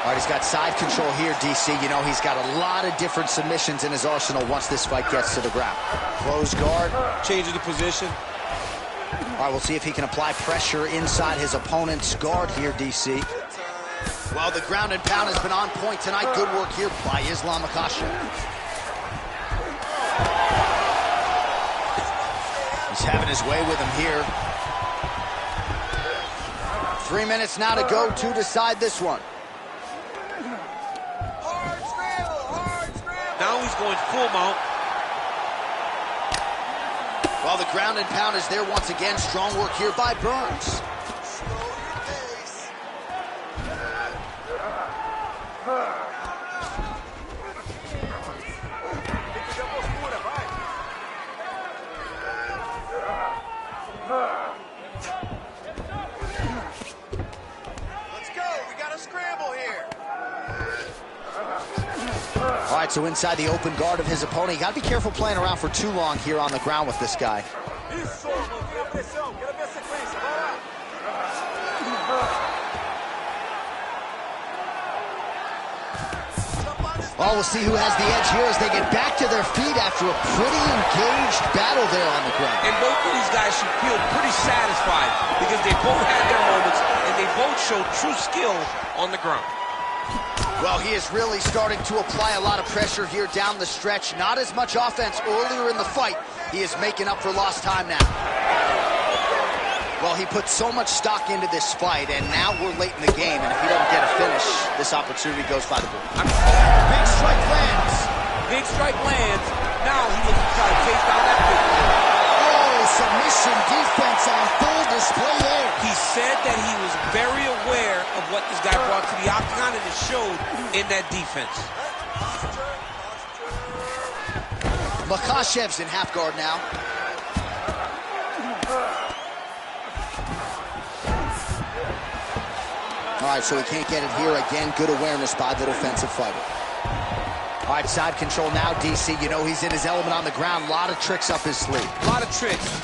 All right, he's got side control here, DC. You know, he's got a lot of different submissions in his arsenal once this fight gets to the ground. Close guard. Changing the position. All right, we'll see if he can apply pressure inside his opponent's guard here, DC. Well, the ground and pound has been on point tonight. Good work here by Islam Makhachev. He's having his way with him here. 3 minutes now to go to decide this one. Now he's going full mount. Well, the ground and pound is there once again. Strong work here by Burns. All right, so inside the open guard of his opponent. You got to be careful playing around for too long here on the ground with this guy. Oh, we'll see who has the edge here as they get back to their feet after a pretty engaged battle there on the ground. And both of these guys should feel pretty satisfied because they both had their moments and they both showed true skill on the ground. Well, he is really starting to apply a lot of pressure here down the stretch. Not as much offense earlier in the fight. He is making up for lost time now. Well, he put so much stock into this fight, and now we're late in the game, and if he doesn't get a finish, this opportunity goes by the board. Big strike lands. Big strike lands. Now he looks to try to chase down that big one. Oh, submission defense on full display there. He said that he was very aware of what this guy brought to the octagon, and it showed in that defense. Makhachev's in half guard now. All right, so he can't get it here again. Good awareness by the defensive fighter. All right, side control now, DC. You know he's in his element on the ground. A lot of tricks up his sleeve. A lot of tricks.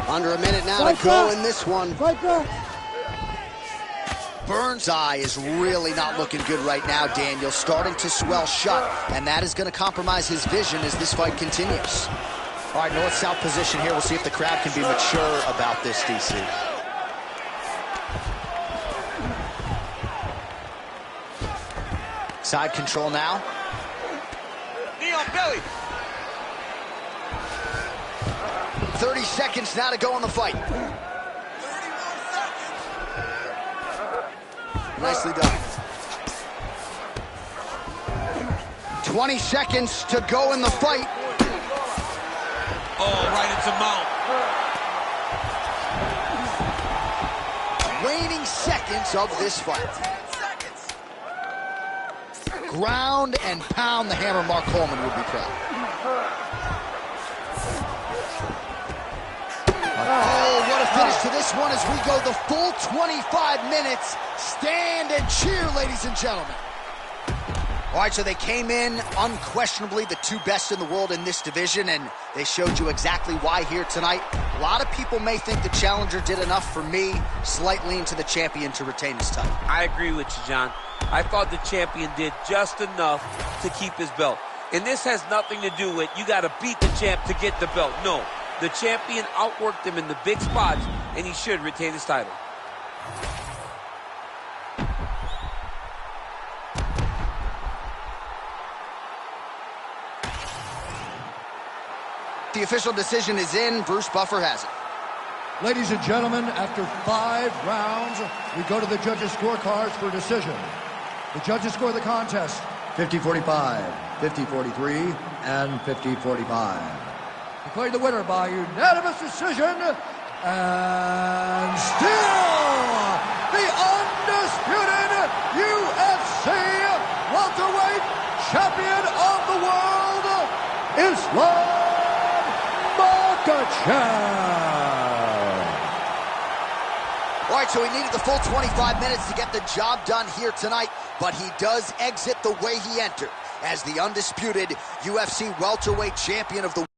Under a minute now to go in this one. Burns' eye is really not looking good right now, Daniel. Starting to swell shut, and that is going to compromise his vision as this fight continues. All right, north-south position here. We'll see if the crowd can be mature about this, DC. Side control now. Knee on belly. 30 seconds now to go in the fight. Nicely done. 20 seconds to go in the fight. Oh, right into mount. Waning seconds of this fight. Ground and pound. The hammer Mark Coleman would be proud. Oh, what a finish to this one as we go the full 25 minutes. Stand and cheer, ladies and gentlemen. All right, so they came in unquestionably the two best in the world in this division, and they showed you exactly why here tonight. A lot of people may think the challenger did enough. For me, slight lean to the champion to retain his title. I agree with you, John. I thought the champion did just enough to keep his belt. And this has nothing to do with you got to beat the champ to get the belt. No, the champion outworked him in the big spots, and he should retain his title. The official decision is in. Bruce Buffer has it. Ladies and gentlemen, after 5 rounds, we go to the judges' scorecards for decision. The judges score the contest 50-45, 50-43, and 50-45. Declared the winner by unanimous decision, and still the undisputed UFC welterweight champion of the world, Islam Makhachev. All right, so he needed the full 25 minutes to get the job done here tonight, but he does exit the way he entered as the undisputed UFC welterweight champion of the world.